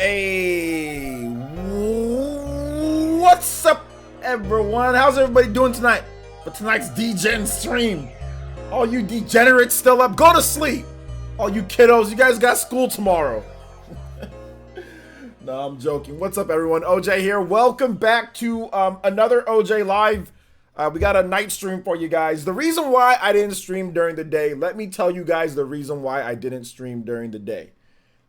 Hey, what's up, everyone? How's everybody doing tonight? For tonight's DGen stream. All you degenerates still up, go to sleep. All you kiddos, you guys got school tomorrow. No, I'm joking. What's up, everyone? OJ here. Welcome back to another OJ Live. We got a night stream for you guys. The reason why I didn't stream during the day, let me tell you guys the reason why I didn't stream during the day.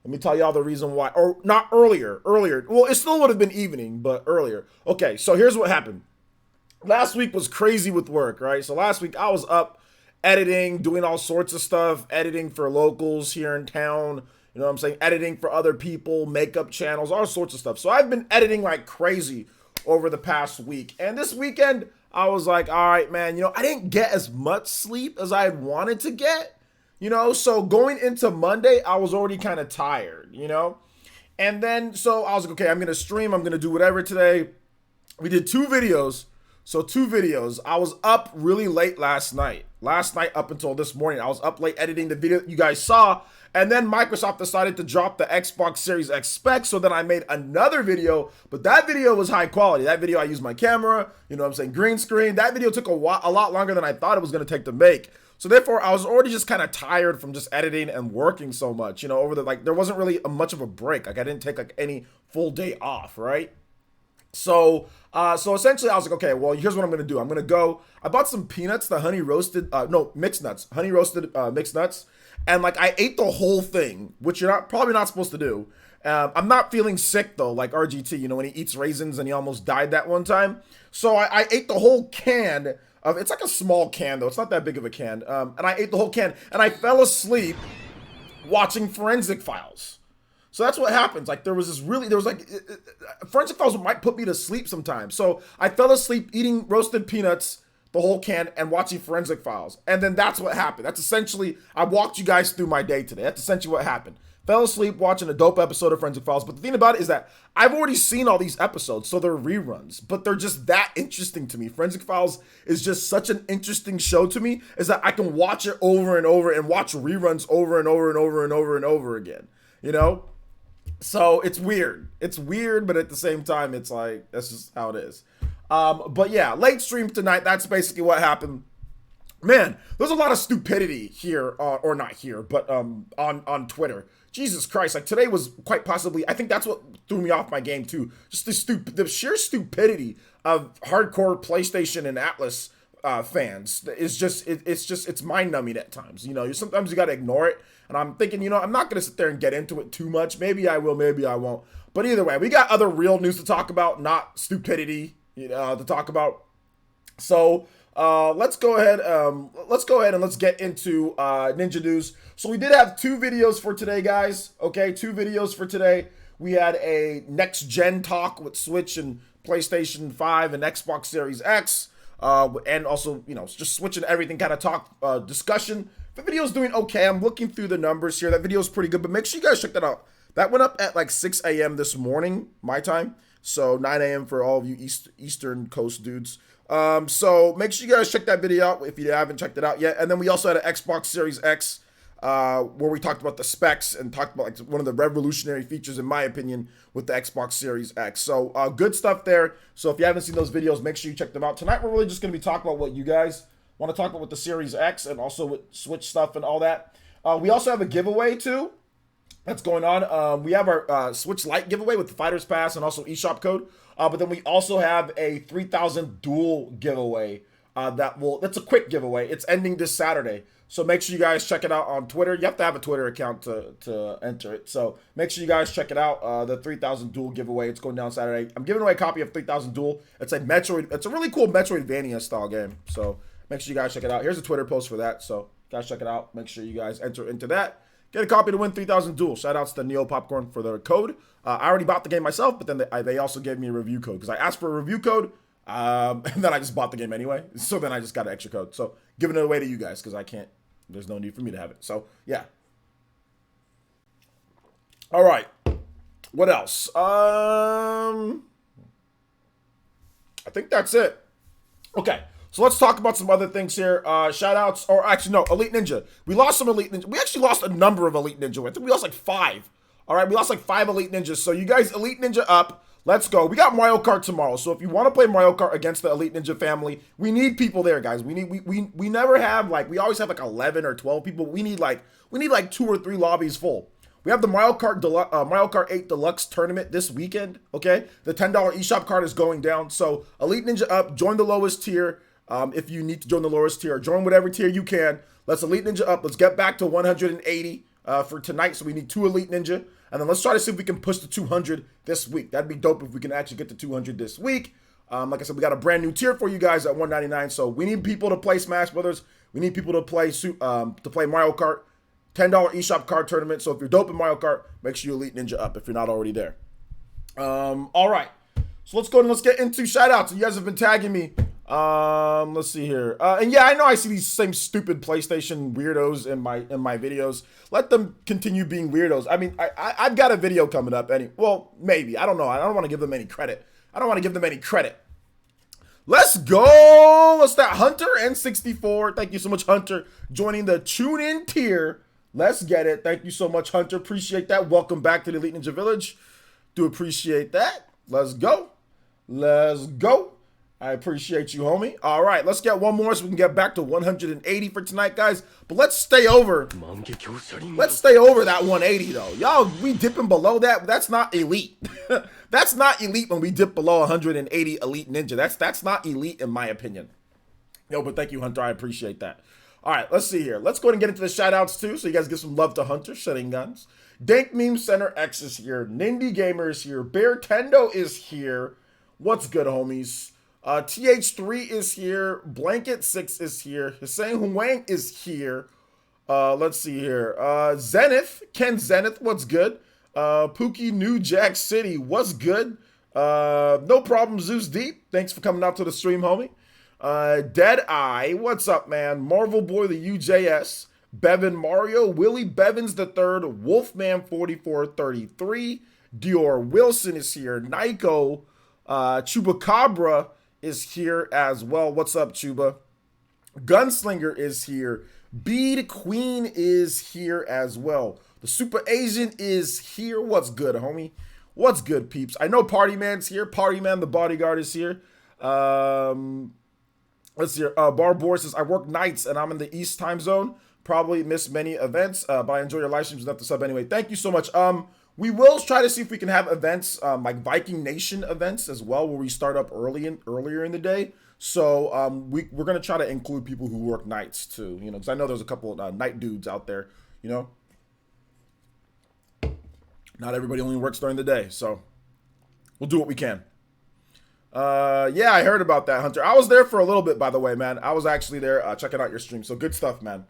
Let me tell y'all the reason why, or not earlier. Well, it still would have been evening, but earlier. Okay, so here's what happened. Last week was crazy with work, right? So last week I was up editing, doing all sorts of stuff, editing for locals here in town, you know what I'm saying? Editing for other people, makeup channels, all sorts of stuff. So I've been editing like crazy over the past week. And this weekend, I was like, all right, man, I didn't get as much sleep as I had wanted to get. So going into Monday, I was already kind of tired, And then, so I was like, okay, I'm going to stream. I'm going to do whatever today. We did 2 videos. So 2 videos. I was up really late last night. Up until this morning, I was up late editing the video you guys saw. And then Microsoft decided to drop the Xbox Series X specs. So then I made another video, but that video was high quality. That video, I used my camera, green screen. That video took a lot longer than I thought it was going to take to make. So therefore, I was already just kind of tired from just editing and working so much, over there wasn't really much of a break. I didn't take any full day off, right? So essentially I was like, okay, well, here's what I'm going to do. I bought some peanuts, the mixed nuts, honey roasted mixed nuts. And I ate the whole thing, which you're probably not supposed to do. I'm not feeling sick though, like RGT, when he eats raisins and he almost died that one time. So I ate the whole can. It's like a small can though. It's not that big of a can. And I ate the whole can and I fell asleep watching Forensic Files. So that's what happens. Forensic Files might put me to sleep sometimes. So I fell asleep eating roasted peanuts, the whole can, and watching Forensic Files. And then that's what happened. That's essentially, I walked you guys through my day today. That's essentially what happened. Fell asleep watching a dope episode of Forensic Files. But the thing about it is that I've already seen all these episodes, so they're reruns. But they're just that interesting to me. Forensic Files is just such an interesting show to me, is that I can watch it over and over and watch reruns over and over and over and over and over again. So it's weird. It's weird, but at the same time, it's like, that's just how it is. But yeah, late stream tonight. That's basically what happened. Man, there's a lot of stupidity here, or not here, but on Twitter. Jesus Christ, today was quite possibly, I think that's what threw me off my game too. Just the sheer stupidity of hardcore PlayStation and Atlas fans is just, it's mind-numbing at times. Sometimes you gotta ignore it. And I'm thinking, I'm not gonna sit there and get into it too much. Maybe I will, maybe I won't. But either way, we got other real news to talk about, not stupidity, to talk about. So let's go ahead and let's get into Ninja News. So we did have 2 videos for today, guys. Okay, 2 videos for today. We had a next gen talk with Switch and PlayStation 5 and Xbox Series X, and also just switching everything kind of talk discussion. The video's doing okay. I'm looking through the numbers here. That video's pretty good, but make sure you guys check that out. That went up at 6 a.m. this morning, my time. So 9 a.m. for all of you Eastern Coast dudes. So make sure you guys check that video out if you haven't checked it out yet. And then we also had an Xbox Series X, where we talked about the specs and talked about one of the revolutionary features, in my opinion, with the Xbox Series X. So good stuff there. So if you haven't seen those videos, make sure you check them out. Tonight we're really just going to be talking about what you guys want to talk about with the Series X and also with Switch stuff and all that. We also have a giveaway too that's going on. We have our Switch Lite giveaway with the Fighters Pass and also eShop code. But then we also have a 3,000 duel giveaway. That's a quick giveaway. It's ending this Saturday. So make sure you guys check it out on Twitter. You have to have a Twitter account to enter it. So make sure you guys check it out. The 3,000 duel giveaway. It's going down Saturday. I'm giving away a copy of 3,000 duel. It's a really cool Metroidvania style game. So make sure you guys check it out. Here's a Twitter post for that. So guys, check it out. Make sure you guys enter into that. Get a copy to win 3,000 duel. Shout outs to Neo Popcorn for the code. I already bought the game myself, but then they also gave me a review code because I asked for a review code, and then I just bought the game anyway. So then I just got an extra code. So giving it away to you guys because I can't. There's no need for me to have it. So yeah. All right. What else? I think that's it. Okay. So let's talk about some other things here. Shout outs, or actually no, Elite Ninja. We lost some Elite Ninja. We actually lost a number of Elite Ninja. I think we lost 5 All right, we lost like 5 Elite Ninjas. So you guys, Elite Ninja up. Let's go. We got Mario Kart tomorrow. So if you want to play Mario Kart against the Elite Ninja family, we need people there, guys. We never have like, we always have like 11 or 12 people. We need like 2 or 3 lobbies full. We have the Mario Kart 8 Deluxe tournament this weekend, okay? The $10 eShop card is going down. So Elite Ninja up, join the lowest tier. If you need to join the lowest tier, join whatever tier you can. Let's Elite Ninja up. Let's get back to 180 for tonight. So we need 2 Elite Ninja. And then let's try to see if we can push to 200 this week. That'd be dope if we can actually get to 200 this week. Like I said, we got a brand new tier for you guys at 199. So we need people to play Smash Brothers. We need people to play Mario Kart. $10 eShop card tournament. So if you're dope in Mario Kart, make sure you Elite Ninja up if you're not already there. All right. So let's go and let's get into shout outs. You guys have been tagging me. Let's see here. And yeah, I know I see these same stupid PlayStation weirdos in my videos. Let them continue being weirdos. I mean, I've got a video coming up. Well, maybe. I don't know. I don't want to give them any credit. Let's go. What's that? Hunter N64. Thank you so much, Hunter, joining the Tune In tier. Let's get it. Thank you so much, Hunter. Appreciate that. Welcome back to the Elite Ninja Village. Do appreciate that. Let's go. Let's go. I appreciate you, homie. All right, let's get one more so we can get back to 180 for tonight, guys. But let's stay over. Let's stay over that 180, though. Y'all, we dipping below that. That's not elite. That's not elite when we dip below 180 Elite Ninja. That's not elite in my opinion. Yo, but thank you, Hunter. I appreciate that. All right, let's see here. Let's go ahead and get into the shout-outs, too, so you guys give some love to Hunter, Shedding Guns. Dank Meme Center X is here. Nindy Gamer is here. Bear Tendo is here. What's good, homies? TH3 is here. Blanket 6 is here. Hussein Huang is here. Let's see here. Zenith. Ken Zenith, what's good? Pookie New Jack City, what's good? No problem, Zeus Deep. Thanks for coming out to the stream, homie. Deadeye, what's up, man? Marvel Boy, the UJS. Bevan Mario, Willie Bevins the third, Wolfman 4433, Dior Wilson is here, Nico, Chupacabra is here as well. What's up, Chuba? Gunslinger is here. Bead Queen is here as well. The Super Asian is here. What's good, homie? What's good, peeps? I know Party Man's here. Party Man, the bodyguard, is here. Let's see here. Bar Boy says, I work nights and I'm in the East time zone. Probably miss many events, but I enjoy your live streams. Enough to sub anyway. Thank you so much. We will try to see if we can have events, like Viking Nation events as well, where we start up earlier in the day. So we're gonna try to include people who work nights too, you know, because I know there's a couple of night dudes out there, you know. Not everybody only works during the day, so we'll do what we can. Yeah, I heard about that, Hunter. I was there for a little bit, by the way, man. I was actually there checking out your stream, so good stuff, man.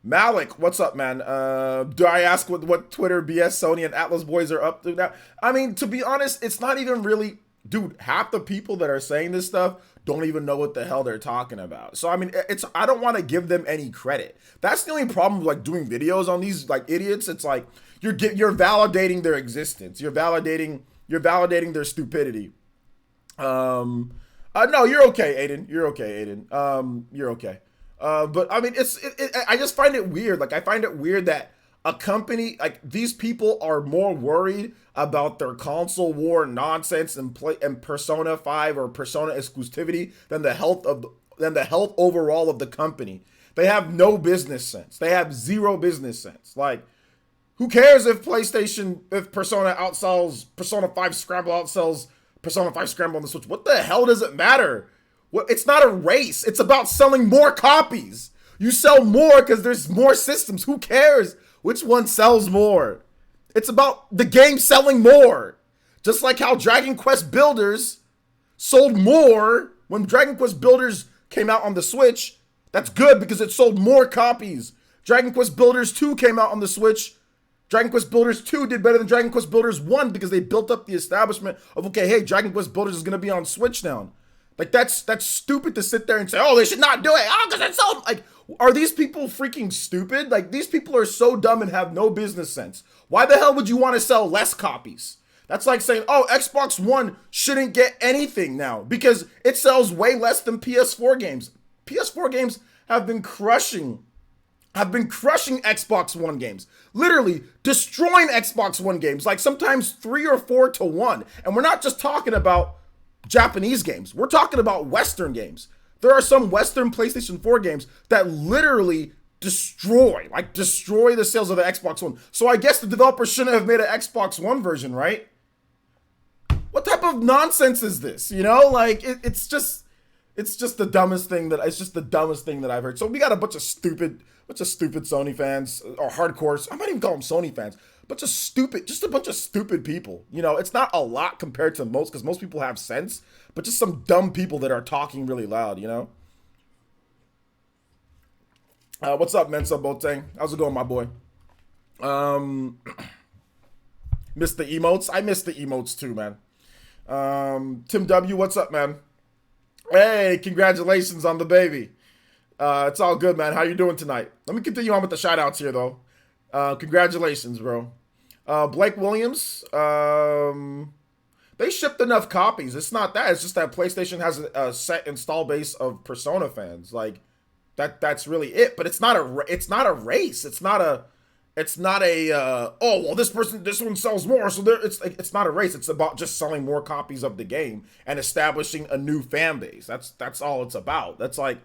Malik, what's up, man? Do I ask what Twitter, BS, Sony, and Atlas boys are up to now? I mean, to be honest, it's not even really... Dude, half the people that are saying this stuff don't even know what the hell they're talking about. So, I mean, I don't want to give them any credit. That's the only problem with, like, doing videos on these, like, idiots. It's like, you're validating their existence. You're validating their stupidity. No, you're okay, Aiden. You're okay, Aiden. You're okay. But I mean, I just find it weird. Like, I find it weird that a company, like, these people are more worried about their console war nonsense and Persona 5 or Persona exclusivity than the health overall of the company. They have no business sense. They have zero business sense. Like, who cares if Persona outsells Persona 5 Scramble outsells Persona 5 Scramble on the Switch? What the hell does it matter? Well, it's not a race. It's about selling more copies. You sell more because there's more systems. Who cares which one sells more? It's about the game selling more. Just like how Dragon Quest Builders sold more when Dragon Quest Builders came out on the Switch. That's good because it sold more copies. Dragon Quest Builders 2 came out on the Switch. Dragon Quest Builders 2 did better than Dragon Quest Builders 1 because they built up the establishment of, okay, hey, Dragon Quest Builders is going to be on Switch now. Like, that's stupid to sit there and say, oh, they should not do it. Oh, because it's so, like, are these people freaking stupid? Like, these people are so dumb and have no business sense. Why the hell would you want to sell less copies? That's like saying, oh, Xbox One shouldn't get anything now because it sells way less than PS4 games. PS4 games have been crushing have been crushing Xbox One games, literally destroying Xbox One games, like sometimes 3 or 4 to 1. And we're not just talking about Japanese games, we're talking about Western games. There are some Western PlayStation 4 games that literally destroy the sales of the Xbox One. So I guess the developers shouldn't have made an Xbox One version, right? What type of nonsense is this? You know, like it's just the dumbest thing that I've heard. So we got a bunch of stupid Sony fans or hardcore. I might even call them Sony fans. Just a bunch of stupid people. You know, it's not a lot compared to most, because most people have sense, but just some dumb people that are talking really loud. You know. What's up, Mensa Boateng? How's it going, my boy? Missed the emotes. I missed the emotes too, man. Tim W, what's up, man? Hey, congratulations on the baby. It's all good, man. How you doing tonight? Let me continue on with the shout outs here, though. Congratulations, bro. Blake Williams, they shipped enough copies. It's not that. It's just that PlayStation has a set install base of Persona fans. Like, that's really it. But it's not a race. It's not a oh, well, this one sells more, so it's not a race. It's about just selling more copies of the game and establishing a new fan base. That's all it's about. That's like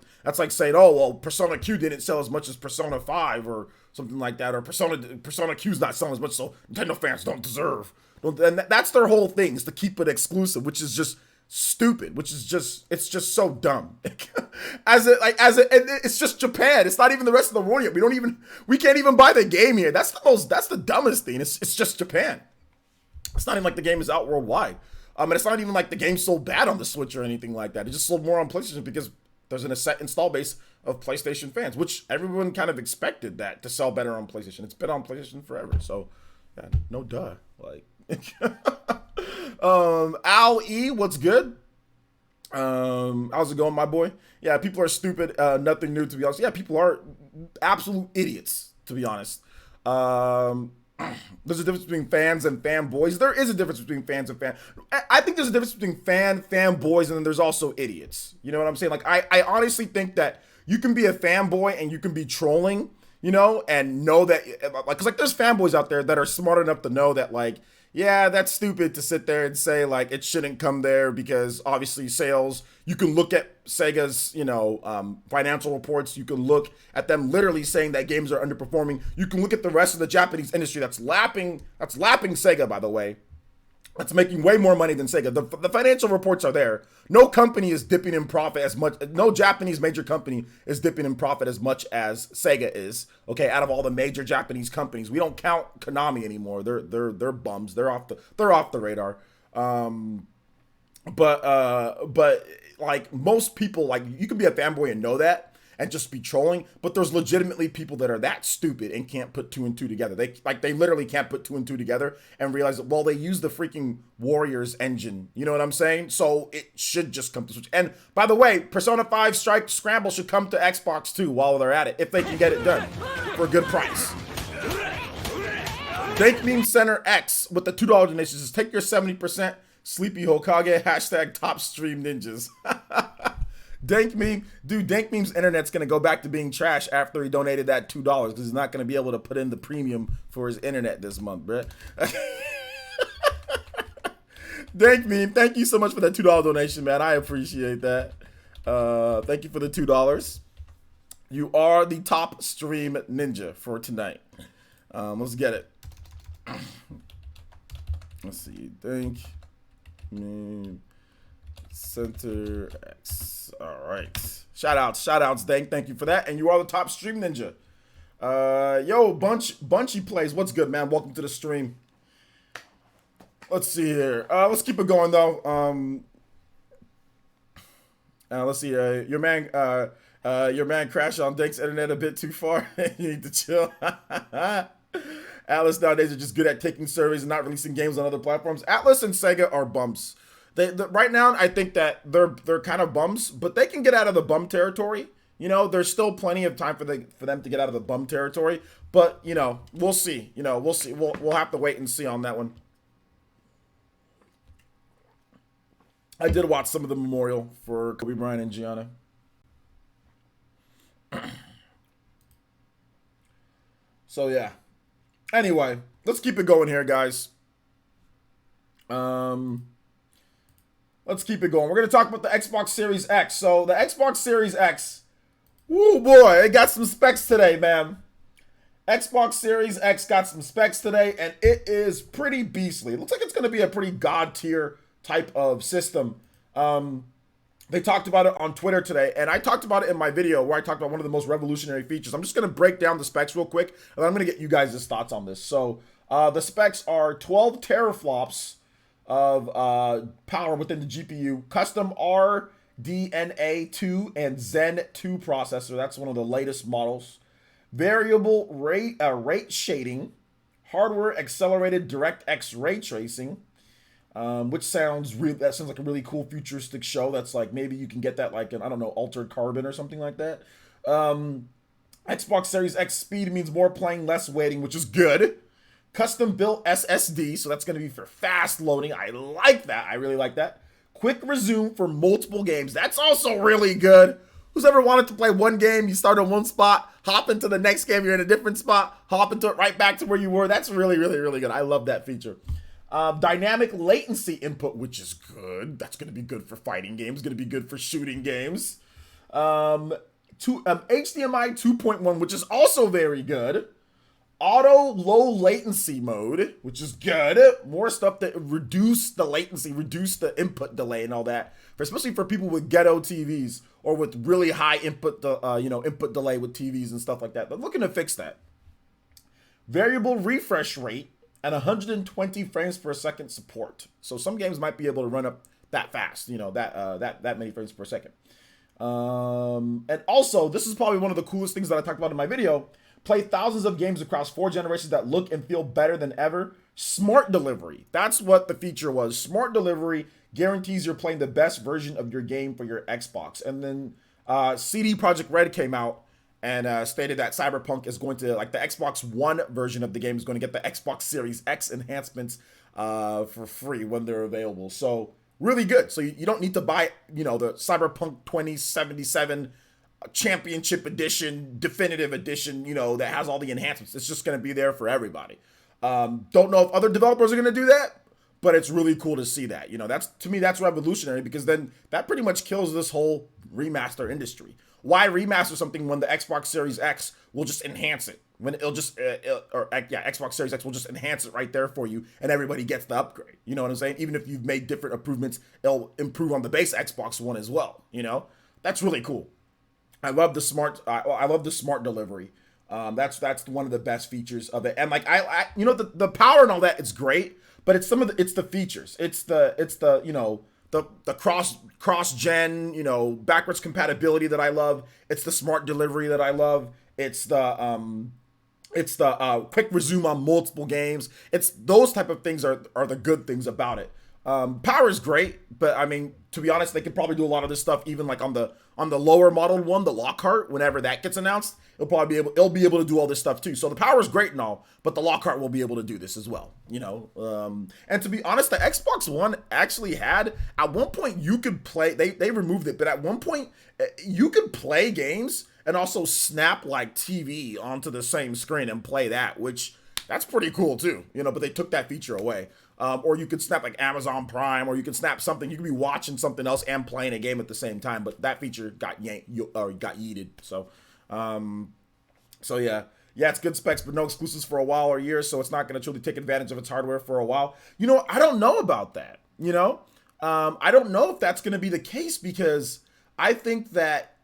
saying, oh, well, Persona Q didn't sell as much as Persona 5 or something like that, or Persona Q's not selling as much, so Nintendo fans don't deserve. And that's their whole thing, is to keep it exclusive, which is just stupid, it's just so dumb. It's just Japan. It's not even the rest of the world yet. We can't even buy the game here. That's the dumbest thing. It's just Japan. It's not even like the game is out worldwide. And it's not even like the game sold bad on the Switch or anything like that. It just sold more on PlayStation because there's a set install base of PlayStation fans, which everyone kind of expected that to sell better on PlayStation. It's been on PlayStation forever. So, yeah, no duh. Like, Al E, what's good? How's it going, my boy? Yeah, people are stupid. Nothing new, to be honest. Yeah, people are absolute idiots, to be honest. There's a difference between fans and fanboys. There is a difference between fans and fan. I think there's a difference between fanboys, and then there's also idiots. You know what I'm saying? Like, I honestly think that you can be a fanboy and you can be trolling, you know, and know that, because like there's fanboys out there that are smart enough to know that, like, yeah, that's stupid to sit there and say, like, it shouldn't come there because obviously sales, you can look at Sega's, you know, financial reports. You can look at them literally saying that games are underperforming. You can look at the rest of the Japanese industry that's lapping Sega, by the way. That's making way more money than Sega. The financial reports are there. No company is dipping in profit as much. No Japanese major company is dipping in profit as much as Sega is. Okay, out of all the major Japanese companies, we don't count Konami anymore. They're bums. They're off the radar. But like most people, like you can be a fanboy and know that and just be trolling, but there's legitimately people that are that stupid and can't put 2 and 2 together. They literally can't put 2 and 2 together and realize that, well, they use the freaking Warriors engine. You know what I'm saying? So it should just come to Switch. And by the way, Persona 5 Strike Scramble should come to Xbox too while they're at it, if they can get it done for a good price. Dank Meme Center X with the $2 donation says, take your 70%, Sleepy Hokage, hashtag top stream ninjas. Dank Meme, dude, Dank Meme's internet's gonna go back to being trash after he donated that $2 because he's not gonna be able to put in the premium for his internet this month, bruh. Dank Meme, thank you so much for that $2 donation, man. I appreciate that. Thank you for the $2. You are the top stream ninja for tonight. Let's get it. Let's see. Dank Meme Center X. All right. Shout outs, Dank. Thank you for that. And you are the top stream ninja. Yo, Bunchy Plays. What's good, man? Welcome to the stream. Let's see here. Let's keep it going though. Let's see. Your man crashed on Dank's internet a bit too far. You need to chill. Atlas nowadays are just good at taking surveys and not releasing games on other platforms. Atlas and Sega are bumps. Right now, I think that they're kind of bums, but they can get out of the bum territory. You know, there's still plenty of time for them to get out of the bum territory. But you know, we'll see. We'll see. We'll have to wait and see on that one. I did watch some of the memorial for Kobe Bryant and Gianna. So yeah. Anyway, let's keep it going here, guys. Let's keep it going. We're gonna talk about the Xbox Series X. So the Xbox Series X, woo boy, it got some specs today, man. Xbox Series X got some specs today, and it is pretty beastly. It looks like it's gonna be a pretty god tier type of system. They talked about it on Twitter today, and I talked about it in my video where I talked about one of the most revolutionary features. I'm just going to break down the specs real quick, and I'm going to get you guys' thoughts on this. So the specs are 12 teraflops of power within the GPU, custom RDNA 2 and Zen 2 processor. That's one of the latest models. Variable rate shading, hardware accelerated DirectX ray tracing, which sounds like a really cool futuristic show. That's like maybe you can get that like in, I don't know, Altered Carbon or something like that. Xbox Series X speed means more playing, less waiting, which is good. Custom built SSD, so that's going to be for fast loading. I like that. I really like that. Quick resume for multiple games. That's also really good. Who's ever wanted to play one game, you start on one spot, hop into the next game, you're in a different spot, hop into it right back to where you were. That's really, really, really good. I love that feature. Dynamic latency input, which is good. That's going to be good for fighting games, going to be good for shooting games. HDMI 2.1, which is also very good. Auto low latency mode, which is good. More stuff that reduce the latency, reduce the input delay and all that, especially for people with ghetto TVs or with really high input, input delay with TVs and stuff like that. They're looking to fix that. Variable refresh rate and 120 frames per second support. So some games might be able to run up that fast, that many frames per second. And also, this is probably one of the coolest things that I talked about in my video. Play thousands of games across 4 generations that look and feel better than ever. Smart delivery. That's what the feature was. Smart delivery guarantees you're playing the best version of your game for your Xbox. And then CD Projekt Red came out and stated that Cyberpunk is going to, like the Xbox One version of the game is going to get the Xbox Series X enhancements for free when they're available. So really good. So you don't need to buy, the Cyberpunk 2077 Championship Edition, Definitive Edition, that has all the enhancements. It's just going to be there for everybody. Don't know if other developers are going to do that, but it's really cool to see that. To me, that's revolutionary because then that pretty much kills this whole remaster industry. Why remaster something when the Xbox Series X will just enhance it? When Xbox Series X will just enhance it right there for you, and everybody gets the upgrade. You know what I'm saying? Even if you've made different improvements, it'll improve on the base Xbox One as well. That's really cool. I love the smart delivery. That's one of the best features of it. And like the power and all that is great, but it's the features. It's the cross gen, backwards compatibility that I love. It's the smart delivery that I love. It's the quick resume on multiple games. It's those type of things are the good things about it. Power is great, but I mean, to be honest, they could probably do a lot of this stuff even like on the lower modeled one, the Lockhart. Whenever that gets announced, it'll be able to do all this stuff too. So the power is great and all, but the Lockhart will be able to do this as well. And to be honest, the Xbox One actually had at one point you could play. They removed it, but at one point you could play games and also snap like TV onto the same screen and play that, which that's pretty cool too. But they took that feature away. Or you could snap like Amazon Prime, or you could snap something. You could be watching something else and playing a game at the same time. But that feature got yeeted. So yeah, it's good specs, but no exclusives for a while or years. So it's not going to truly take advantage of its hardware for a while. I don't know about that. I don't know if that's going to be the case because I think that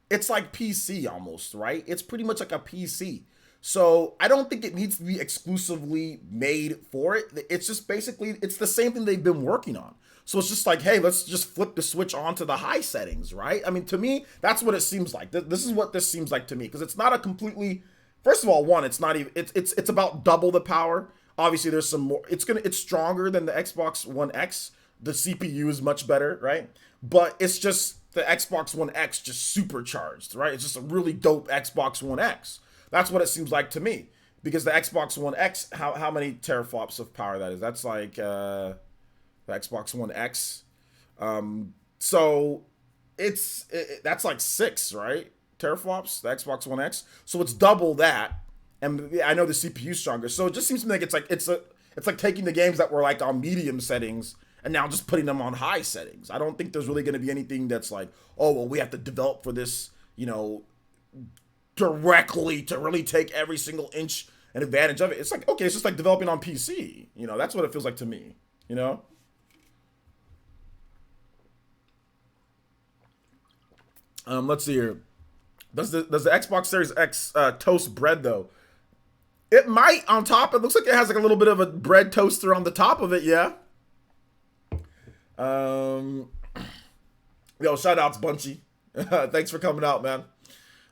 it's like PC almost, right? It's pretty much like a PC. So I don't think it needs to be exclusively made for it. It's just basically, it's the same thing they've been working on. So it's just like, hey, let's just flip the switch onto the high settings, right? I mean, to me, that's what it seems like. This is what this seems like to me because it's not a completely, first of all, one, it's not even, it's about double the power. Obviously, there's some more, it's stronger than the Xbox One X. The CPU is much better, right? But it's just the Xbox One X just supercharged, right? It's just a really dope Xbox One X. That's what it seems like to me, because the Xbox One X, how many teraflops of power that is? That's like the Xbox One X. So that's like 6, right? Teraflops, the Xbox One X. So it's double that. and I know the CPU is stronger. So it just seems to me like it's like taking the games that were like on medium settings and now just putting them on high settings. I don't think there's really going to be anything that's like, oh well, we have to develop for this, directly to really take every single inch and advantage of it. It's like, okay, it's just like developing on PC. That's what it feels like to me. You know. Let's see here. Does the Xbox Series X toast bread though? It might on top. It looks like it has like a little bit of a bread toaster on the top of it. Yeah. Yo, shout outs Bunchy. Thanks for coming out, man.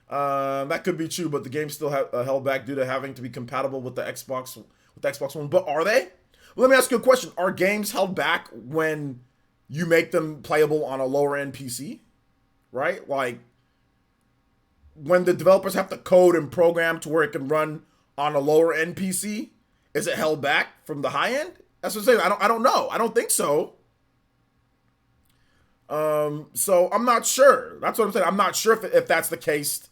That could be true, but the game's still held back due to having to be compatible with the Xbox One. But are they? Well, let me ask you a question. Are games held back when you make them playable on a lower end PC? Right? Like when the developers have to code and program to where it can run on a lower end PC, is it held back from the high end? That's what I'm saying. I don't know. I don't think so. So I'm not sure. That's what I'm saying. I'm not sure if that's the case.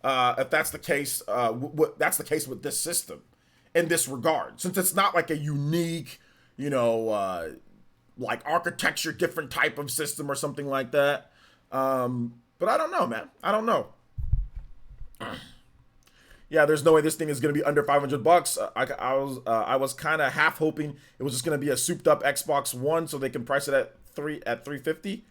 If that's the case, that's the case with this system in this regard, since it's not like a unique, like architecture, different type of system or something like that. But I don't know, man. I don't know. Yeah, there's no way this thing is gonna be under $500. I was kind of half hoping it was just gonna be a souped up Xbox One, so they can price it at $350.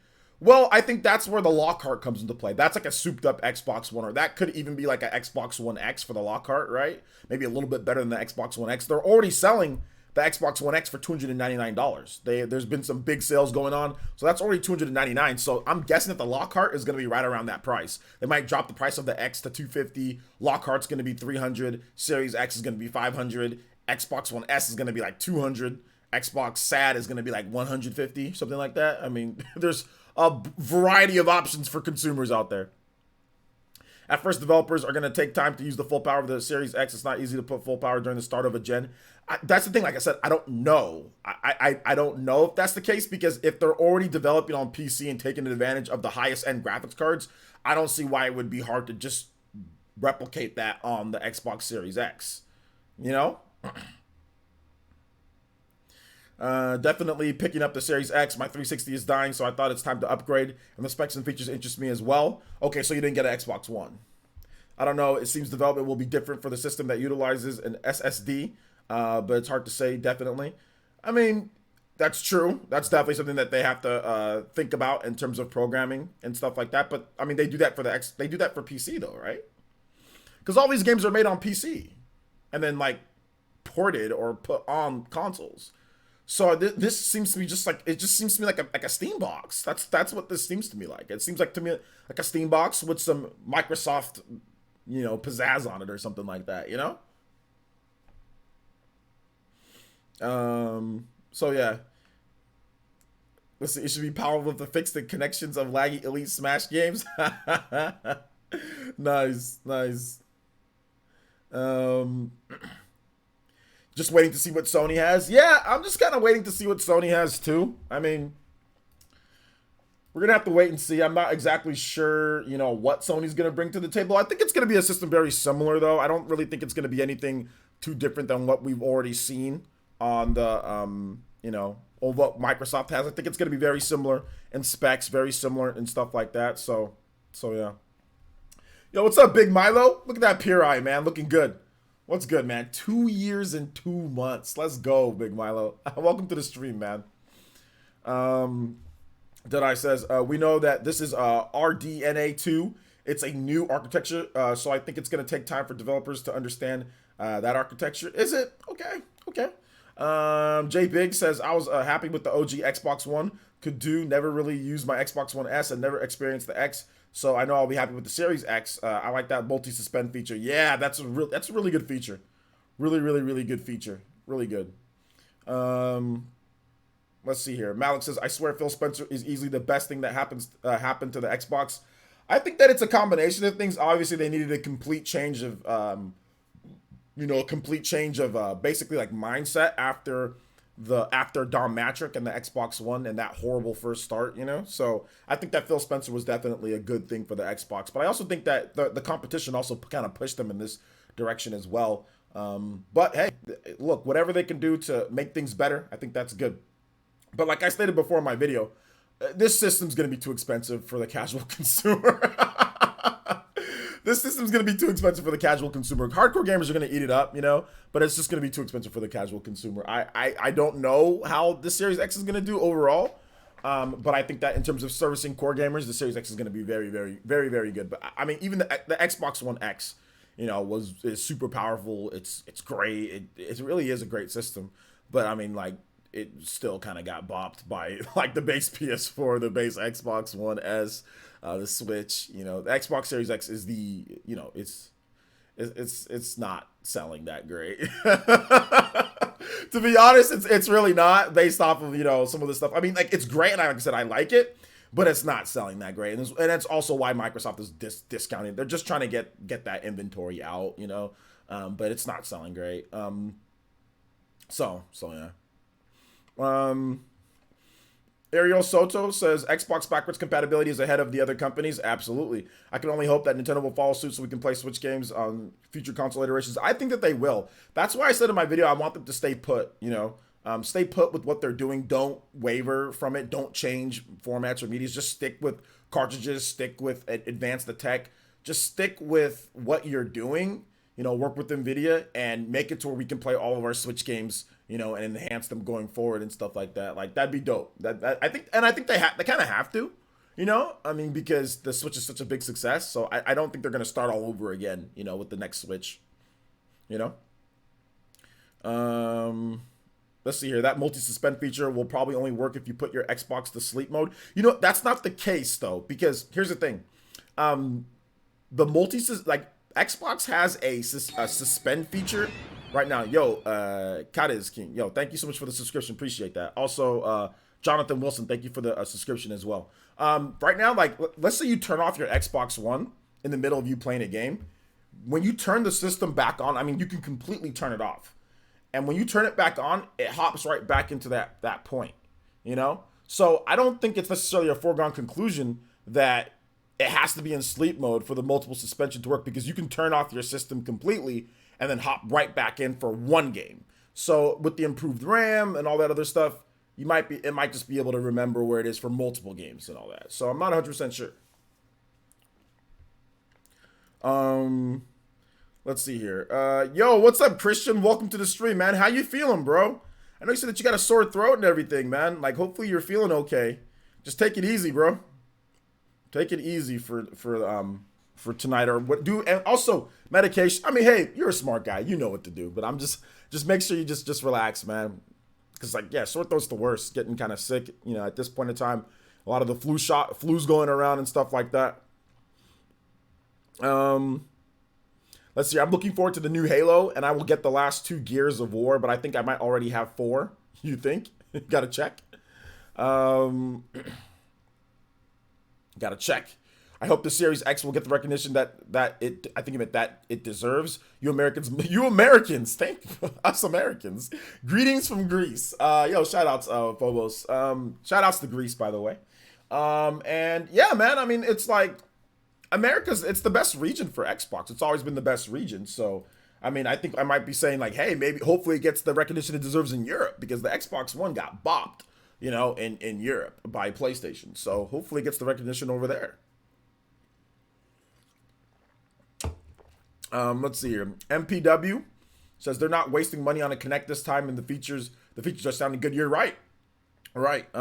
Well, I think that's where the Lockhart comes into play. That's like a souped up Xbox One, or that could even be like an Xbox One X for the Lockhart, right? Maybe a little bit better than the Xbox One X. They're already selling the Xbox One X for $299. There's been some big sales going on, so that's already $299. So I'm guessing that the Lockhart is going to be right around that price. They might drop the price of the X to $250. Lockhart's going to be $300. Series X is going to be $500. Xbox One S is going to be like $200. Xbox SAD is going to be like $150, something like that. I mean, there's a variety of options for consumers out there. At first, developers are going to take time to use the full power of the Series X. It's not easy to put full power during the start of a gen. That's the thing. Like I said, I don't know. I don't know if that's the case, because if they're already developing on PC and taking advantage of the highest end graphics cards, I don't see why it would be hard to just replicate that on the Xbox Series X. Definitely picking up the Series X. My 360 is dying, so I thought it's time to upgrade, and the specs and features interest me as well. Okay, so you didn't get an Xbox One. I don't know. It seems development will be different for the system that utilizes an SSD, but it's hard to say definitely. I mean, that's true. That's definitely something that they have to think about in terms of programming and stuff like that. But I mean, they do that for they do that for PC though, right? Because all these games are made on PC and then like ported or put on consoles. So this seems to be like a Steam box. That's what this seems to me like. It seems like to me like a Steam box with some Microsoft, pizzazz on it or something like that. So yeah. Let's see. It should be powerful to fix the connections of laggy Elite Smash games. Nice. Just waiting to see what Sony has. Yeah, I'm just kind of waiting to see what Sony has too. I mean, we're going to have to wait and see. I'm not exactly sure, what Sony's going to bring to the table. I think it's going to be a system very similar though. I don't really think it's going to be anything too different than what we've already seen on the, or what Microsoft has. I think it's going to be very similar in specs, very similar and stuff like that. So yeah. Yo, what's up, Big Milo? Look at that pure eye, man. Looking good. What's good, man? 2 years and 2 months. Let's go, Big Milo. Welcome to the stream, man. Deadeye says, we know that this is RDNA2. It's a new architecture, so I think it's going to take time for developers to understand that architecture. Is it? Okay. Jay Big says, I was happy with the OG Xbox One. Never really used my Xbox One S and never experienced the X. So I know I'll be happy with the Series X. I like that multi-suspend feature. Yeah, that's a really good feature. Really good feature. Really good. Let's see here. Malik says, I swear Phil Spencer is easily the best thing that happened to the Xbox. I think that it's a combination of things. Obviously, they needed a complete change of, basically like mindset after Dom Matrick and the Xbox One and that horrible first start, So I think that Phil Spencer was definitely a good thing for the Xbox. But I also think that the competition also kind of pushed them in this direction as well. But hey, look, whatever they can do to make things better, I think that's good. But like I stated before in my video, this system's going to be too expensive for the casual consumer. This system's going to be too expensive for the casual consumer. Hardcore gamers are going to eat it up, you know, but it's just going to be too expensive for the casual consumer. I don't know how the Series X is going to do overall, but I think that in terms of servicing core gamers, the Series X is going to be very, very, very, very good. But I mean, even the Xbox One X, you know, is super powerful. It's great. It really is a great system. But I mean, like, it still kind of got bopped by like the base PS4, the base Xbox One S, the Switch. You know, the Xbox Series X is the, you know, it's not selling that great. To be honest, it's really not, based off of, you know, some of the stuff. I mean, like, it's great, and like I said, I like it, but it's not selling that great, and that's also why Microsoft is discounting. They're just trying to get that inventory out, you know, but it's not selling great. So yeah. Ariel Soto says Xbox backwards compatibility is ahead of the other companies. Absolutely. I can only hope that Nintendo will follow suit so we can play Switch games on future console iterations. I think that they will. That's why I said in my video I want them to stay put, you know. Stay put with what they're doing. Don't waver from it. Don't change formats or medias. Just stick with cartridges. Stick with advance the tech. Just stick with what you're doing. You know, work with NVIDIA and make it to where we can play all of our Switch games, you know, and enhance them going forward and stuff like that. Like, that'd be dope. That I think they kind of have to, you know. I mean, because the Switch is such a big success, so I don't think they're gonna start all over again, you know, with the next Switch, you know. Let's see here. That multi-suspend feature will probably only work if you put your Xbox to sleep mode. You know, that's not the case though, because here's the thing. The like, Xbox has a suspend feature right now. Yo, Kata is king. Yo, thank you so much for the subscription. Appreciate that. Also, Jonathan Wilson, thank you for the subscription as well. Right now, like, let's say you turn off your Xbox One in the middle of you playing a game. When you turn the system back on, I mean, you can completely turn it off. And when you turn it back on, it hops right back into that point, you know? So I don't think it's necessarily a foregone conclusion that it has to be in sleep mode for the multiple suspension to work, because you can turn off your system completely and then hop right back in for one game. So with the improved RAM and all that other stuff, it might just be able to remember where it is for multiple games and all that. So I'm not 100% sure. Let's see here. Yo, what's up, Christian? Welcome to the stream, man. How you feeling, bro? I know you said that you got a sore throat and everything, man. Like, hopefully you're feeling okay. Just take it easy, bro. Take it easy for tonight, or what do. And also medication. I mean, hey, you're a smart guy. You know what to do. But I'm just make sure you just relax, man. Because, like, yeah, sore throat's the worst. Getting kind of sick, you know, at this point in time. A lot of the flu's going around and stuff like that. Let's see. I'm looking forward to the new Halo, and I will get the last 2 Gears of War, but I think I might already have 4. You think? Gotta check. Gotta check. I hope the Series X will get the recognition that it deserves. You Americans, thank us Americans. Greetings from Greece. Yo, shout outs, Phobos. Shout outs to Greece, by the way. And yeah, man, I mean, it's like, it's the best region for Xbox. It's always been the best region. So, I mean, I think I might be saying, like, hey, hopefully it gets the recognition it deserves in Europe, because the Xbox One got bopped, you know, in Europe by PlayStation. So hopefully it gets the recognition over there. Let's see here. MPW says they're not wasting money on a Kinect this time, and the features are sounding good. You're right. All right.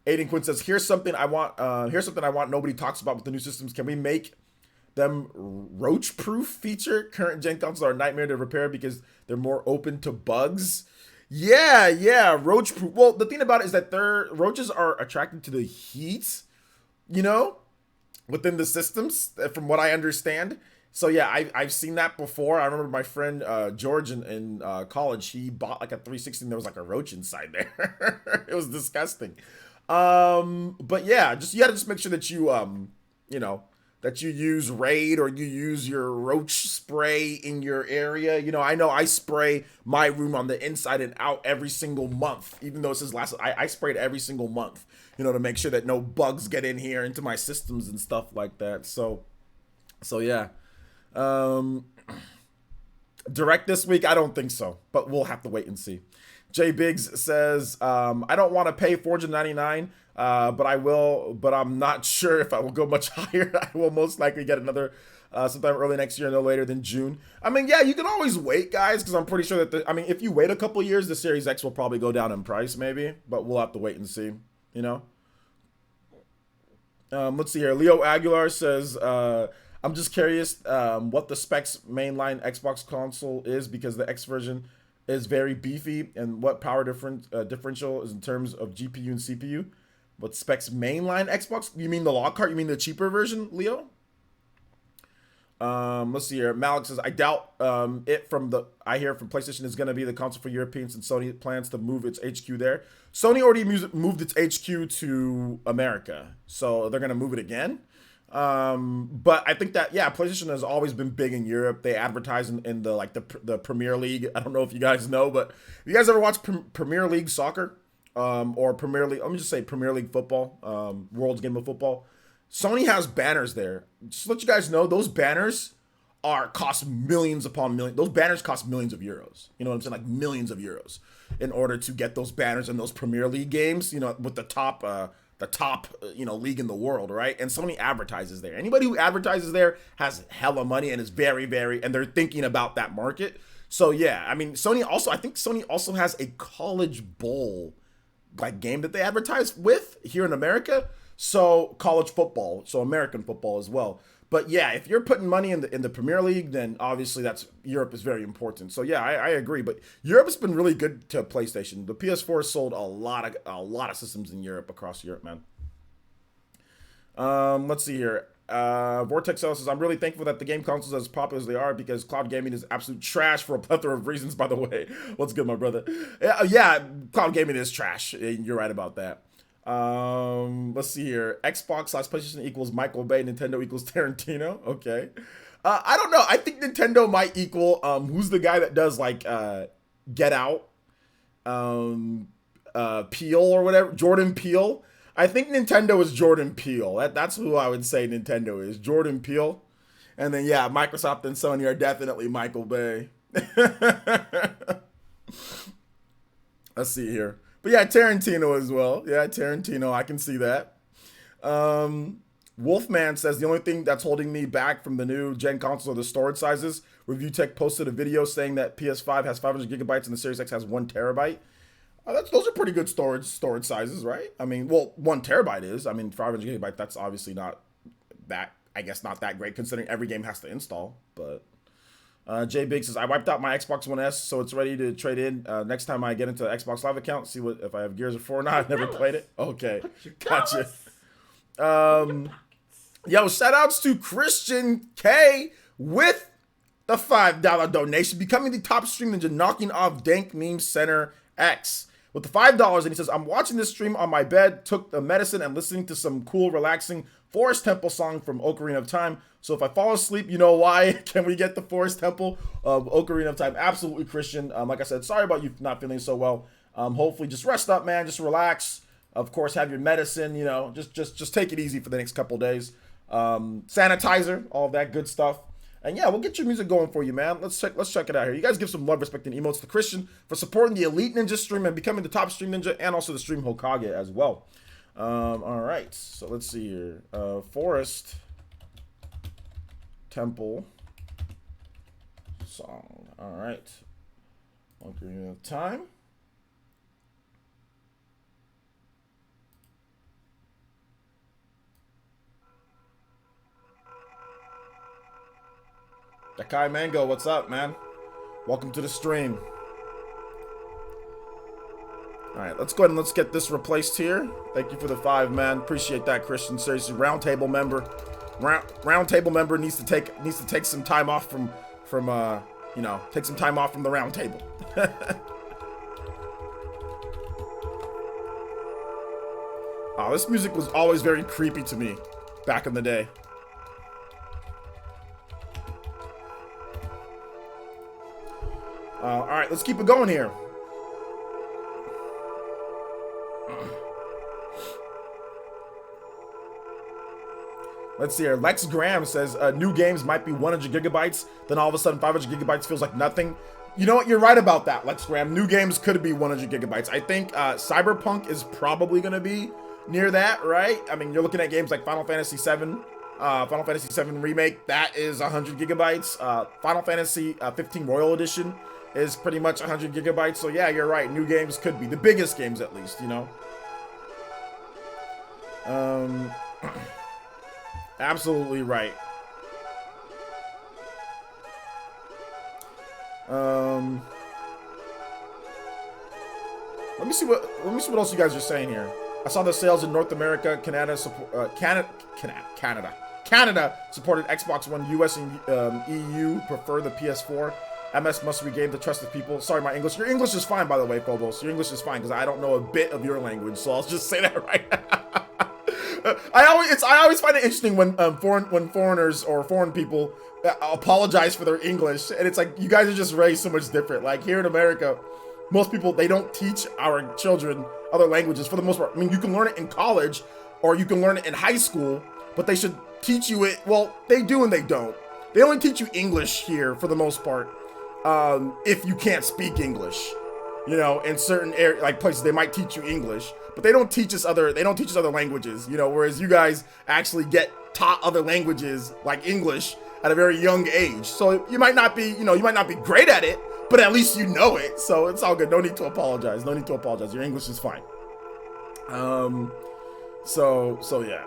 Aiden Quinn says, here's something I want nobody talks about with the new systems. Can we make them roach-proof feature? Current gen consoles are a nightmare to repair because they're more open to bugs. Yeah, roach-proof. Well, the thing about it is that roaches are attracted to the heat, you know, within the systems, from what I understand. So yeah, I've seen that before. I remember my friend George in college, he bought like a 360 and there was like a roach inside there. It was disgusting. But yeah, you gotta just make sure that you you know, that you use Raid or you use your roach spray in your area. You know I spray my room on the inside and out every single month, even though it says I sprayed every single month, you know, to make sure that no bugs get in here into my systems and stuff like that. So yeah. Direct this week? I don't think so, but we'll have to wait and see. Jay Biggs says, I don't want to pay $499, but I will, but I'm not sure if I will go much higher. I will most likely get another sometime early next year, no later than June. I mean, yeah, you can always wait, guys, because I'm pretty sure that, if you wait a couple years, the Series X will probably go down in price, maybe, but we'll have to wait and see, you know? Let's see here. Leo Aguilar says, I'm just curious what the specs mainline Xbox console is because the X version is very beefy, and what power differential is in terms of GPU and CPU. What specs mainline Xbox? You mean the Lockhart? You mean the cheaper version, Leo? Let's see here. Malik says, I doubt I hear from PlayStation is going to be the console for Europeans, and Sony plans to move its HQ there. Sony already moved its HQ to America, so they're going to move it again. But I think that, yeah, PlayStation has always been big in Europe. They advertise in the Premier League. I don't know if you guys know, but you guys ever watch Premier League soccer? Or Premier League, let me just say Premier League football, World's Game of Football. Sony has banners there. Just to let you guys know, those banners cost millions upon millions. Those banners cost millions of euros. You know what I'm saying? Like millions of euros in order to get those banners in those Premier League games, with the top league in the world, right? And Sony advertises there. Anybody who advertises there has hella money and is very, very, and they're thinking about that market. So yeah, I think Sony also has a college bowl game that they advertise with here in America. So college football, so American football as well. But yeah, if you're putting money in the Premier League, then obviously Europe is very important. So yeah, I agree. But Europe's been really good to PlayStation. The PS4 sold a lot of systems in Europe, across Europe, man. Let's see here. Vortex says, I'm really thankful that the game consoles are as popular as they are because cloud gaming is absolute trash for a plethora of reasons, by the way. What's good, my brother? Yeah, cloud gaming is trash. You're right about that. Let's see here. Xbox/PlayStation equals Michael Bay. Nintendo equals Tarantino. Okay. I don't know. I think Nintendo might equal, who's the guy that does Get Out? Peele or whatever. Jordan Peele. I think Nintendo is Jordan Peele. That's who I would say Nintendo is. Jordan Peele. And then, yeah, Microsoft and Sony are definitely Michael Bay. Let's see here. But yeah, Tarantino as well. Yeah, Tarantino. I can see that. Wolfman says, the only thing that's holding me back from the new gen console are the storage sizes. Review Tech posted a video saying that PS5 has 500 gigabytes and the Series X has 1 terabyte. Those are pretty good storage sizes, right? 1 terabyte is. 500 gigabyte, that's obviously not that, I guess, not that great considering every game has to install. But Jay Big says, I wiped out my Xbox One S, so it's ready to trade in next time I get into the Xbox Live account, see if I have Gears of 4 or not. I've never played it. Okay, gotcha. Yo, shout outs to Christian K with the $5 donation, becoming the top stream ninja, knocking off Dank Meme Center X with the $5, and he says, I'm watching this stream on my bed, took the medicine, and listening to some cool, relaxing Forest Temple song from Ocarina of Time. So if I fall asleep, you know why. Can we get the Forest Temple of Ocarina of Time? Absolutely, Christian. Like I said, sorry about you not feeling so well. Hopefully, just rest up, man. Just relax. Of course, have your medicine. Just take it easy for the next couple days. Sanitizer, all that good stuff. And yeah, we'll get your music going for you, man. Let's check it out here. You guys give some love, respect, and emotes to Christian for supporting the Elite Ninja stream and becoming the top stream ninja and also the stream Hokage as well. All right, so let's see here. Forest Temple song. All right. Ocarina of Time. Dakai Mango, what's up, man? Welcome to the stream. All right, let's go ahead and let's get this replaced here. Thank you for the 5, man. Appreciate that, Christian. Seriously, roundtable member. Roundtable member needs to take some time off from take some time off from the roundtable. Oh, this music was always very creepy to me back in the day. All right, let's keep it going here. Let's see here. Lex Graham says new games might be 100 gigabytes. Then all of a sudden 500 gigabytes feels like nothing. You know what? You're right about that, Lex Graham. New games could be 100 gigabytes. I think Cyberpunk is probably going to be near that, right? I mean, you're looking at games like Final Fantasy VII. Final Fantasy VII Remake, that is 100 gigabytes. Final Fantasy 15 Royal Edition is pretty much 100 gigabytes. So yeah, you're right. New games could be. The biggest games at least, you know? Absolutely right. Let me see what else you guys are saying here. I saw the sales in North America, Canada supported Xbox One. US and EU prefer the PS4. MS must regain the trust of people. Sorry, my English. Your English is fine, by the way, Phobos. Your English is fine because I don't know a bit of your language, so I'll just say that right now. I always find it interesting when foreigners or foreign people apologize for their English, and it's like you guys are just raised so much different. Like here in America, most people, they don't teach our children other languages for the most part. I mean, you can learn it in college or you can learn it in high school, but they should teach you it. Well, they do and they don't. They only teach you English here for the most part. If you can't speak English, you know, in certain like places, they might teach you English, but they don't teach us other languages, you know, whereas you guys actually get taught other languages like English at a very young age. So you might not be, great at it, but at least you know it. So it's all good. No need to apologize. Your English is fine. So yeah.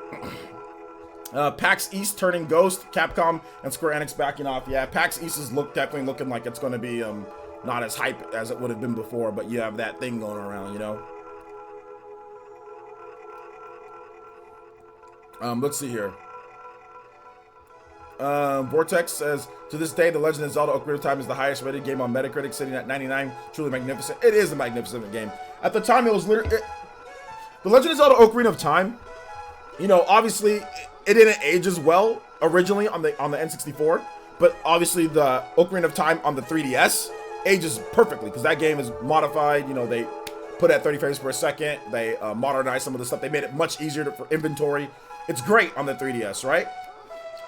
PAX East turning ghost, Capcom and Square Enix backing off. Yeah, PAX East is definitely looking like it's going to be not as hype as it would have been before, but you have that thing going around, you know. Let's see here. Vortex says, to this day, The Legend of Zelda Ocarina of Time is the highest rated game on Metacritic, sitting at 99. Truly magnificent. It is a magnificent game. At the time, it was literally... The Legend of Zelda Ocarina of Time, you know, obviously, it didn't age as well originally on the N64, but obviously the Ocarina of Time on the 3DS ages perfectly, because that game is modified. You know, they put it at 30 frames per second. They modernized some of the stuff. They made it much easier for inventory. It's great on the 3DS, right?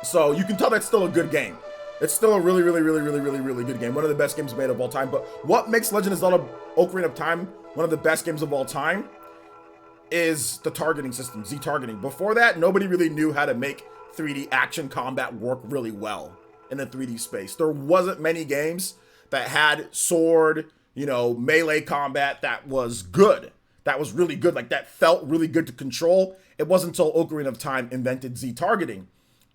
So you can tell that's still a good game. It's still a really, really, really, really, really, really good game. One of the best games made of all time. But what makes Legend of Zelda Ocarina of Time one of the best games of all time is the targeting system, Z targeting. Before that, nobody really knew how to make 3D action combat work really well in the 3D space. There wasn't many games that had sword, you know, melee combat that was good. That was really good. Like, that felt really good to control. It wasn't until Ocarina of Time invented Z targeting.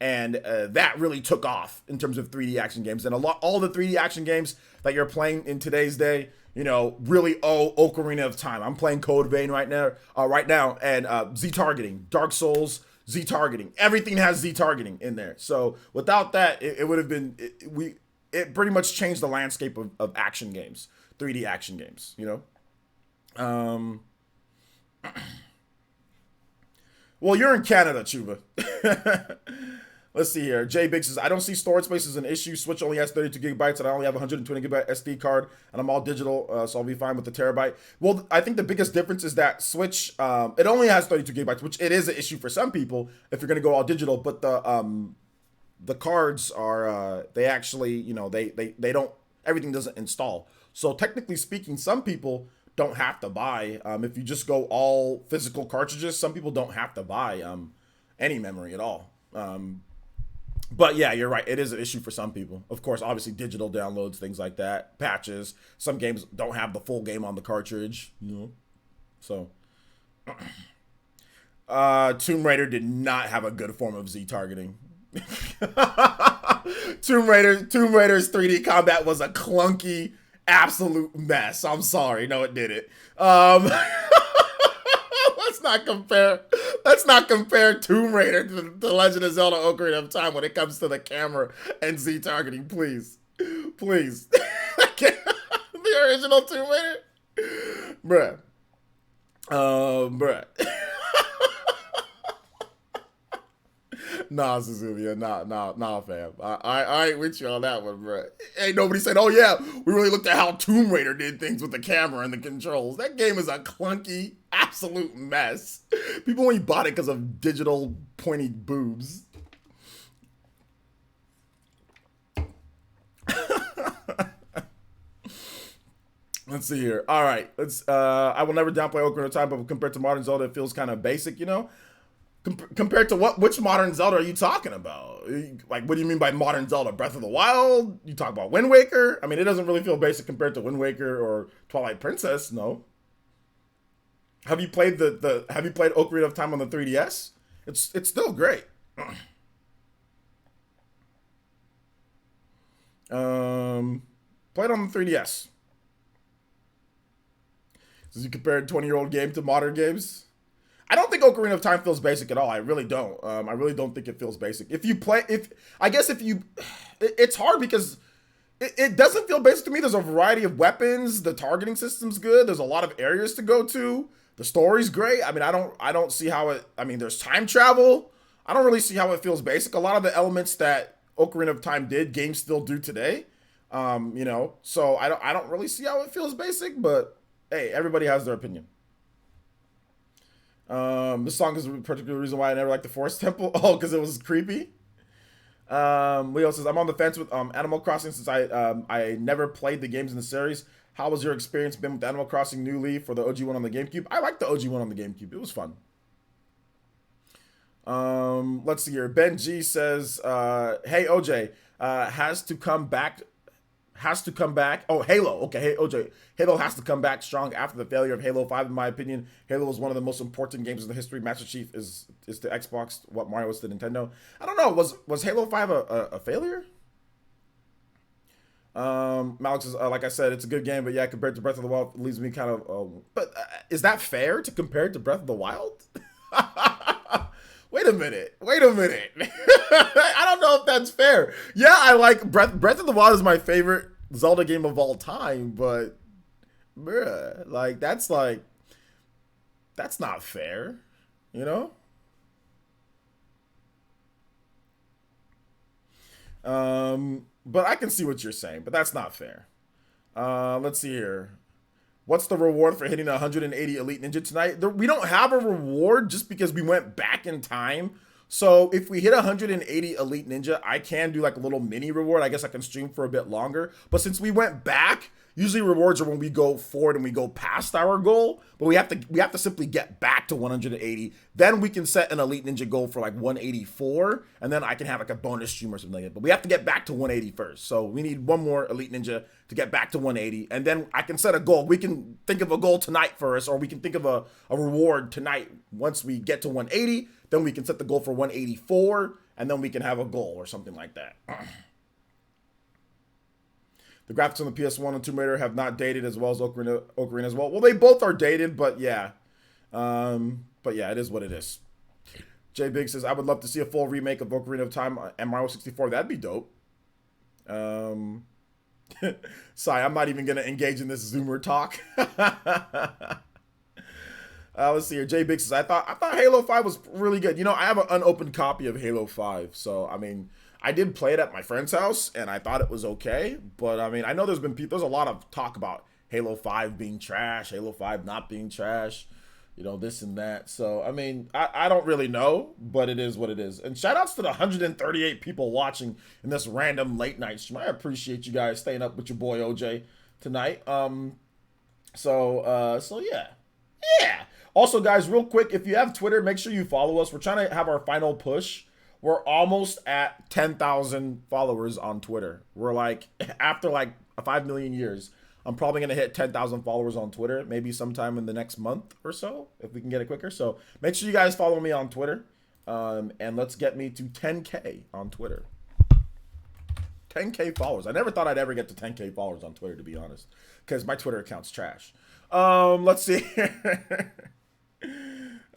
And that really took off in terms of 3D action games. And all the 3D action games that you're playing in today's day, you know, really owe Ocarina of Time. I'm playing Code Vein right now, and Z targeting, Dark Souls, Z targeting. Everything has Z targeting in there. So without that, it would have been it pretty much changed the landscape of action games, 3D action games. You know. Well, you're in Canada, Chuba. Let's see here. Jay Biggs says, I don't see storage space as an issue. Switch only has 32 gigabytes, and I only have a 120 gigabyte SD card, and I'm all digital, so I'll be fine with the terabyte. Well, I think the biggest difference is that Switch, it only has 32 gigabytes, which it is an issue for some people if you're going to go all digital, but the cards are, they actually, you know, they don't, everything doesn't install. So technically speaking, some people don't have to buy, if you just go all physical cartridges, some people don't have to buy any memory at all. But yeah, you're right. It is an issue for some people. Of course, obviously digital downloads, things like that, patches. Some games don't have the full game on the cartridge, you know. So Tomb Raider did not have a good form of Z targeting. Tomb Raider's 3D combat was a clunky absolute mess. I'm sorry. No, it didn't. Let's not compare Tomb Raider to The Legend of Zelda Ocarina of Time when it comes to the camera and Z targeting, please. Please. The original Tomb Raider? Bruh. Nah, Suzumiya, nah, fam. I ain't with you on that one, bro. Ain't nobody said, oh yeah, we really looked at how Tomb Raider did things with the camera and the controls. That game is a clunky, absolute mess. People only bought it because of digital pointy boobs. Let's see here. All right. Let's. I will never downplay Ocarina of Time, but compared to modern Zelda, it feels kind of basic. You know, compared to what? Which modern Zelda are you talking about? Like, what do you mean by modern Zelda? Breath of the Wild? You talk about Wind Waker? I mean, it doesn't really feel basic compared to Wind Waker or Twilight Princess. No. Have you played the Have you played Ocarina of Time on the 3DS? It's still great. Played on the 3DS. So you compare a 20-year-old game to modern games? I don't think Ocarina of Time feels basic at all. I really don't. I really don't think it feels basic. If you play, if I guess if you, it's hard because it doesn't feel basic to me. There's a variety of weapons. The targeting system's good. There's a lot of areas to go to. The story's great. I mean, I don't see how it. I mean, there's time travel. I don't really see how it feels basic. A lot of the elements that Ocarina of Time did, games still do today. So I don't really see how it feels basic. But hey, everybody has their opinion. This song is a particular reason why I never liked the Forest Temple. Oh, because it was creepy. Leo says, I'm on the fence with Animal Crossing since I never played the games in the series. How was your experience been with Animal Crossing New Leaf for the OG one on the GameCube? I liked the OG one on the GameCube. It was fun. Let's see here. Ben G says, hey OJ, has to come back. Oh, Halo. Okay, hey OJ. Halo has to come back strong after the failure of Halo 5, in my opinion. Halo is one of the most important games in the history. Master Chief is to Xbox what Mario was to Nintendo. I don't know. Was Halo 5 a failure? Malik says, like I said, it's a good game, but yeah, compared to Breath of the Wild, it leaves me kind of. But is that fair to compare it to Breath of the Wild? Wait a minute. I don't know if that's fair. Yeah, I like Breath of the Wild is my favorite Zelda game of all time, but bruh, that's not fair, you know? But I can see what you're saying, but that's not fair. Let's see here. What's the reward for hitting 180 Elite Ninja tonight? We don't have a reward just because we went back in time. So if we hit 180 Elite Ninja, I can do like a little mini reward. I guess I can stream for a bit longer. But since we went back, usually rewards are when we go forward and we go past our goal. But we have to simply get back to 180. Then we can set an Elite Ninja goal for like 184. And then I can have like a bonus stream or something like that. But we have to get back to 180 first. So we need one more Elite Ninja to get back to 180. And then I can set a goal. We can think of a goal tonight first, or we can think of a reward tonight. Once we get to 180, then we can set the goal for 184. And then we can have a goal or something like that. The graphics on the PS1 and Tomb Raider have not dated as well as Ocarina as well. Well, they both are dated, but yeah. It is what it is. Jay Big says, I would love to see a full remake of Ocarina of Time and Mario 64. That'd be dope. Sorry, I'm not even going to engage in this Zoomer talk. Let's see here. Jay Big says, I thought Halo 5 was really good. You know, I have an unopened copy of Halo 5. So, I mean, I did play it at my friend's house, and I thought it was okay. But, I mean, I know there's a lot of talk about Halo 5 being trash, Halo 5 not being trash, you know, this and that. So, I mean, I don't really know, but it is what it is. And shout outs to the 138 people watching in this random late night stream. I appreciate you guys staying up with your boy OJ tonight. So yeah. Yeah. Also, guys, real quick, if you have Twitter, make sure you follow us. We're trying to have our final push. We're almost at 10,000 followers on Twitter. We're like, after like 5 million years, I'm probably going to hit 10,000 followers on Twitter, maybe sometime in the next month or so, if we can get it quicker. So make sure you guys follow me on Twitter. And let's get me to 10K on Twitter. 10K followers. I never thought I'd ever get to 10K followers on Twitter, to be honest, because my Twitter account's trash. Let's see.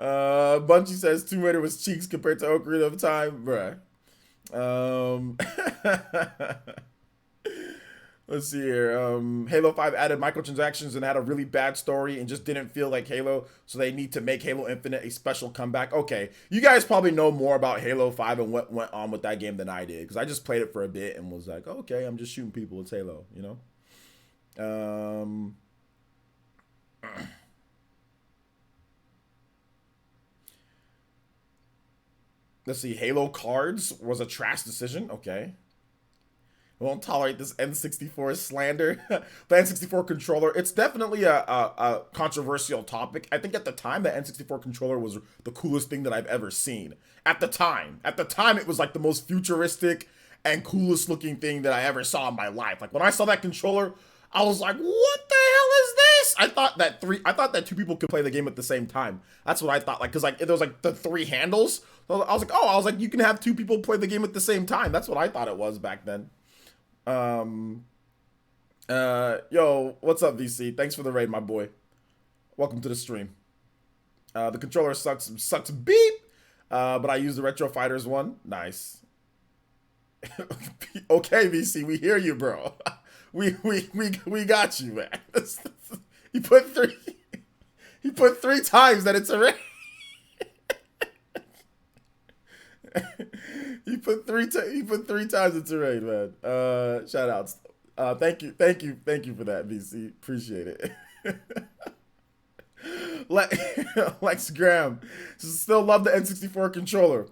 Bunchy says Tomb Raider was cheeks compared to Ocarina of Time, bruh. Let's see here. Halo 5 added microtransactions and had a really bad story and just didn't feel like Halo, so they need to make Halo Infinite a special comeback. Okay, you guys probably know more about Halo 5 and what went on with that game than I did, because I just played it for a bit and was like, okay, I'm just shooting people. It's Halo, you know? Let's see. Halo cards was a trash decision. Okay. Won't tolerate this N64 slander. The N64 controller, it's definitely a controversial topic. I think at the time, the N64 controller was the coolest thing that I've ever seen. At the time, it was like the most futuristic and coolest looking thing that I ever saw in my life. Like when I saw that controller, I was like, what the hell is this? I thought that two people could play the game at the same time. That's what I thought. Like, cause like there was like the three handles. So I was like, you can have two people play the game at the same time. That's what I thought it was back then. Yo, what's up, VC? Thanks for the raid, my boy. Welcome to the stream. The controller sucks beep. But I use the Retro Fighters one. Nice. Okay, VC, we hear you, bro. We got you, man. He put three times that it's a raid. He put three times it's a raid, man. Shout outs. Thank you for that, VC. Appreciate it. Lex Graham. Still love the N64 controller.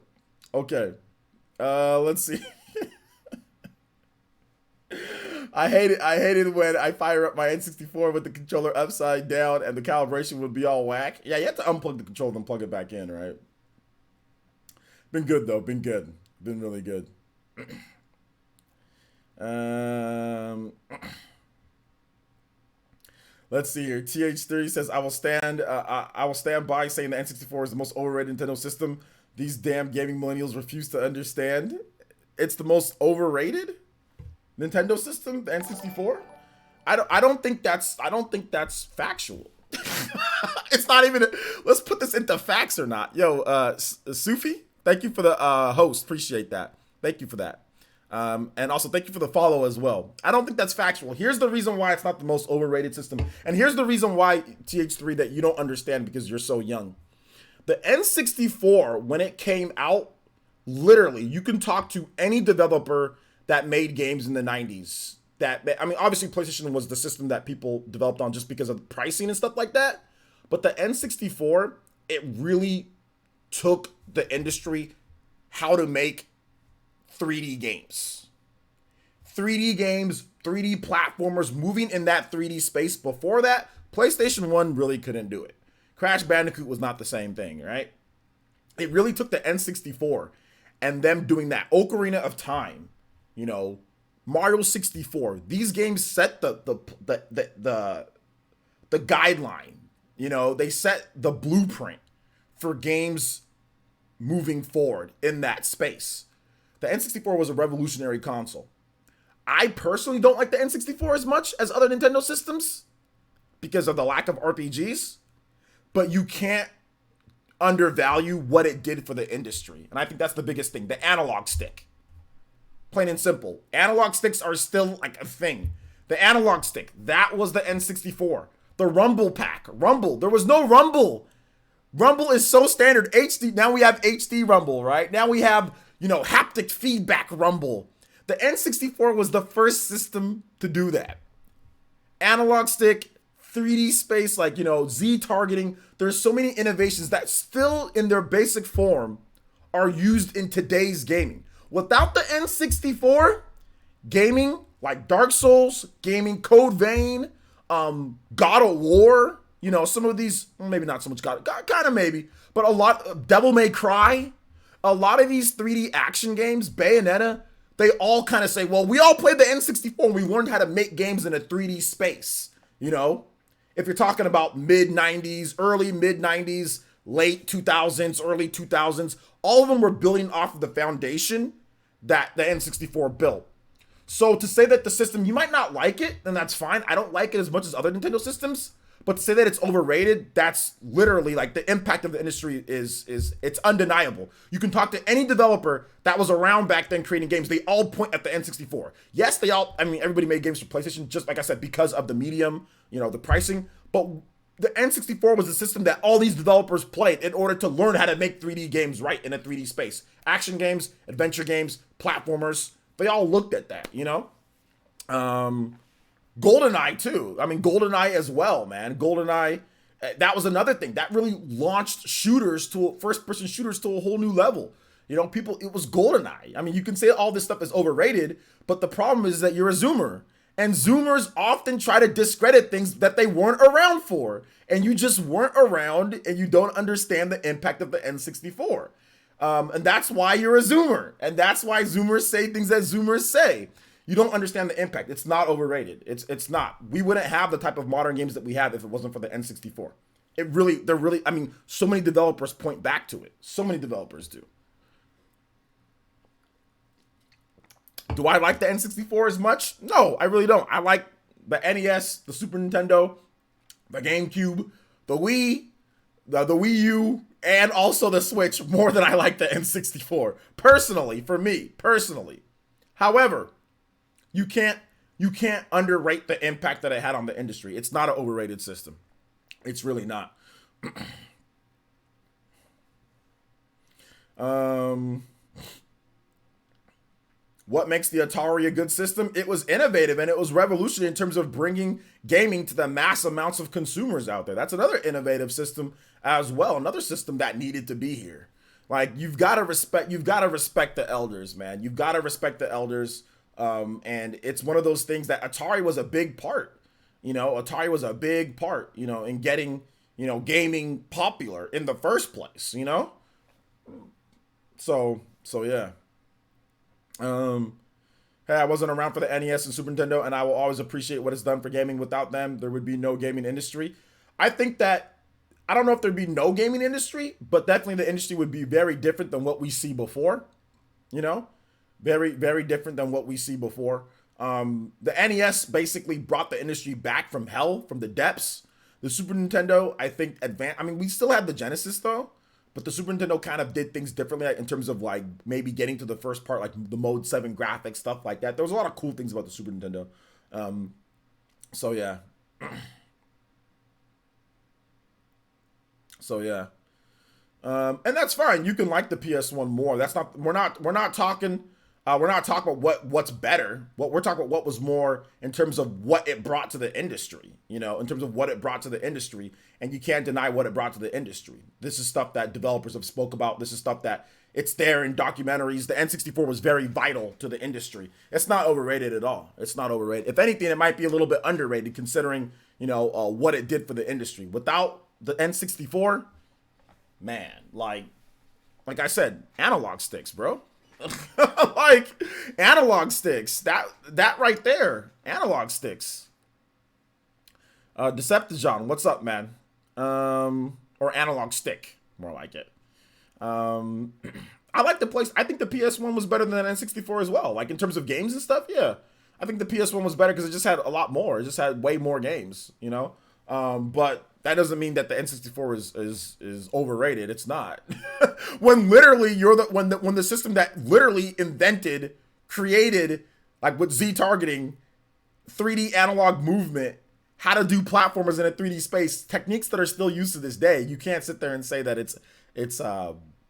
Okay. Let's see. I hate it when I fire up my N64 with the controller upside down and the calibration would be all whack. Yeah, you have to unplug the controller and plug it back in, right? Been good though. Been good. Been really good. Let's see here. TH3 says, I will stand by saying the N64 is the most overrated Nintendo system. These damn gaming millennials refuse to understand. It's the most overrated Nintendo system, the N64. I don't think that's factual. It's not even. Let's put this into facts or not. Yo, Sufi, thank you for the host. Appreciate that. Thank you for that. And also thank you for the follow as well. I don't think that's factual. Here's the reason why it's not the most overrated system. And here's the reason why, TH3, that you don't understand because you're so young. The N64, when it came out, literally, you can talk to any developer that made games in the 90s. I mean, obviously PlayStation was the system that people developed on just because of pricing and stuff like that. But the N64, it really took the industry how to make 3D games. 3D games, 3D platformers, moving in that 3D space. Before that, PlayStation 1 really couldn't do it. Crash Bandicoot was not the same thing, right? It really took the N64 and them doing that. Ocarina of Time, Mario 64. These games set the guideline. They set the blueprint for games moving forward in that space. The N64 was a revolutionary console. I personally don't like the N64 as much as other Nintendo systems because of the lack of RPGs, but you can't undervalue what it did for the industry. And I think that's the biggest thing, the analog stick. Plain and simple. Analog sticks are still like a thing. The analog stick, that was the N64. The Rumble pack. Rumble. There was no Rumble. Rumble is so standard. HD. Now we have HD Rumble, right? Now we have, haptic feedback Rumble. The N64 was the first system to do that. Analog stick, 3D space, like, Z targeting. There's so many innovations that still in their basic form are used in today's gaming. Without the N64, gaming like Dark Souls, gaming Code Vein, God of War, some of these, maybe not so much God, kind of maybe, but a lot, Devil May Cry, a lot of these 3D action games, Bayonetta, they all kind of say, well, we all played the N64 and we learned how to make games in a 3D space, If you're talking about mid-90s, early mid-90s, late 2000s, early 2000s, all of them were building off of the foundation that the N64 built. So to say that the system, you might not like it, then that's fine. I don't like it as much as other Nintendo systems, but to say that it's overrated, that's literally like the impact of the industry is it's undeniable. You can talk to any developer that was around back then creating games. They all point at the N64. Yes, everybody made games for PlayStation, just like I said, because of the medium, the pricing, but the N64 was a system that all these developers played in order to learn how to make 3D games right in a 3D space. Action games, adventure games, platformers, they all looked at that, GoldenEye too. GoldenEye as well, man. GoldenEye, that was another thing that really launched first-person shooters to a whole new level. You know, people, it was GoldenEye. I mean, you can say all this stuff is overrated, but the problem is that you're a Zoomer. And Zoomers often try to discredit things that they weren't around for. And you just weren't around and you don't understand the impact of the N64. And that's why you're a Zoomer. And that's why Zoomers say things that Zoomers say. You don't understand the impact. It's not overrated. It's not. We wouldn't have the type of modern games that we have if it wasn't for the N64. I mean, so many developers point back to it. So many developers do. Do I like the N64 as much? No, I really don't. I like the NES, the Super Nintendo, the GameCube, the Wii, the Wii U, and also the Switch more than I like the N64. Personally, for me, personally. However, you can't underrate the impact that it had on the industry. It's not an overrated system. It's really not. What makes the Atari a good system? It was innovative and it was revolutionary in terms of bringing gaming to the mass amounts of consumers out there. That's another innovative system as well. Another system that needed to be here. Like, you've got to respect the elders, man. You've got to respect the elders. And it's one of those things that Atari was a big part. You know, Atari was a big part, you know, in getting, you know, gaming popular in the first place, you know? So yeah. Hey, I wasn't around for the NES and Super Nintendo, and I will always appreciate what it's done for gaming. Without them, there would be no gaming industry. I think that, I don't know if there'd be no gaming industry, but definitely the industry would be very different than what we see before. You know, very, very different than what we see before. The NES basically brought the industry back from hell, from the depths. The Super Nintendo, I think, I mean, we still had the Genesis though. But the Super Nintendo kind of did things differently, like, in terms of like maybe getting to the first part, like the Mode 7 graphics, stuff like that. There was a lot of cool things about the Super Nintendo. So yeah. And that's fine. You can like the PS1 more. That's not, we're not talking about what's better. What we're talking about, what was more in terms of what it brought to the industry, you know, in terms of what it brought to the industry. And you can't deny what it brought to the industry. This is stuff that developers have spoke about. This is stuff that it's there in documentaries. The N64 was very vital to the industry. It's not overrated at all. It's not overrated. If anything, it might be a little bit underrated considering, you know, what it did for the industry. Without the N64, man, like I said, analog sticks, bro. Like, analog sticks. That right there, analog sticks. Decepticon, what's up, man? Or analog stick, more like it. I like the place. I think the PS1 was better than the N64 as well. Like, in terms of games and stuff, yeah. I think the PS1 was better because it just had a lot more. It just had way more games, you know? But that doesn't mean that the N64 is overrated. It's not. When literally when the system that literally created, like with Z targeting, 3D analog movement, how to do platformers in a 3D space, techniques that are still used to this day. You can't sit there and say that it's and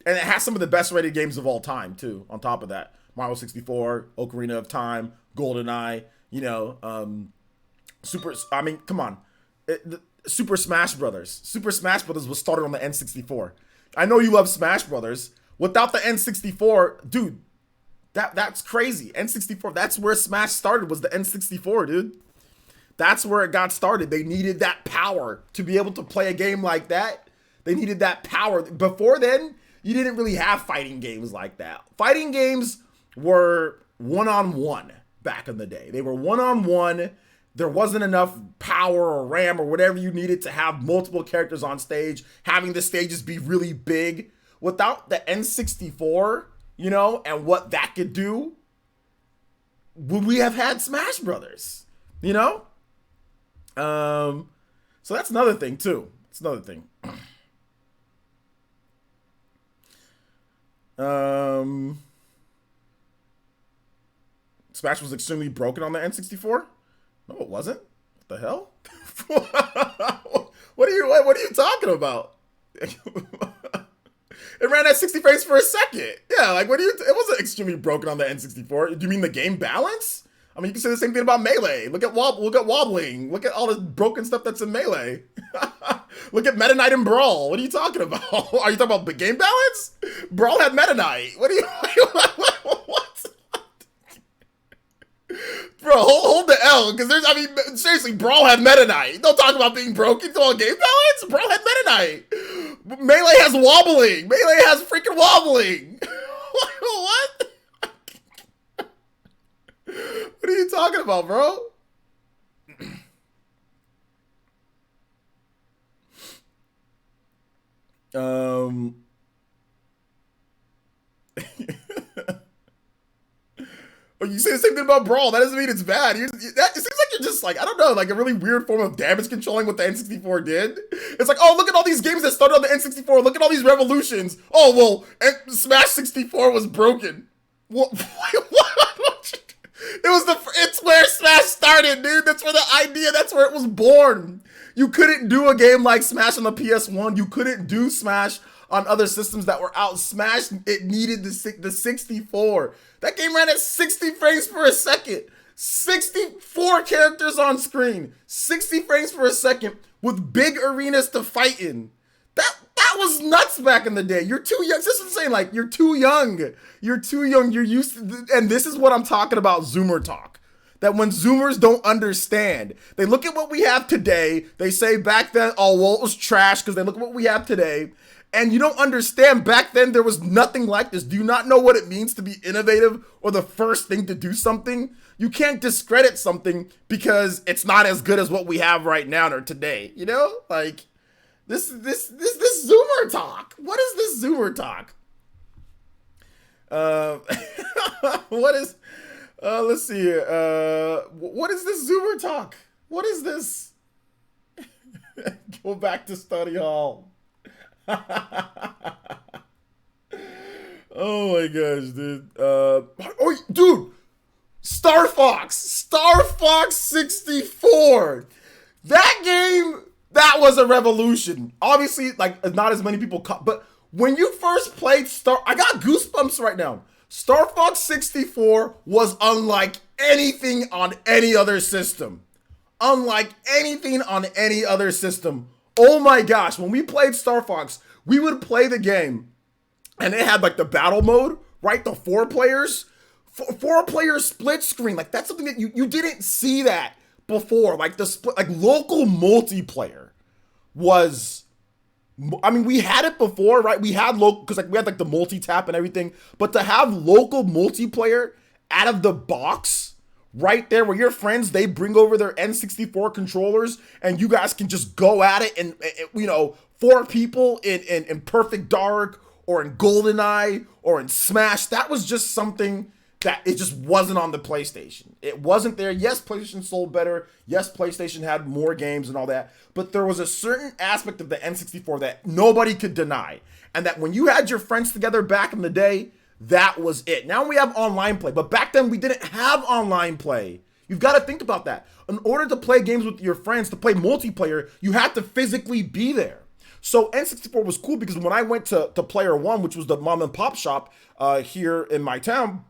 it has some of the best rated games of all time too. On top of that, Mario 64, Ocarina of Time, GoldenEye, you know, I mean, come on. Super Smash Brothers. Super Smash Brothers was started on the N64. I know you love Smash Brothers. Without the N64, dude, that's crazy. N64, that's where Smash started, was the N64, dude. That's where it got started. They needed that power to be able to play a game like that. They needed that power. Before then, you didn't really have fighting games like that. Fighting games were one-on-one back in the day. They were one-on-one. There wasn't enough power or RAM or whatever you needed to have multiple characters on stage, having the stages be really big. Without the N64, you know, and what that could do, would we have had Smash Brothers, you know? So that's another thing too. It's another thing. Smash was extremely broken on the N64? No, it wasn't. What the hell? What are you talking about? It ran at 60 frames per second. Yeah, like it wasn't extremely broken on the N64. Do you mean the game balance? I mean, you can say the same thing about Melee. Look at wobbling. Look at all the broken stuff that's in Melee. Look at Meta Knight and Brawl. What are you talking about? Are you talking about big game balance? Brawl had Meta Knight. What are you? What? Bro, hold the L, because I mean, seriously, Brawl had Meta Knight. Don't talk about being broken. It's all game balance. Brawl had Meta Knight. Melee has wobbling. Melee has freaking wobbling. What? What are you talking about, bro? Oh, you say the same thing about Brawl. That doesn't mean it's bad. It seems like you're just like, I don't know, like a really weird form of damage controlling what the N64 did. It's like, oh, look at all these games that started on the N64. Look at all these revolutions. Oh, well, Smash 64 was broken. What? It's where Smash started, dude. That's where the idea, that's where it was born. You couldn't do a game like Smash on the PS1. You couldn't do Smash on other systems that were out. Smash, it needed the 64. That game ran at 60 frames per second. 64 characters on screen. 60 frames per second with big arenas to fight in. That was nuts back in the day. You're too young. This is saying, like, you're too young. You're too young. You're used to, and this is what I'm talking about, Zoomer talk. That when Zoomers don't understand, they look at what we have today. They say back then, oh, well, it was trash, because they look at what we have today. And you don't understand, back then there was nothing like this. Do you not know what it means to be innovative or the first thing to do something? You can't discredit something because it's not as good as what we have right now or today. You know, like this Zoomer talk. What is this Zoomer talk? What is? Let's see here. What is this Zoomer talk? What is this? Go back to study hall. Oh my gosh, dude. Oh, dude, Star Fox 64. That game, that was a revolution. Obviously, like, not as many people but when you first played I got goosebumps right now. Star Fox 64 was unlike anything on any other system. Unlike anything on any other system. Oh my gosh, when we played Star Fox, we would play the game and it had like the battle mode, right? The four player split screen. Like, that's something that you didn't see that before. Like the split, like local multiplayer was, I mean, we had it before, right? We had local, because like we had like the multi-tap and everything, but to have local multiplayer out of the box, right there where your friends, they bring over their N64 controllers and you guys can just go at it, and you know, 4 people in Perfect Dark or in GoldenEye or in Smash. That was just something that it just wasn't on the PlayStation. It wasn't there. Yes, PlayStation sold better. Yes, PlayStation had more games and all that, but there was a certain aspect of the N64 that nobody could deny. And that when you had your friends together back in the day, that was it. Now we have online play, but back then we didn't have online play. You've got to think about that. In order to play games with your friends, to play multiplayer, you had to physically be there. So N64 was cool because when I went to Player One, which was the mom and pop shop here in my town,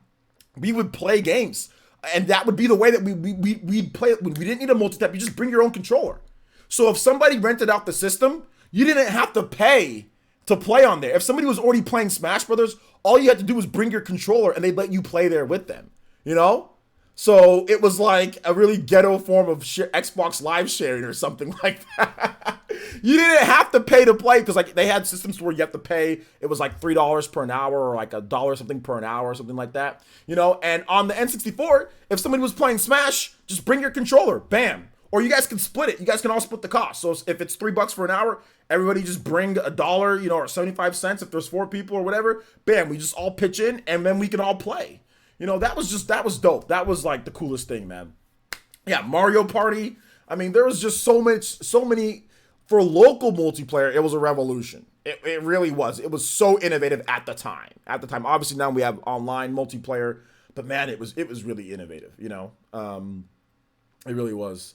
we would play games. And that would be the way that we'd play it. We didn't need a multi-tap. You just bring your own controller. So if somebody rented out the system, you didn't have to pay to play on there. If somebody was already playing Smash Brothers, all you had to do was bring your controller and they'd let you play there with them, you know? So it was like a really ghetto form of Xbox Live sharing or something like that. You didn't have to pay to play, because like they had systems where you have to pay. It was like $3 per an hour or like $1 something per an hour or something like that, you know? And on the N64, if somebody was playing Smash, just bring your controller, bam. Or you guys can split it. You guys can all split the cost. So if it's $3 for an hour, everybody just bring $1, you know, or 75 cents if there's 4 people or whatever. Bam, we just all pitch in and then we can all play. You know, that was dope. That was like the coolest thing, man. Yeah, Mario Party. I mean, there was just so many, for local multiplayer, it was a revolution. It really was. It was so innovative at the time. Obviously now we have online multiplayer, but man, it was really innovative, you know? It really was.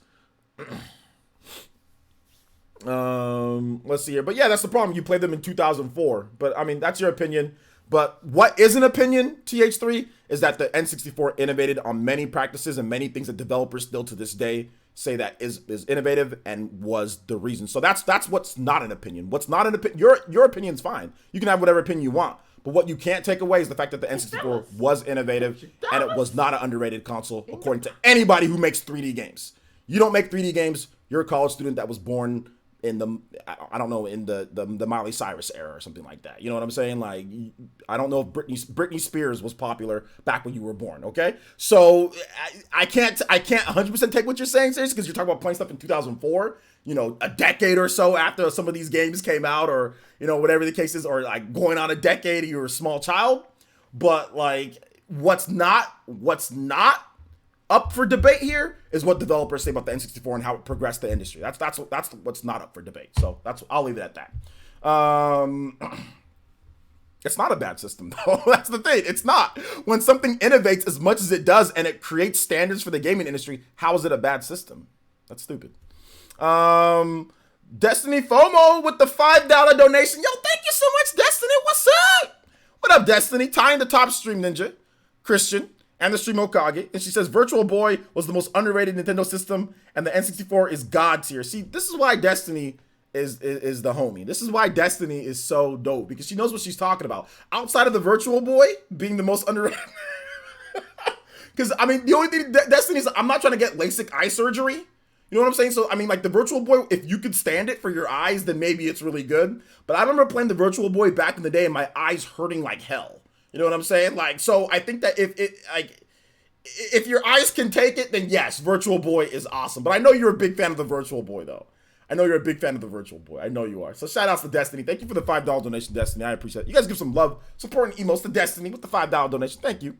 Let's see here. But yeah, that's the problem. You played them in 2004. But I mean, that's your opinion. But what is an opinion, TH3, is that the N64 innovated on many practices and many things that developers still to this day say that is innovative and was the reason. So that's what's not an opinion. What's not an opinion, your opinion's fine. You can have whatever opinion you want. But what you can't take away is the fact that the N64 was innovative and it was not an underrated console, according to anybody who makes 3D games. You don't make 3D games, you're a college student that was born in the, I don't know, in the Miley Cyrus era or something like that. You know what I'm saying? Like, I don't know if Britney Spears was popular back when you were born, okay? So I can't 100% take what you're saying seriously, because you're talking about playing stuff in 2004, you know, a decade or so after some of these games came out, or, you know, whatever the case is, or like going on a decade, you were a small child. But like, what's not up for debate here is what developers say about the N64 and how it progressed the industry. That's what's not up for debate. So I'll leave it at that. It's not a bad system though. That's the thing. It's not. When something innovates as much as it does and it creates standards for the gaming industry, how is it a bad system? That's stupid. Destiny FOMO with the $5 donation. Yo, thank you so much, Destiny. What's up? What up, Destiny? Tying the top stream ninja, Christian, and the stream Okage. And she says, Virtual Boy was the most underrated Nintendo system, and the N64 is God tier. See, this is why Destiny is the homie. This is why Destiny is so dope, because she knows what she's talking about. Outside of the Virtual Boy being the most underrated. Because, I mean, the only thing Destiny is, I'm not trying to get LASIK eye surgery. You know what I'm saying? So, I mean, like, the Virtual Boy, if you could stand it for your eyes, then maybe it's really good. But I remember playing the Virtual Boy back in the day and my eyes hurting like hell. You know what I'm saying? Like, so I think that if your eyes can take it, then yes, Virtual Boy is awesome. But I know you're a big fan of the Virtual Boy, though. I know you're a big fan of the Virtual Boy. I know you are. So shout outs to Destiny. Thank you for the $5 donation, Destiny. I appreciate it. You guys give some love, supporting emos to Destiny with the $5 donation. Thank you.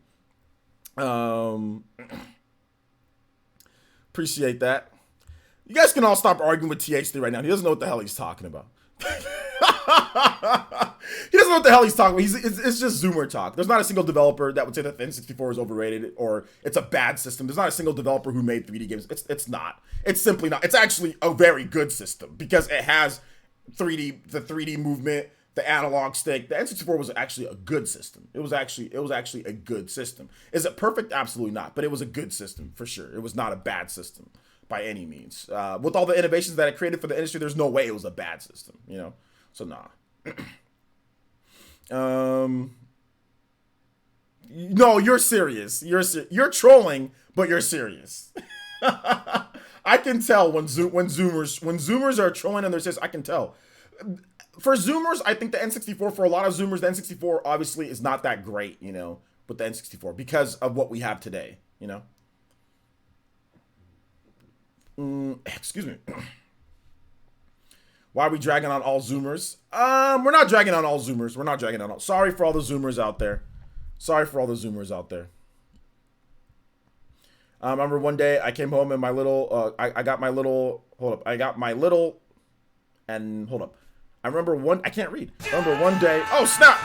Appreciate that. You guys can all stop arguing with TH3 right now. He doesn't know what the hell he's talking about. He doesn't know what the hell he's talking about. It's just Zoomer talk. There's not a single developer that would say that the N64 is overrated or it's a bad system. There's not a single developer who made 3D games. It's not. It's simply not. It's actually a very good system because it has the 3D movement, the analog stick. The N64 was actually a good system. It was actually a good system. Is it perfect? Absolutely not. But it was a good system for sure. It was not a bad system by any means. With all the innovations that it created for the industry, there's no way it was a bad system, you know? So nah. No, you're serious. You're trolling, but you're serious. I can tell when Zoomers are trolling and they're serious. I can tell. For Zoomers, I think the N64, for a lot of Zoomers, the N64 obviously is not that great, you know, with the N64 because of what we have today, you know? Excuse me. Why are we dragging on all Zoomers? We're not dragging on all Zoomers. We're not dragging on all. Sorry for all the Zoomers out there. Sorry for all the Zoomers out there. I remember one day I came home and my little, I got my little, hold up. I got my little, and hold up. I can't read. I remember one day, oh snap.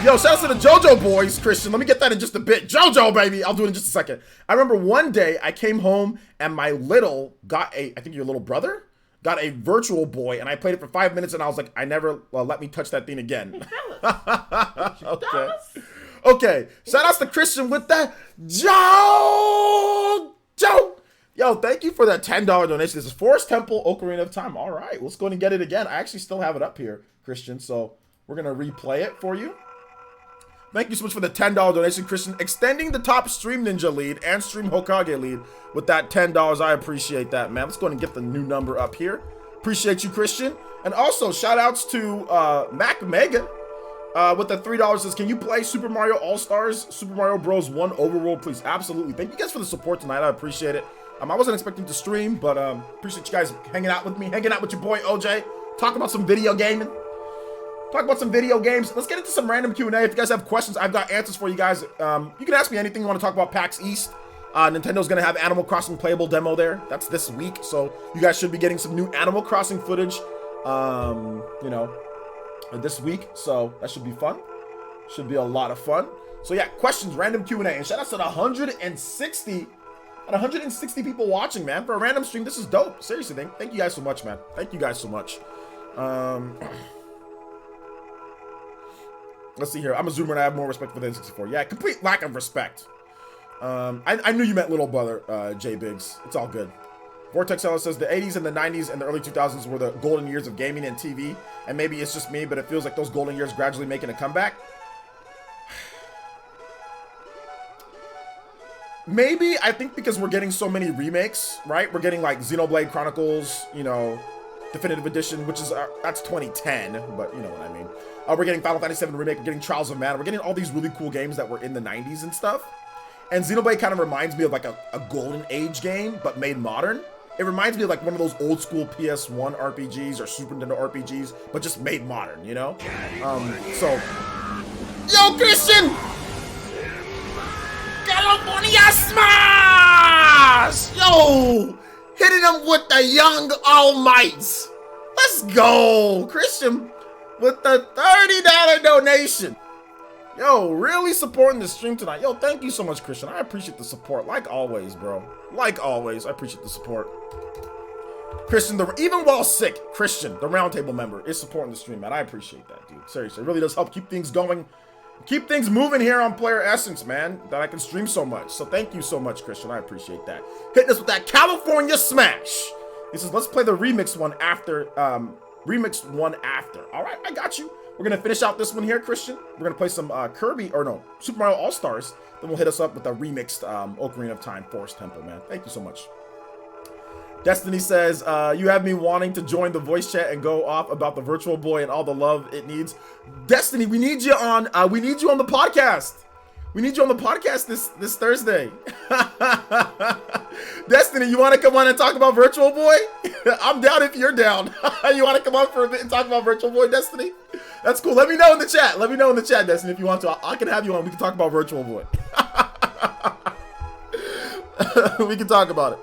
Yo, shout out to the JoJo boys, Christian. Let me get that in just a bit. JoJo, baby. I'll do it in just a second. I remember one day I came home and my little I think your little brother got a Virtual Boy, and I played it for 5 minutes, and I was like, I never let me touch that thing again. Okay. Okay. Shout outs to Christian with that. Joe. Yo, thank you for that $10 donation. This is Forest Temple Ocarina of Time. All right, let's go and get it again. I actually still have it up here, Christian, so we're going to replay it for you. Thank you so much for the $10 donation, Christian. Extending the top Stream Ninja lead and Stream Hokage lead with that $10. I appreciate that, man. Let's go and get the new number up here. Appreciate you, Christian. And also, shout outs to Mac Mega with the $3. Says, can you play Super Mario All-Stars, Super Mario Bros. 1 Overworld, please? Absolutely. Thank you guys for the support tonight. I appreciate it. I wasn't expecting to stream, but appreciate you guys hanging out with me, hanging out with your boy, OJ. Talking about some video gaming. Talk about some video games. Let's get into some random Q&A. If you guys have questions, I've got answers for you guys. You can ask me anything you want to talk about PAX East. Nintendo's going to have Animal Crossing playable demo there. That's this week. So you guys should be getting some new Animal Crossing footage, you know, this week. So that should be fun. Should be a lot of fun. So yeah, questions, random Q&A. And shout out to the 160 people watching, man. For a random stream, this is dope. Seriously, thank you guys so much, man. Thank you guys so much. Let's see here. I'm a Zoomer and I have more respect for the N64. Yeah, complete lack of respect. I knew you meant little brother, J Biggs. It's all good. Vortex Ella says the 80s and the 90s and the early 2000s were the golden years of gaming and TV, and maybe it's just me, but it feels like those golden years gradually making a comeback. Maybe, I think because we're getting so many remakes, right? We're getting like Xenoblade Chronicles, you know, Definitive Edition, which is, that's 2010, but you know what I mean. We're getting Final Fantasy VII Remake, we're getting Trials of Mana, we're getting all these really cool games that were in the 90s and stuff. And Xenoblade kind of reminds me of like a golden age game, but made modern. It reminds me of like one of those old school PS1 RPGs or Super Nintendo RPGs, but just made modern, you know? So, yo, Christian! California Smash! Yo! Hitting them with the young All Mights. Let's go, Christian, with the $30 donation. Yo, really supporting the stream tonight. Yo, thank you so much, Christian. I appreciate the support, like always, bro. Like always, I appreciate the support. Christian, even while sick, Christian, the roundtable member, is supporting the stream, man. I appreciate that, dude. Seriously, it really does help keep things going, keep things moving here on Player Essence, man, that I can stream so much. So thank you so much, Christian. I appreciate that. Hitting us with that California Smash. He says, let's play the remixed one after, All right, I got you. We're gonna finish out this one here, Christian. We're gonna play some Super Mario All-Stars. Then we'll hit us up with the remixed Ocarina of Time Forest Temple, man. Thank you so much. Destiny says, you have me wanting to join the voice chat and go off about the Virtual Boy and all the love it needs. Destiny, we need you on the podcast. We need you on the podcast this Thursday. Destiny, you want to come on and talk about Virtual Boy? I'm down if you're down. You want to come on for a bit and talk about Virtual Boy, Destiny? That's cool. Let me know in the chat. Let me know in the chat, Destiny, if you want to. I can have you on. We can talk about Virtual Boy. We can talk about it.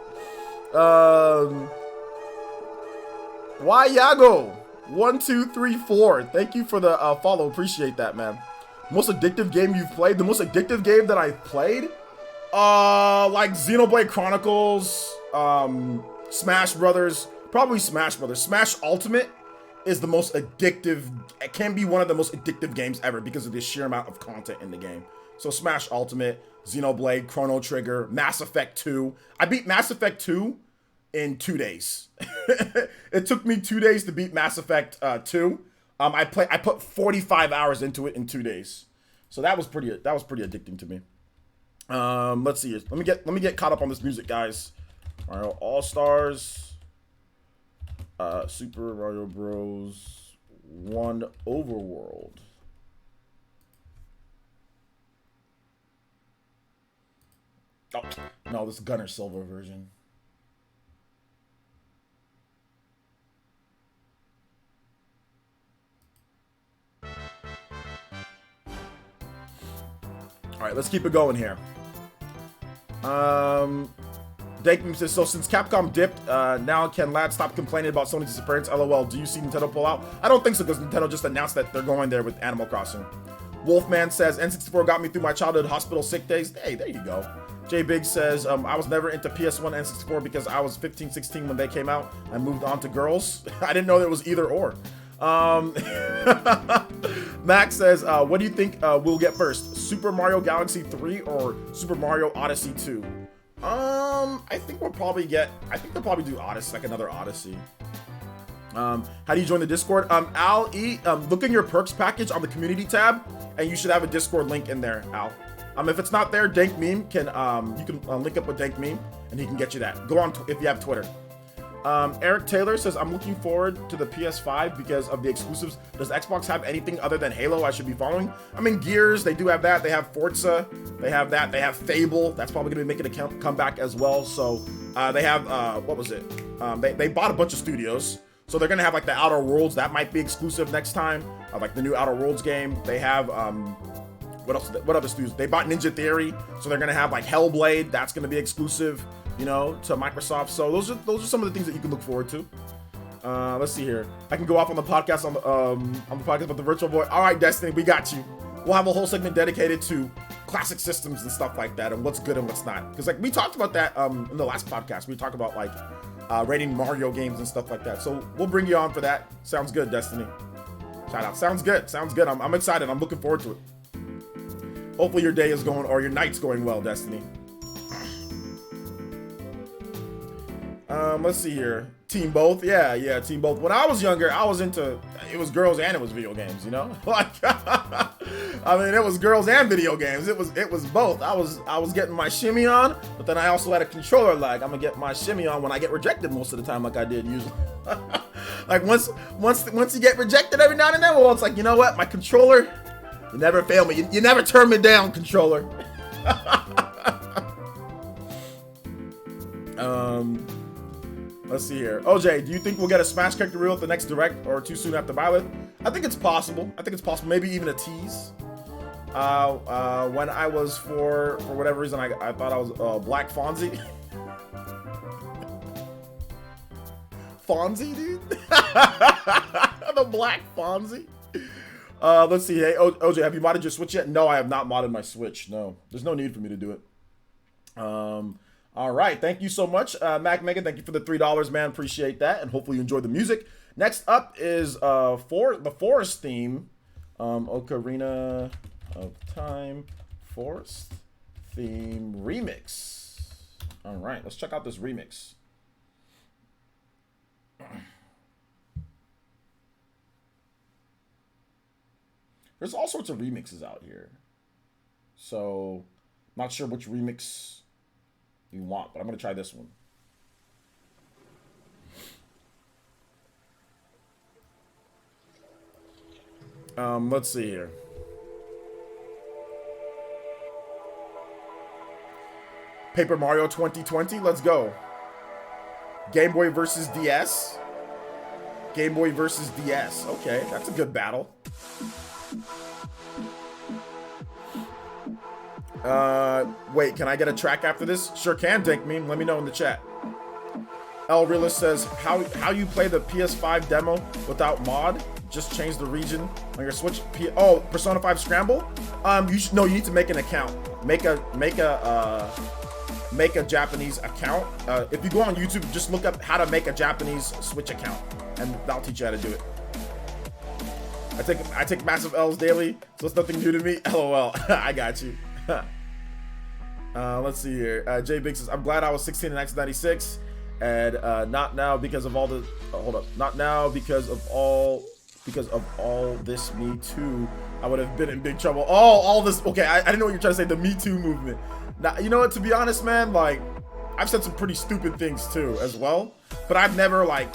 Why Yago? 1, 2, 3, 4. Thank you for the follow. Appreciate that, man. Most addictive game you've played? The most addictive game that I've played? Like Xenoblade Chronicles, Smash Brothers, probably Smash Brothers. Smash Ultimate is the most addictive, it can be one of the most addictive games ever because of the sheer amount of content in the game. So Smash Ultimate, Xenoblade, Chrono Trigger, Mass Effect 2. I beat Mass Effect 2 in 2 days. It took me 2 days to beat Mass Effect 2. I put 45 hours into it in 2 days. So that was pretty addicting to me. Let's see. Let me get caught up on this music, guys. Mario All-Stars, Super Mario Bros. 1 Overworld. Oh, no, this is Gunnar Silver version. All right, let's keep it going here. Dankman says, so since Capcom dipped, now can lads stop complaining about Sony's disappearance? LOL, do you see Nintendo pull out? I don't think so, because Nintendo just announced that they're going there with Animal Crossing. Wolfman says, N64 got me through my childhood hospital sick days. Hey, there you go. J Big says, I was never into PS1 and N64 because I was 15, 16 when they came out. I moved on to girls. I didn't know there was either or. Max says, what do you think we'll get first? Super Mario Galaxy 3 or Super Mario Odyssey 2? I think they'll probably do Odyssey, like another Odyssey. How do you join the Discord? Al E, look in your perks package on the community tab, and you should have a Discord link in there, Al. If it's not there, Dank Meme can, you can link up with Dank Meme, and he can get you that. Go on if you have Twitter. Eric Taylor says, I'm looking forward to the PS5 because of the exclusives. Does Xbox have anything other than Halo I should be following? Gears, they do have that. They have Forza, they have that. They have Fable. That's probably going to be making a comeback as well. So they have, what was it? They bought a bunch of studios. So they're going to have like the Outer Worlds. That might be exclusive next time. Like the new Outer Worlds game. They have, what else? What other studios? They bought Ninja Theory. So they're going to have like Hellblade. That's going to be exclusive, you know, to Microsoft. So those are some of the things that you can look forward to. Let's see here. I can go off on the podcast on the podcast about the Virtual Boy. All right, Destiny, we got you. We'll have a whole segment dedicated to classic systems and stuff like that, and what's good and what's not. Because like we talked about that in the last podcast. We talked about like rating Mario games and stuff like that. So we'll bring you on for that. Sounds good, Destiny. Shout out. Sounds good. Sounds good. I'm excited. I'm looking forward to it. Hopefully your day is going, or your night's going well, Destiny. Let's see here. Team both. Yeah, team both. When I was younger, I was into, it was girls and it was video games, you know? Like, I mean, it was girls and video games. It was both. I was getting my shimmy on, but then I also had a controller lag. I'm gonna get my shimmy on when I get rejected most of the time, like I did usually. Like once you get rejected every now and then, well, it's like, you know what? My controller, you never fail me. You never turn me down, controller. Let's see here. OJ, do you think we'll get a Smash character reveal at the next Direct or too soon after Byleth? I think it's possible. Maybe even a tease. When I was, for whatever reason, I thought I was Black Fonzie. Fonzie, dude? The Black Fonzie? Let's see. Hey, OJ, have you modded your Switch yet? No, I have not modded my Switch. No, there's no need for me to do it. All right, thank you so much, Mac Megan. Thank you for the $3, man. Appreciate that, and hopefully you enjoyed the music. Next up is for the Forest theme, Ocarina of Time Forest theme remix. All right, let's check out this remix. There's all sorts of remixes out here, so not sure which remix you want, but I'm gonna try this one. Let's see here. Paper Mario 2020, let's go. Game Boy versus DS. Game Boy versus DS. Okay, that's a good battle. Wait, can I get a track after this? Sure can, Dink Meme. Let me know in the chat. L Realist says, how you play the PS5 demo without mod? Just change the region on your Switch. Persona 5 Scramble? You need to make an account. Make a Japanese account. If you go on YouTube, just look up how to make a Japanese Switch account, and that'll teach you how to do it. I take massive L's daily, so it's nothing new to me. LOL. I got you. Let's see here. Jay Big says, I'm glad I was 16 in 1996, and not now because of all the. Hold up. Not now because of all this Me Too. I would have been in big trouble. Oh, all this. Okay, I didn't know what you're trying to say. The Me Too movement. Now, you know what? To be honest, man, like, I've said some pretty stupid things too, as well. But I've never, like,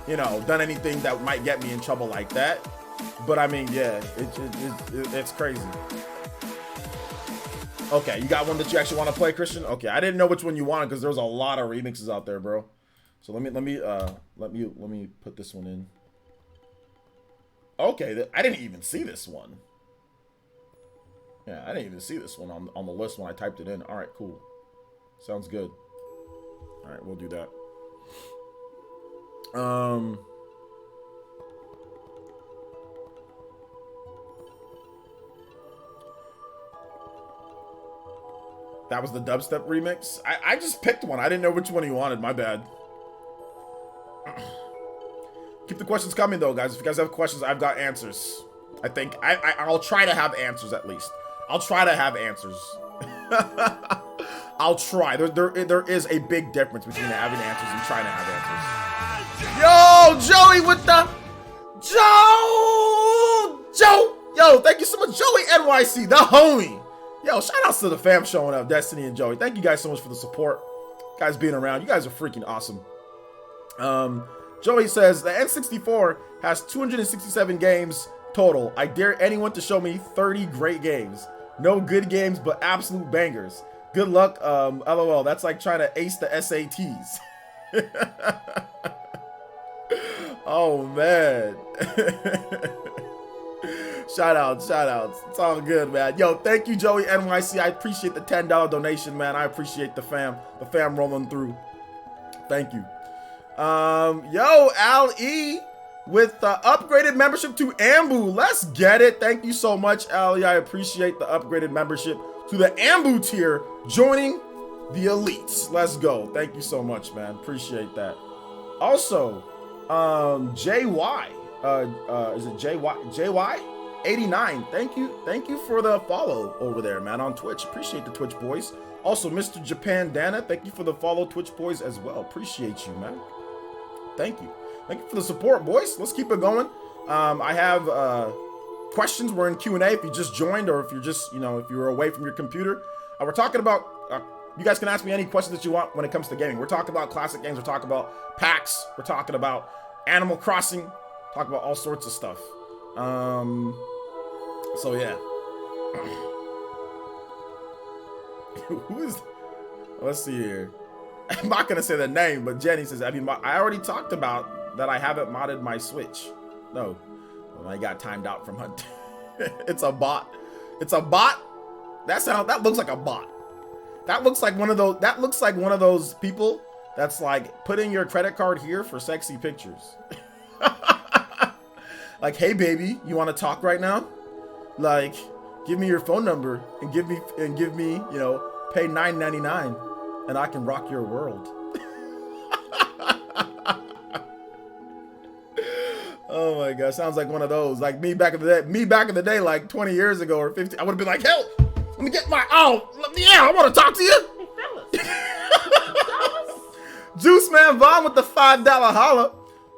you know, done anything that might get me in trouble like that. But I mean, yeah, it's crazy. Okay, you got one that you actually want to play, Christian? Okay, I didn't know which one you wanted because there's a lot of remixes out there, bro. So let me put this one in. Okay, I didn't even see this one. Yeah, I didn't even see this one on the list when I typed it in. All right, cool. Sounds good. All right, we'll do that. That was the dubstep remix. I just picked one. I didn't know which one you wanted. My bad. Keep the questions coming though, guys. If you guys have questions, I've got answers. I think I'll try to have answers at least. I'll try to have answers. I'll try. There is a big difference between having answers and trying to have answers. Yo, Joey with the Joe. Yo, thank you so much, Joey NYC, the homie. Yo, shout outs to the fam showing up, Destiny and Joey. Thank you guys so much for the support. Guys being around. You guys are freaking awesome. Joey says the N64 has 267 games total. I dare anyone to show me 30 great games. No good games, but absolute bangers. Good luck. LOL. That's like trying to ace the SATs. Oh man. Shout outs. It's all good, man. Yo, thank you, Joey NYC. I appreciate the $10 donation, man. I appreciate the fam rolling through. Thank you. Yo, Al E with the upgraded membership to Ambu. Let's get it. Thank you so much, Al E. I appreciate the upgraded membership to the Ambu tier, joining the elites. Let's go. Thank you so much, man. Appreciate that. Also, JY. Is it JY? 89. Thank you for the follow over there, man, on Twitch. Appreciate the Twitch boys. Also, Mr. Japan Dana, thank you for the follow, Twitch boys, as well. Appreciate you, man. Thank you for the support, boys. Let's keep it going. I have questions. We're in Q&A if you just joined, or if you're just, if you're away from your computer. We're talking about, you guys can ask me any questions that you want when it comes to gaming. We're talking about classic games. We're talking about PAX. We're talking about Animal Crossing. Talk about all sorts of stuff. So yeah. Who is, let's see here. I'm not gonna say the name, but Jenny says, I already talked about that I haven't modded my Switch. No, well, I got timed out from hunting. It's a bot. It's a bot. That looks like a bot. That looks like one of those people that's like putting your credit card here for sexy pictures. Like, hey baby, you want to talk right now? Like, give me your phone number and give me, pay $9.99 and I can rock your world. Oh my god, sounds like one of those. Like me back in the day, like 20 years ago or 15, I would have been like, help! Let me get my, I want to talk to you. Hey fellas. Juice Man Vaughn with the $5 holla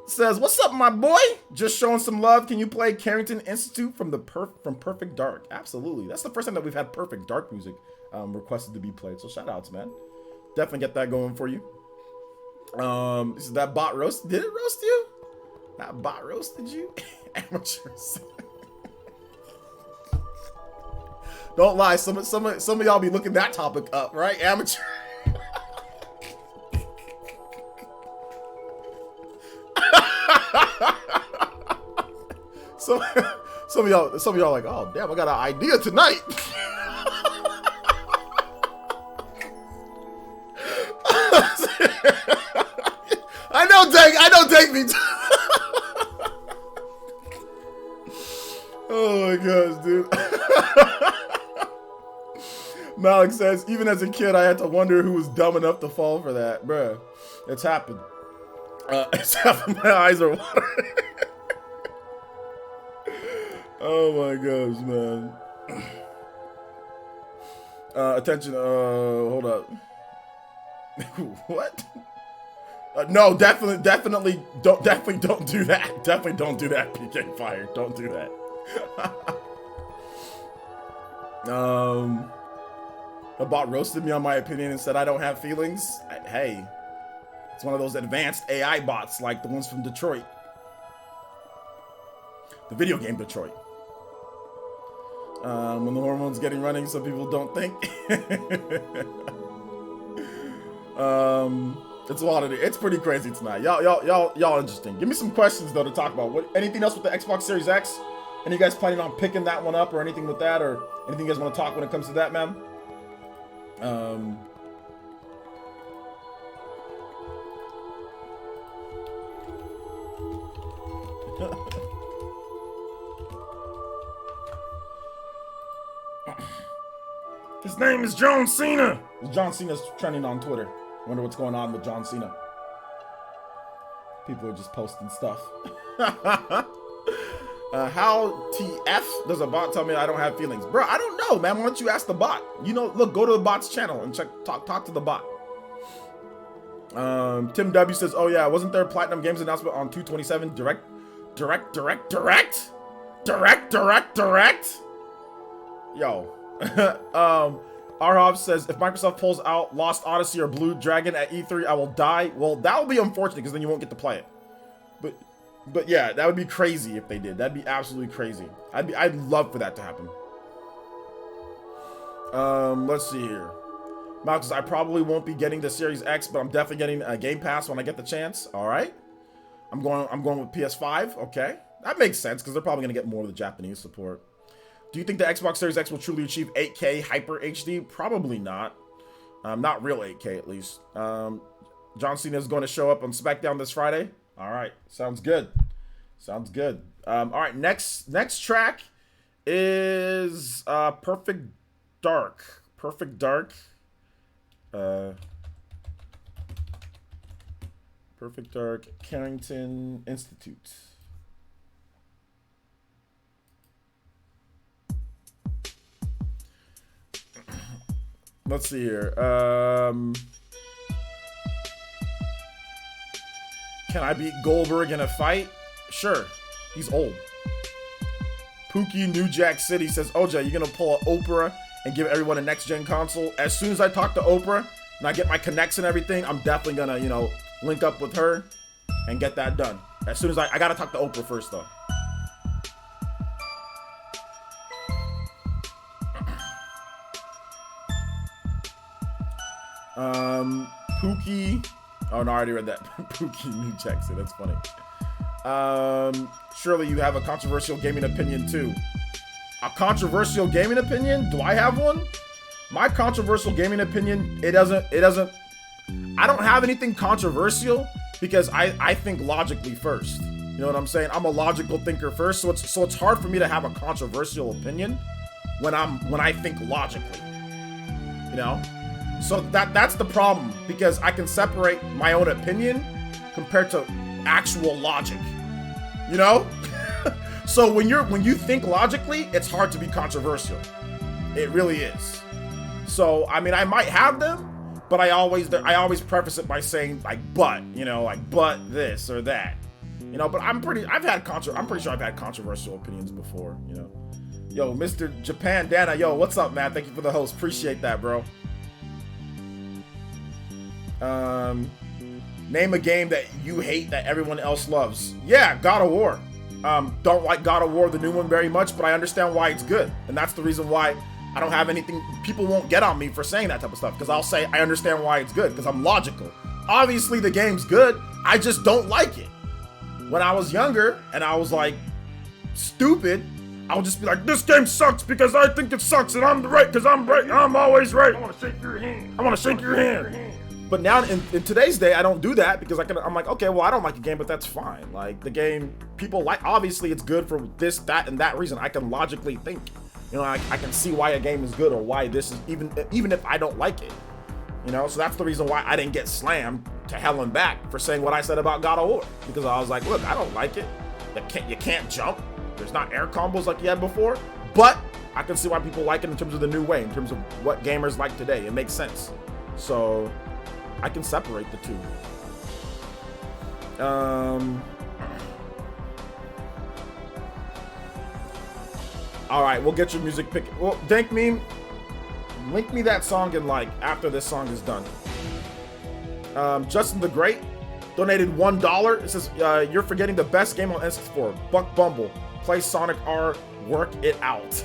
says, what's up, my boy? Just showing some love. Can you play Carrington Institute from Perfect Dark? Absolutely. That's the first time that we've had Perfect Dark music requested to be played. So shout outs, man. Definitely get that going for you. This is that bot roast. Did it roast you? That bot roasted you? Amateurs. Don't lie. Some of y'all be looking that topic up, right? Amateur. Some of y'all like, oh damn, I got an idea tonight. I know take me. Oh my gosh, dude. Malik says, even as a kid, I had to wonder who was dumb enough to fall for that. Bruh, it's happened. It's happened. My eyes are watering. Oh my gosh, man. Attention, hold up. What? No, definitely don't do that. Definitely don't do that, PK Fire. Don't do that. A bot roasted me on my opinion and said I don't have feelings. Hey, it's one of those advanced AI bots like the ones from Detroit. The video game Detroit. When the hormones getting running, some people don't think. It's a lot of it. It's pretty crazy tonight. Y'all interesting. Give me some questions though to talk about. Anything else with the Xbox Series X? Any of you guys planning on picking that one up or anything with that, or anything you guys want to talk when it comes to that, man? His name is John Cena. John Cena's trending on Twitter. Wonder what's going on with John Cena. People are just posting stuff. How TF does a bot tell me I don't have feelings? Bro, I don't know, man. Why don't you ask the bot? Look, go to the bot's channel and talk to the bot. Tim W says, oh yeah, wasn't there a Platinum Games announcement on 2/27? Direct? Yo. Arhov says, if Microsoft pulls out Lost Odyssey or Blue Dragon at E3, I will die. Well, that will be unfortunate because then you won't get to play it. But yeah, that would be crazy if they did. That'd be absolutely crazy. I'd love for that to happen. Let's see here. Malcolm says, I probably won't be getting the Series X, but I'm definitely getting a Game Pass when I get the chance. All right. I'm going with PS5. Okay. That makes sense because they're probably going to get more of the Japanese support. Do you think the Xbox Series X will truly achieve 8K Hyper HD? Probably not. Not real 8K, at least. John Cena is going to show up on SmackDown this Friday. All right. Sounds good. All right. Next track is Perfect Dark. Perfect Dark, Carrington Institute. Let's see here. Can I beat Goldberg in a fight? Sure. He's old. Pookie New Jack City says, OJ, you're gonna pull an Oprah and give everyone a next-gen console? As soon as I talk to Oprah and I get my connects and everything, I'm definitely gonna, you know, link up with her and get that done. As soon as I gotta talk to Oprah first, though. Pookie. Oh no, I already read that. Pookie New Jack City. That's funny. Surely you have a controversial gaming opinion too. A controversial gaming opinion? Do I have one? My controversial gaming opinion, it doesn't, I don't have anything controversial because I think logically first. You know what I'm saying? I'm a logical thinker first, so it's hard for me to have a controversial opinion when I think logically. You know? So that's the problem, because I can separate my own opinion compared to actual logic. You know? So when you think logically, it's hard to be controversial. It really is. So I mean, I might have them, but I always preface it by saying like, but, you know, like, but this or that. You know, but I'm pretty sure I've had controversial opinions before, you know. Yo, Mr. Japan Dana, yo, what's up, man? Thank you for the host. Appreciate that, bro. Name a game that you hate that everyone else loves. Yeah, God of War. Don't like God of War, the new one, very much, but I understand why it's good. And that's the reason why I don't have anything. People won't get on me for saying that type of stuff, because I'll say I understand why it's good, because I'm logical. Obviously, the game's good. I just don't like it. When I was younger and I was like stupid, I would just be like, this game sucks because I think it sucks, and I'm right because I'm right. I'm always right. I want to shake your hand. I want to shake your hand. But now in today's day, I don't do that because I'm like, okay, well, I don't like a game, but that's fine. Like, the game, people like, obviously it's good for this, that, and that reason. I can logically think, you know, I can see why a game is good or why this is, even if I don't like it, you know. So that's the reason why I didn't get slammed to hell and back for saying what I said about God of War, because I was like, look, I don't like it. You can't jump. There's not air combos like you had before, but I can see why people like it in terms of the new way, in terms of what gamers like today. It makes sense. So I can separate the two. All right, we'll get your music pick. Well, Dank Meme, link me that song in like after this song is done. Justin the Great donated $1. It says, you're forgetting the best game on N64, Buck Bumble. Play Sonic R, work it out.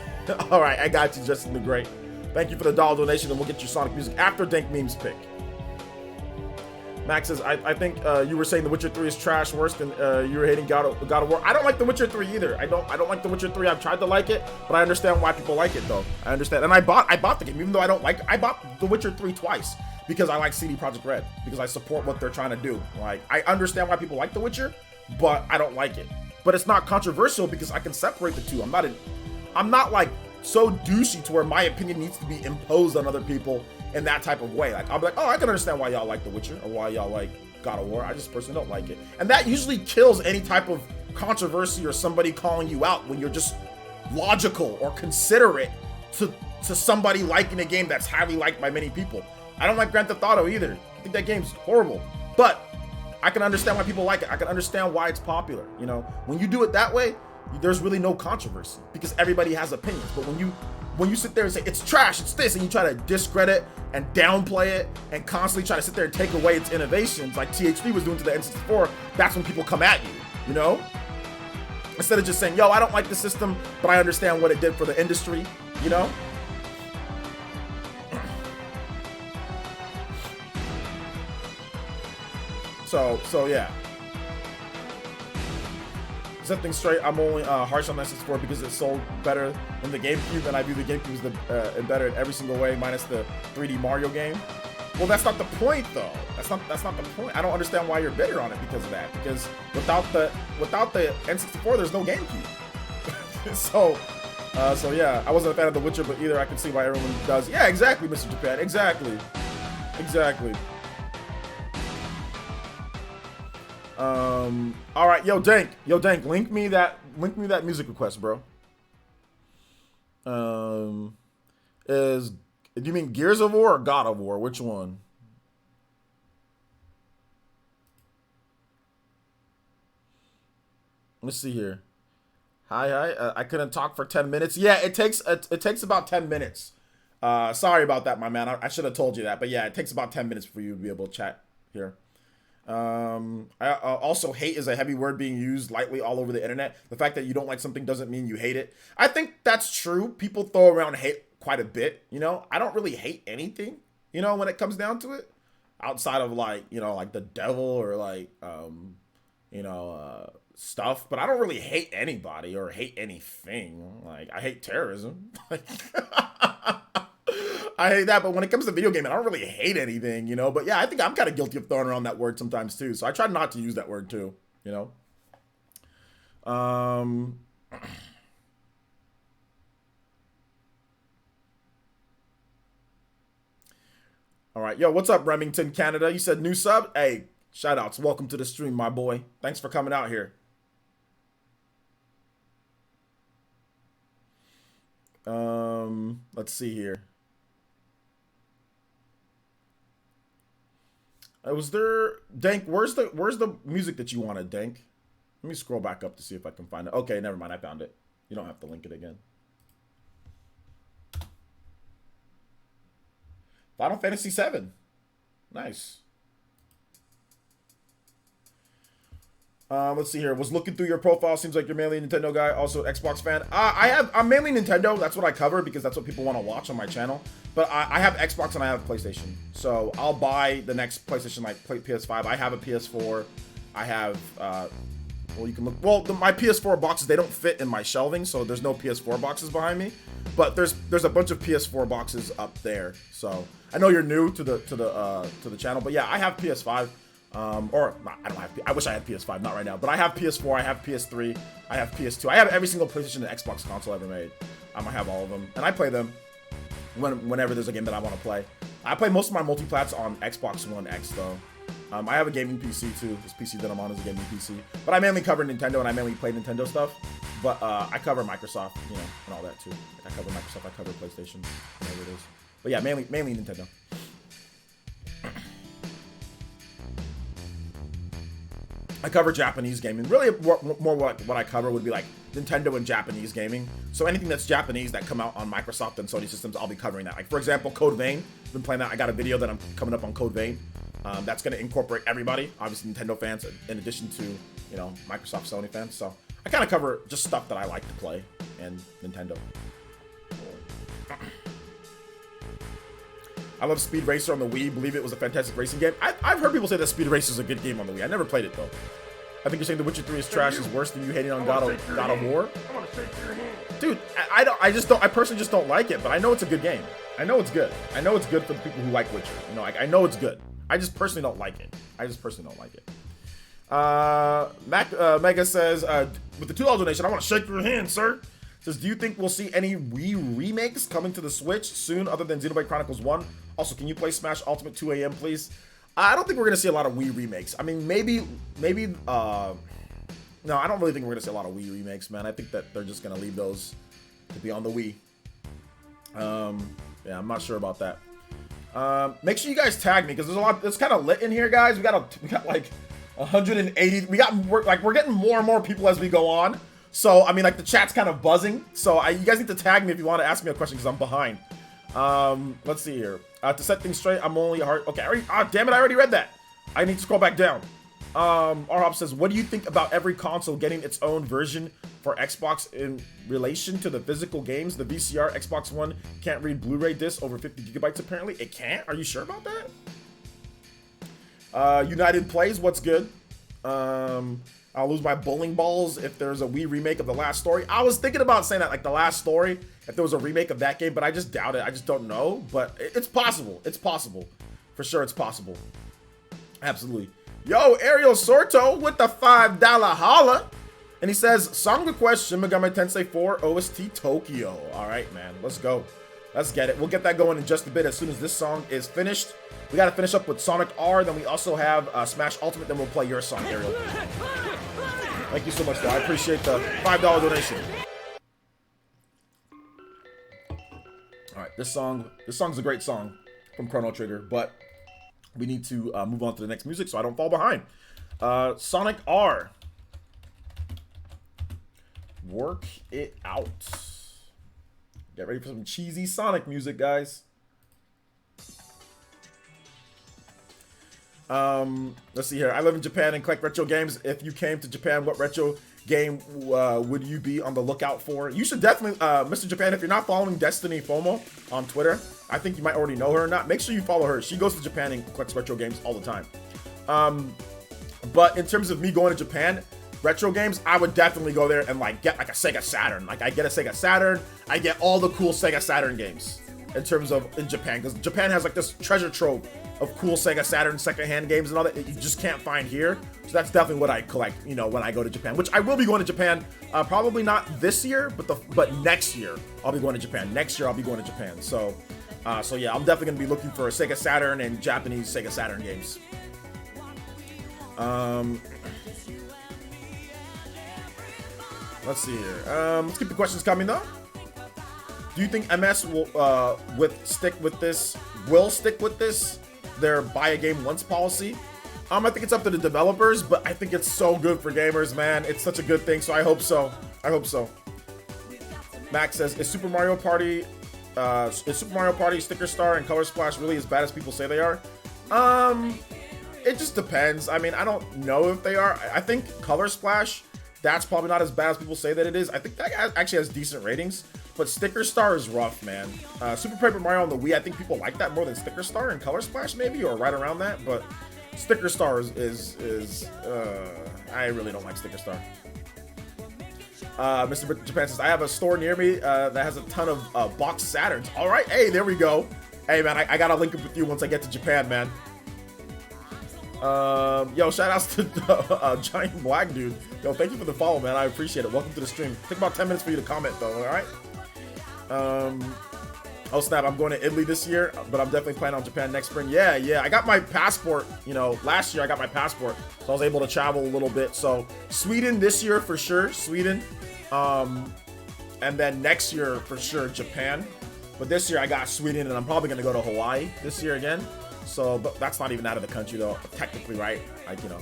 All right, I got you, Justin the Great. Thank you for the $1 donation, and we'll get your Sonic music after Dank Meme's pick. Max says, I think you were saying The Witcher 3 is trash, worse than you were hating God of War. I don't like The Witcher 3 either. I don't like The Witcher 3. I've tried to like it, but I understand why people like it though. I understand. And I bought the game, even though I don't like it. I bought The Witcher 3 twice because I like CD Projekt Red, because I support what they're trying to do. Like, I understand why people like The Witcher, but I don't like it. But it's not controversial because I can separate the two. I'm not like so douchey to where my opinion needs to be imposed on other people in that type of way. Like, I'll be like, oh, I can understand why y'all like The Witcher or why y'all like God of War. I just personally don't like it. And that usually kills any type of controversy or somebody calling you out when you're just logical or considerate to somebody liking a game that's highly liked by many people. I don't like Grand Theft Auto either. I think that game's horrible. But I can understand why people like it. I can understand why it's popular. You know, when you do it that way, there's really no controversy because everybody has opinions. But when you sit there and say it's trash, it's this, and you try to discredit and downplay it and constantly try to sit there and take away its innovations like THP was doing to the N64, that's when people come at you, you know? Instead of just saying, yo, I don't like the system, but I understand what it did for the industry, you know? So yeah. Something straight, I'm only harsh on N64 because it sold better than the GameCube, and I view the GameCube as better in every single way, minus the 3D Mario game. Well, that's not the point, though. That's not the point. I don't understand why you're bitter on it because of that. Because without the N64, there's no GameCube. so yeah, I wasn't a fan of The Witcher, but either I can see why everyone does. Yeah, exactly, Mr. Japan. Exactly. All right, yo Dank, link me that music request, bro. Do you mean Gears of War or God of War? Which one? Let's see here. Hi. I couldn't talk for 10 minutes. Yeah, it takes about 10 minutes. Sorry about that, my man. I should have told you that. But yeah, it takes about 10 minutes for you to be able to chat here. I also, hate is a heavy word being used lightly all over the internet. The fact that you don't like something doesn't mean you hate it. I think that's true. People throw around hate quite a bit. You know, I don't really hate anything, you know, when it comes down to it, outside of like, you know, like the devil or like, stuff, but I don't really hate anybody or hate anything. Like, I hate terrorism. Like, I hate that, but when it comes to video gaming, I don't really hate anything, you know? But yeah, I think I'm kind of guilty of throwing around that word sometimes too, so I try not to use that word too, you know? All right, yo, what's up, Remington, Canada? You said new sub? Hey, shout outs. Welcome to the stream, my boy. Thanks for coming out here. Let's see here. Was there Dank? Where's the music that you wanted, Dank? Let me scroll back up to see if I can find it. Okay, never mind. I found it. You don't have to link it again. Final Fantasy VII. Nice. Let's see here. Was looking through your profile. Seems like you're mainly a Nintendo guy. Also Xbox fan. I'm mainly Nintendo. That's what I cover because that's what people want to watch on my channel. But I have Xbox and I have PlayStation. So I'll buy the next PlayStation, like PS5. I have a PS4. I have, well, you can look. Well, my PS4 boxes, they don't fit in my shelving, so there's no PS4 boxes behind me. But there's a bunch of PS4 boxes up there. So I know you're new to the channel, but yeah, I have PS5. Or not, I don't have. I wish I had PS5, not right now. But I have PS4, I have PS3, I have PS2. I have every single PlayStation and Xbox console ever made. I have all of them, and I play them whenever there's a game that I want to play. I play most of my multiplats on Xbox One X though. I have a gaming PC too. This PC that I'm on is a gaming PC. But I mainly cover Nintendo and I mainly play Nintendo stuff. But I cover Microsoft, you know, and all that too. Like I cover Microsoft, I cover PlayStation, whatever it is. But yeah, mainly Nintendo. I cover Japanese gaming. Really, more what I cover would be like Nintendo and Japanese gaming. So anything that's Japanese that come out on Microsoft and Sony systems, I'll be covering that. Like for example, Code Vein. I've been playing that. I got a video that I'm coming up on Code Vein. That's going to incorporate everybody, obviously Nintendo fans, in addition to, you know, Microsoft, Sony fans. So I kind of cover just stuff that I like to play and Nintendo. I love Speed Racer on the Wii. Believe it was a fantastic racing game. I've heard people say that Speed Racer is a good game on the Wii. I never played it though. I think you're saying The Witcher 3 is trash is worse than you hating on God of War. Dude, I personally just don't like it, but I know it's a good game. I know it's good. I know it's good for the people who like Witcher. You know, I know it's good. I just personally don't like it. Mega says, with the $2 donation, I want to shake your hand, sir. Says, do you think we'll see any Wii remakes coming to the Switch soon other than Xenoblade Chronicles 1? Also, can you play Smash Ultimate 2 AM, please? I don't think we're going to see a lot of Wii remakes. I mean, maybe, no, I don't really think we're going to see a lot of Wii remakes, man. I think that they're just going to leave those to be on the Wii. Yeah, I'm not sure about that. Make sure you guys tag me, because there's a lot, it's kind of lit in here, guys. We got like 180, we're getting more and more people as we go on. So, I mean, like, the chat's kind of buzzing. So, you guys need to tag me if you want to ask me a question, because I'm behind. Let's see here. To set things straight, I'm only hard. Okay, damn it, I already read that. I need to scroll back down. R-Hop says, what do you think about every console getting its own version for Xbox in relation to the physical games? The VCR Xbox One can't read Blu-ray discs over 50 gigabytes, apparently. It can't? Are you sure about that? United Plays, what's good? I'll lose my bowling balls if there's a Wii remake of The Last Story. I was thinking about saying that, like, The Last Story, if there was a remake of that game, but I just doubt it. I just don't know, but it's possible. It's possible. For sure, it's possible. Absolutely. Yo, Ariel Sorto with the $5 holla. And he says, song request, Shin Megami Tensei 4 OST Tokyo. All right, man, let's go. Let's get it. We'll get that going in just a bit as soon as this song is finished. We got to finish up with Sonic R, then we also have Smash Ultimate, then we'll play your song, Ariel. Thank you so much, though. I appreciate the $5 donation. All right, This song's a great song from Chrono Trigger, but we need to move on to the next music so I don't fall behind. Sonic R. Work it out. Get ready for some cheesy Sonic music, guys. Let's see here. I live in Japan and collect retro games. If you came to Japan, what retro game would you be on the lookout for? You should definitely, Mr. Japan, if you're not following Destiny FOMO on Twitter, I think you might already know her or not. Make sure you follow her. She goes to Japan and collects retro games all the time. But in terms of me going to Japan, retro games, I would definitely go there and like get like a Sega Saturn. Like I get a Sega Saturn, I get all the cool Sega Saturn games in Japan, because Japan has like this treasure trove of cool Sega Saturn secondhand games and all that you just can't find here. So that's definitely what I collect, you know, when I go to Japan, which I will be going to Japan, probably not this year, but next year I'll be going to Japan. Next year I'll be going to Japan. So yeah, I'm definitely gonna be looking for a Sega Saturn and Japanese Sega Saturn games. Let's see here. Let's keep the questions coming though. Do you think MS will stick with this? Their buy a game once policy? I think it's up to the developers, but I think it's so good for gamers, man. It's such a good thing, so I hope so. Max says, is Super Mario Party Sticker Star and Color Splash really as bad as people say they are? It just depends. I mean, I don't know if they are. I think Color Splash, that's probably not as bad as people say that it is. I think that actually has decent ratings, but Sticker Star is rough, man. Super Paper Mario on the Wii, I think people like that more than Sticker Star and Color Splash maybe, or right around that, but Sticker Star is I really don't like Sticker Star. Mr. Japan says, I have a store near me that has a ton of box Saturns. All right, hey, there we go. Hey, man, I gotta link up with you once I get to Japan, man. Yo, shout outs to Giant Black Dude. Yo, thank you for the follow, man. I appreciate it. Welcome to the stream. Take about 10 minutes for you to comment, though, all right? Oh, snap, I'm going to Italy this year, but I'm definitely planning on Japan next spring. Yeah, I got my passport, you know, last year I got my passport, so I was able to travel a little bit. So, Sweden this year for sure, Sweden. And then next year for sure, Japan. But this year I got Sweden, and I'm probably going to go to Hawaii this year again. So, but that's not even out of the country though, technically, right? Like, you know,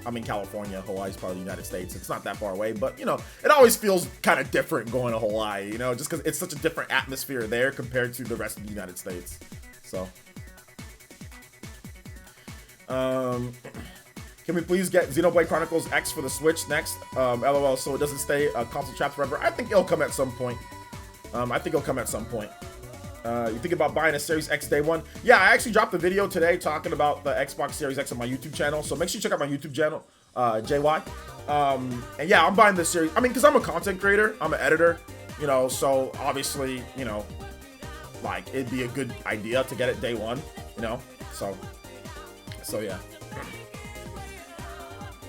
I'm in California, Hawaii's part of the United States. It's not that far away, but you know, it always feels kind of different going to Hawaii, you know, just because it's such a different atmosphere there compared to the rest of the United States. So, can we please get Xenoblade Chronicles X for the Switch next? LOL, so it doesn't stay a console trapped forever. I think it'll come at some point. You think about buying a Series X day one? Yeah, I actually dropped a video today talking about the Xbox Series X on my YouTube channel, so make sure you check out my YouTube channel, JY. And yeah, I'm buying this series. I mean, because I'm a content creator, I'm an editor, you know, so obviously, you know, like, it'd be a good idea to get it day one, you know, so yeah.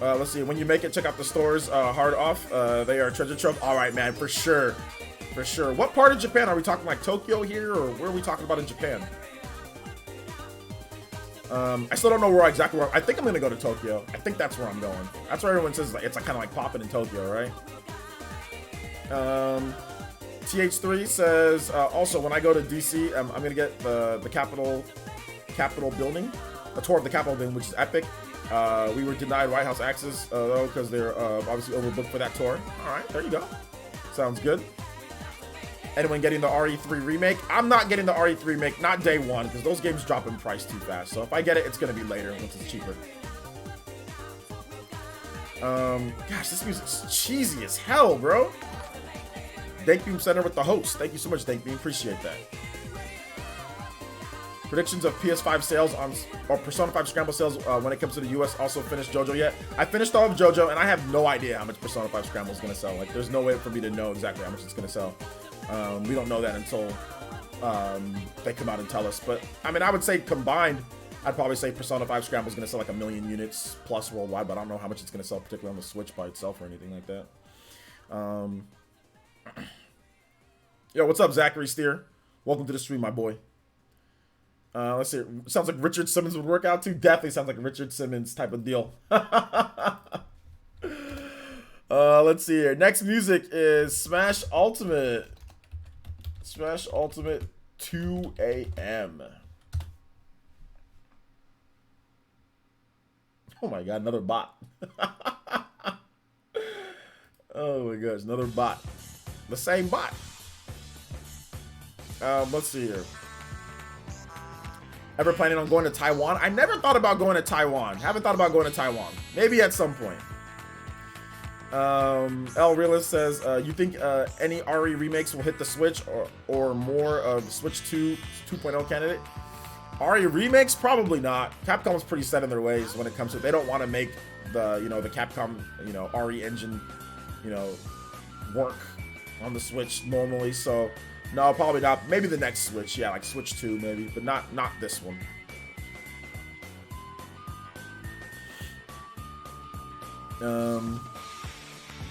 Let's see, when you make it, check out the stores, hard off. They are treasure trove. All right, man, for sure. For sure. What part of Japan? Are we talking like Tokyo here, or where are we talking about in Japan? I still don't know exactly where. I think I'm gonna go to Tokyo. I think that's where I'm going. That's where everyone says it's like kind of like popping in Tokyo, right? TH3 says also when I go to DC, I'm gonna get the Capitol building, a tour of the Capitol building, which is epic. We were denied White House access though because they're obviously overbooked for that tour. All right, there you go. Sounds good. Anyone getting the RE3 remake? I'm not getting the RE3 remake, not day one, because those games drop in price too fast. So if I get it, it's going to be later once it's cheaper. Gosh, this music's cheesy as hell, bro. Dankbeam Center with the host. Thank you so much, Dankbeam. Appreciate that. Predictions of PS5 sales or Persona 5 Scramble sales when it comes to the US. Also finished JoJo yet? I finished all of JoJo, and I have no idea how much Persona 5 Scramble is going to sell. Like, there's no way for me to know exactly how much it's going to sell. We don't know that until they come out and tell us. But, I mean, I would say combined, I'd probably say Persona 5 Scramble is going to sell like 1 million units plus worldwide, but I don't know how much it's going to sell, particularly on the Switch by itself or anything like that. Yo, what's up, Zachary Steer? Welcome to the stream, my boy. Let's see. Sounds like Richard Simmons would work out too. Definitely sounds like a Richard Simmons type of deal. Let's see here. Next music is Smash Ultimate. Smash Ultimate 2 a.m. Oh my god, another bot. Oh my gosh, another bot. The same bot. Let's see here. Ever planning on going to Taiwan? I never thought about going to Taiwan. Haven't thought about going to Taiwan. Maybe at some point. L Realist says, you think any RE remakes will hit the Switch or more of Switch 2 2.0 candidate? RE remakes? Probably not. Capcom's pretty set in their ways when it comes to it. They don't want to make the, the Capcom, RE engine, work on the Switch normally. So, no, probably not. Maybe the next Switch. Yeah, like Switch 2 maybe, but not this one.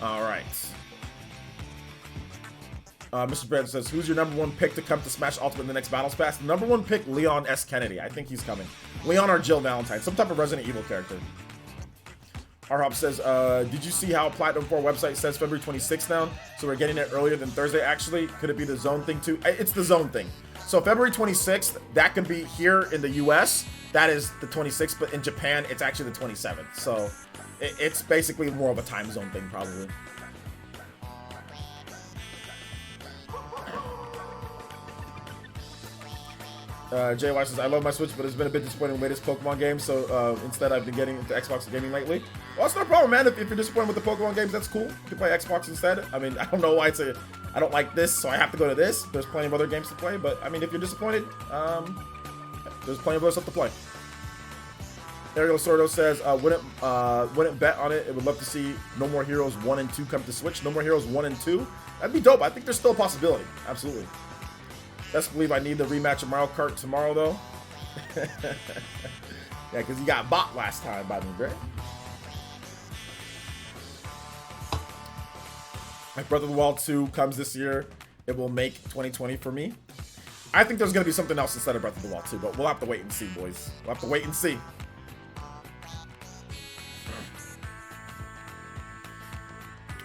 All right. Mr. Brand says, who's your #1 pick to come to Smash Ultimate in the next Battles Pass? The #1 pick, Leon S. Kennedy. I think he's coming. Leon or Jill Valentine. Some type of Resident Evil character. Arhop says, did you see how Platinum 4 website says February 26th now? So we're getting it earlier than Thursday, actually. Could it be the zone thing, too? It's the zone thing. So February 26th, that could be here in the US. That is the 26th, but in Japan, it's actually the 27th. So it's basically more of a time zone thing, probably. JY says, I love my Switch, but it's been a bit disappointing with the latest Pokemon games, so instead I've been getting into Xbox gaming lately. Well, it's no problem, man. If you're disappointed with the Pokemon games, that's cool. You can play Xbox instead. I mean, I don't know why I don't like this, so I have to go to this. There's plenty of other games to play, but I mean, if you're disappointed, there's plenty of other stuff to play. Ariel Sordo says, wouldn't bet on it. It would love to see No More Heroes 1 and 2 come to Switch. No More Heroes 1 and 2? That'd be dope. I think there's still a possibility. Absolutely. Best believe I need the rematch of Mario Kart tomorrow, though. Yeah, because you got bot last time by me, Greg. If Breath of the Wild 2 comes this year, it will make 2020 for me. I think there's going to be something else instead of Breath of the Wild 2, but we'll have to wait and see, boys. We'll have to wait and see.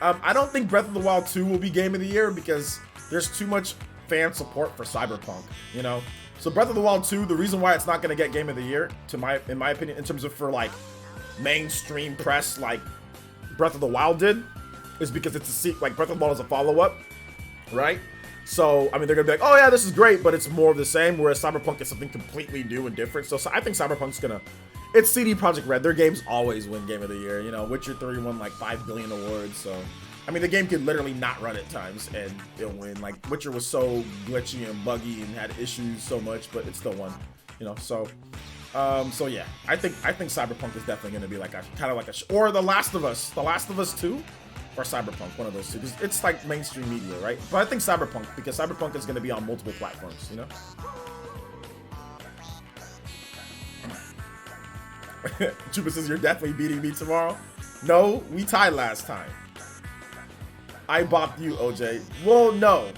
I don't think Breath of the Wild 2 will be Game of the Year because there's too much fan support for Cyberpunk, So Breath of the Wild 2, the reason why it's not going to get Game of the Year, in my opinion, in terms of for like mainstream press like Breath of the Wild did, is because it's a sequel. Like Breath of the Wild is a follow-up, right? So I mean, they're gonna be like, oh yeah, this is great, but it's more of the same. Whereas Cyberpunk is something completely new and different. So I think Cyberpunk's gonna. It's CD Projekt Red. Their games always win Game of the Year. Witcher 3 won like 5 billion awards. So I mean, the game could literally not run at times and it'll win. Like Witcher was so glitchy and buggy and had issues so much, but it still won. So yeah, I think Cyberpunk is definitely going to be like a kind of like or The Last of Us 2 or Cyberpunk, one of those two, because it's like mainstream media, right? But I think Cyberpunk, because Cyberpunk is going to be on multiple platforms, Chupa says you're definitely beating me tomorrow. No, we tied last time. I bopped you, OJ. Well, no.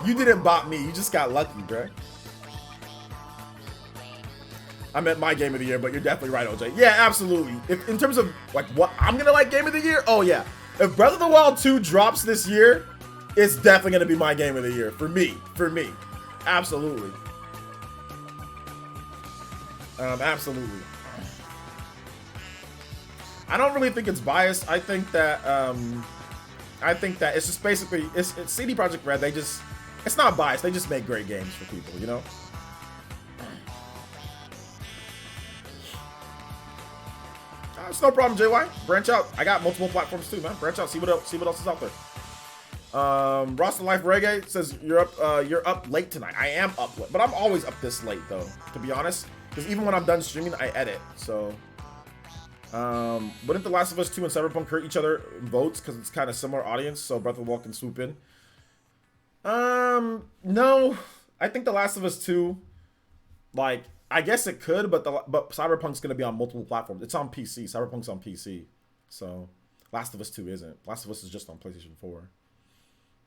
You didn't bop me. You just got lucky, bro. I meant my Game of the Year, but you're definitely right, OJ. Yeah, absolutely. In terms of, like, what I'm going to like Game of the Year, oh, yeah. If Breath of the Wild 2 drops this year, it's definitely going to be my Game of the Year. For me. Absolutely. Absolutely. I don't really think it's biased. I think that it's just basically it's CD Projekt Red. It's not biased. They just make great games for people, It's no problem, JY. Branch out. I got multiple platforms too, man. Branch out. See what else is out there. Rasta Life Reggae says you're up late tonight. I am up late, but I'm always up this late though, to be honest. Because even when I'm done streaming, I edit. So. Wouldn't The Last of Us 2 and Cyberpunk hurt each other in votes because it's kind of similar audience, so Breath of the Wild can swoop in? No. I think The Last of Us 2, like, I guess it could, but Cyberpunk's gonna be on multiple platforms. It's on PC. Cyberpunk's on PC, so Last of Us 2 isn't. Last of Us is just on PlayStation 4.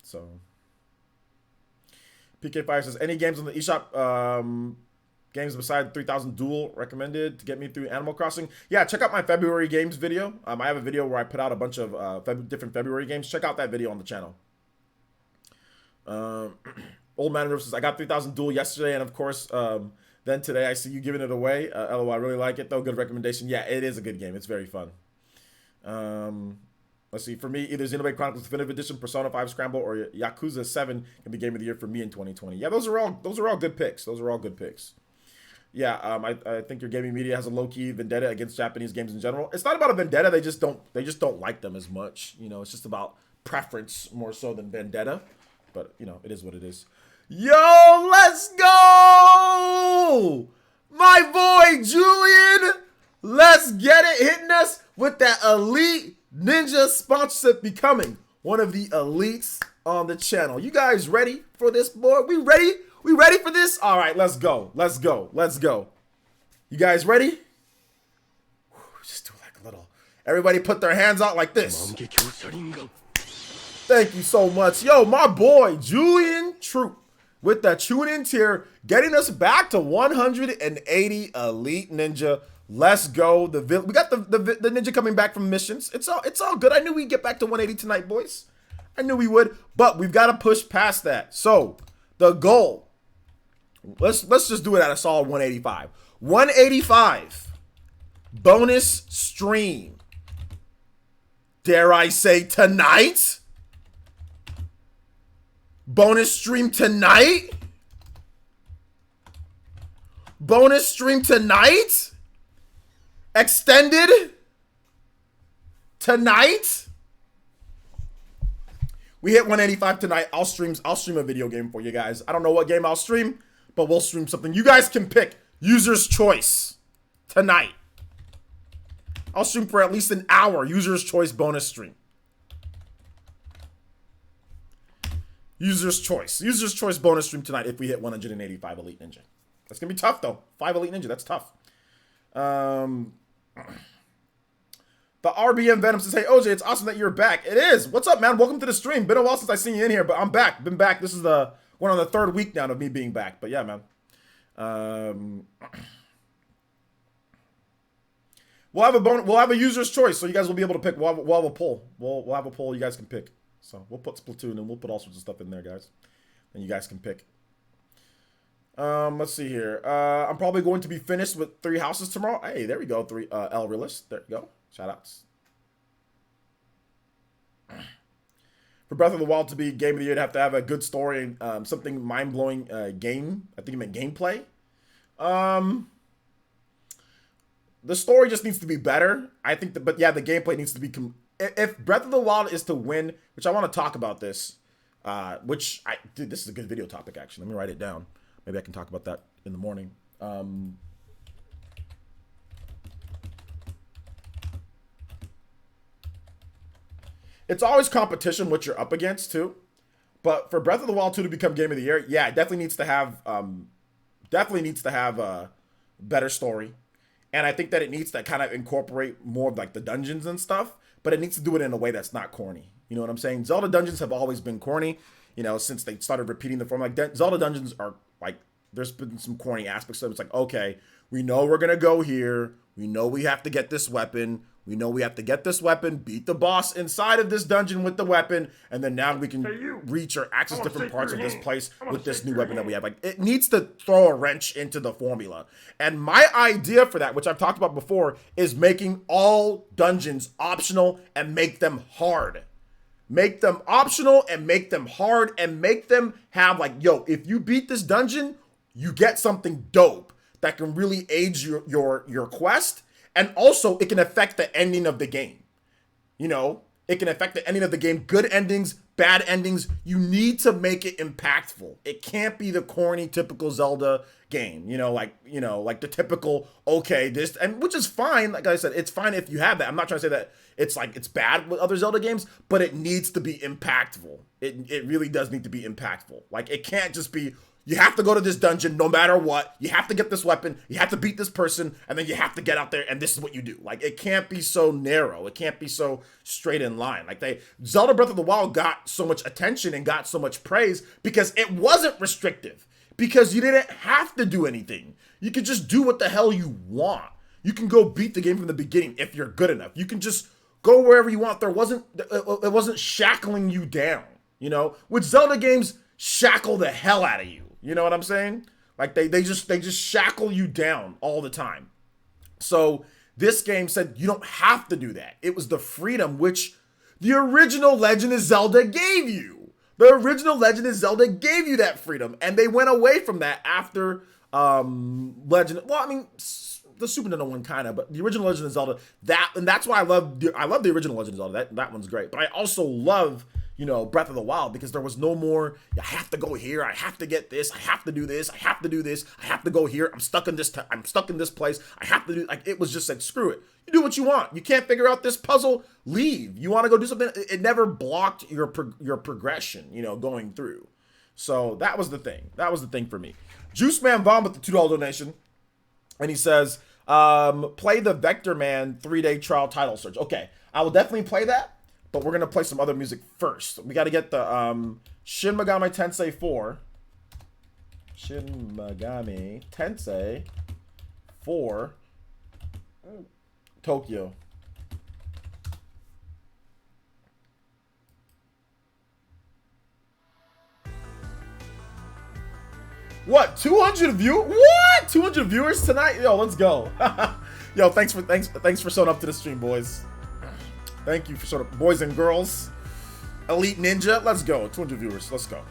So PK5 says any games on the eShop. Games beside 3000 Duel recommended to get me through Animal Crossing. Yeah, check out my February games video. I have a video where I put out a bunch of different February games. Check out that video on the channel. Old Man River says, I got 3,000 duel yesterday, and of course, then today I see you giving it away. LOL, I really like it, though. Good recommendation. Yeah, it is a good game. It's very fun. Let's see. For me, either Xenoblade Chronicles Definitive Edition, Persona 5 Scramble, or Yakuza 7 can be Game of the Year for me in 2020. Yeah, those are all good picks. Those are all good picks. Yeah, I think your gaming media has a low-key vendetta against Japanese games in general. It's not about a vendetta. They just don't like them as much. You know, it's just about preference more so than vendetta. But, you know, it is what it is. Yo, let's go! My boy, Julian! Let's get it. Hitting us with that Elite Ninja sponsorship, becoming one of the elites on the channel. You guys ready for this, boy? We ready? We ready for this? All right, let's go. Let's go. Let's go. You guys ready? Just do like a little. Everybody put their hands out like this. Thank you so much. Yo, my boy, Julian Troop, with that tune-in tier, getting us back to 180 Elite Ninja. Let's go. We got the ninja coming back from missions. It's all good. I knew we'd get back to 180 tonight, boys. I knew we would, but we've got to push past that. So the goal, let's just do it at a solid 185. 185 bonus stream. Dare I say tonight? Bonus stream tonight? Bonus stream tonight? Extended tonight? We hit 185 tonight. I'll stream a video game for you guys. I don't know what game I'll stream, but we'll stream something. You guys can pick user's choice tonight. I'll stream for at least an hour. User's choice bonus stream. User's choice bonus stream tonight if we hit 185 Elite Ninja. That's gonna be tough though. 5 Elite Ninja, that's tough. The RBM Venom says, hey OJ, it's awesome that you're back. It is. What's up, man? Welcome to the stream. Been a while since I seen you in here, but I'm back. Been back. This is we're on the 3rd week now of me being back. But yeah, man. We'll have a user's choice, so you guys will be able to pick. We'll have a poll. We'll have a poll you guys can pick. So we'll put Splatoon and we'll put all sorts of stuff in there, guys. And you guys can pick. Let's see here. I'm probably going to be finished with 3 houses tomorrow. Hey, there we go. 3 L Realist. There you go. Shout outs. For Breath of the Wild to be Game of the Year, it'd have to have a good story and something mind-blowing game. I think you meant gameplay. The story just needs to be better. I think but yeah, the gameplay needs to be if Breath of the Wild is to win, which I want to talk about this, dude, this is a good video topic actually. Let me write it down. Maybe I can talk about that in the morning. It's always competition what you're up against too. But for Breath of the Wild 2 to become Game of the Year, yeah, it definitely needs to have a better story. And I think that it needs to kind of incorporate more of like the dungeons and stuff, but it needs to do it in a way that's not corny. You know what I'm saying? Zelda dungeons have always been corny, you know, since they started repeating the form. Like Zelda dungeons are like, there's been some corny aspects of it. It's like, okay, we know we're going to go here. We know we have to get this weapon. We know we have to get this weapon, beat the boss inside of this dungeon with the weapon, and then now we can reach or access different parts of this place with this new weapon that we have. Like, it needs to throw a wrench into the formula. And my idea for that, which I've talked about before, is making all dungeons optional and make them hard. Make them optional and make them hard and make them have like, yo, if you beat this dungeon, you get something dope that can really aid your quest. And also, it can affect the ending of the game. You know, it can affect the ending of the game. Good endings, bad endings. You need to make it impactful. It can't be the corny, typical Zelda game. Like the typical, okay, this, and which is fine. Like I said, it's fine if you have that. I'm not trying to say that it's like it's bad with other Zelda games, but it needs to be impactful. It really does need to be impactful. Like, it can't just be, you have to go to this dungeon no matter what. You have to get this weapon. You have to beat this person. And then you have to get out there and this is what you do. Like, it can't be so narrow. It can't be so straight in line. Like, Zelda Breath of the Wild got so much attention and got so much praise because it wasn't restrictive. Because you didn't have to do anything. You could just do what the hell you want. You can go beat the game from the beginning if you're good enough. You can just go wherever you want. It wasn't shackling you down. You know, with Zelda games, shackle the hell out of you. You know what I'm saying? Like they just shackle you down all the time. So this game said you don't have to do that. It was the freedom which the original Legend of Zelda gave you. The original Legend of Zelda gave you that freedom, and they went away from that after Legend. Well, I mean, the Super Nintendo one kind of, but the original Legend of Zelda, that's why I love the original Legend of Zelda. That one's great. But I also love, you know, Breath of the Wild, because there was no more, I have to go here, I have to get this, I have to do this, I have to do this, I have to go here, I'm stuck in this place, I have to do, like, it was just like, screw it. You do what you want. You can't figure out this puzzle, leave. You want to go do something, it never blocked your progression, you know, going through. So that was the thing. That was the thing for me. Juice Man Vaughn with the $2 donation, and he says, play the Vector Man 3-day trial title search. Okay, I will definitely play that, but we're going to play some other music first. We got to get the Shin Megami Tensei 4. Shin Megami Tensei 4 Tokyo. What? 200 viewers? What? 200 viewers tonight? Yo, let's go. Yo, thanks for showing up to the stream, boys. Thank you for showing up, boys and girls. Elite Ninja, let's go. 200 viewers, let's go.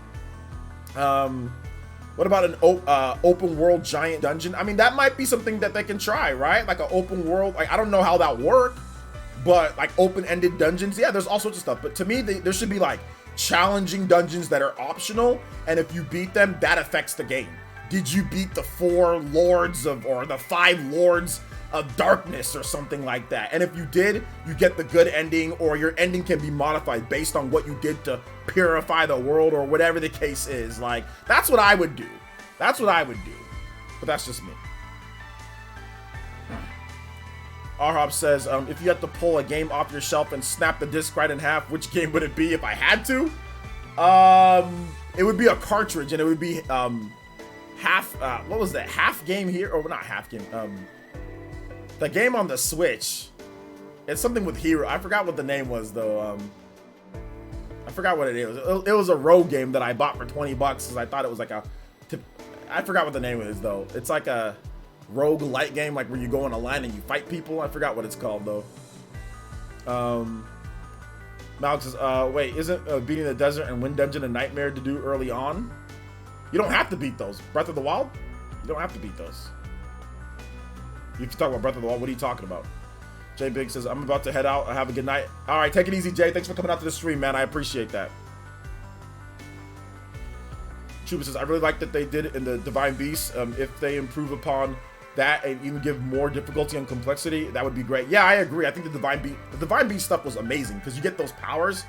What about an open world giant dungeon? I mean, that might be something that they can try, right? Like an open world, like, I don't know how that work, but like open-ended dungeons, yeah, there's all sorts of stuff. But to me, there should be like challenging dungeons that are optional, and if you beat them, that affects the game. Did you beat the 4 lords or the 5 lords of darkness or something like that? And if you did, you get the good ending, or your ending can be modified based on what you did to purify the world, or whatever the case is. Like, that's what I would do. That's what I would do. But that's just me. Arhop says, if you had to pull a game off your shelf and snap the disc right in half, which game would it be if I had to? It would be a cartridge, and it would be half, what was that? Half game here, or not half game, the game on the Switch. It's something with Hero. I forgot what the name was, though. I forgot what it is. It was a rogue game that I bought for 20 bucks because I thought it was like I forgot what the name is, though. It's like a rogue light game, like where you go on a line and you fight people. I forgot what it's called, though. Malx says, wait, isn't beating the desert and wind dungeon a nightmare to do early on? You don't have to beat those. Breath of the Wild? You don't have to beat those. If you talk about Breath of the Wild, what are you talking about? Jay Big says, I'm about to head out. Have a good night. All right, take it easy, Jay. Thanks for coming out to the stream, man. I appreciate that. Chuba says, I really like that they did it in the Divine Beast. If they improve upon that and even give more difficulty and complexity, that would be great. Yeah, I agree. I think the Divine Beast stuff was amazing because you get those powers.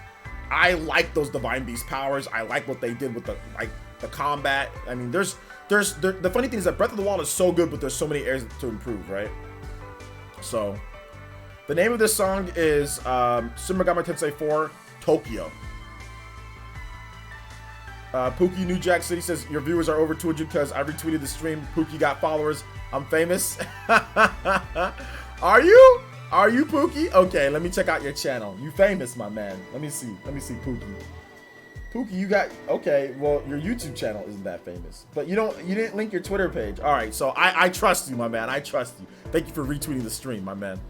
I like those Divine Beast powers. I like what they did with the combat. I mean, the funny thing is that Breath of the Wild is so good, but there's so many areas to improve, right? So, the name of this song is Shin Megami Tensei 4 Tokyo. Pookie New Jack City says, your viewers are over 200 because I retweeted the stream. Pookie got followers. I'm famous. Are you? Are you, Pookie? Okay, let me check out your channel. You famous, my man. Let me see. Pookie. Pookie, you got, okay, well, your YouTube channel isn't that famous, but you didn't link your Twitter page. All right, so I trust you, my man. I trust you. Thank you for retweeting the stream, my man.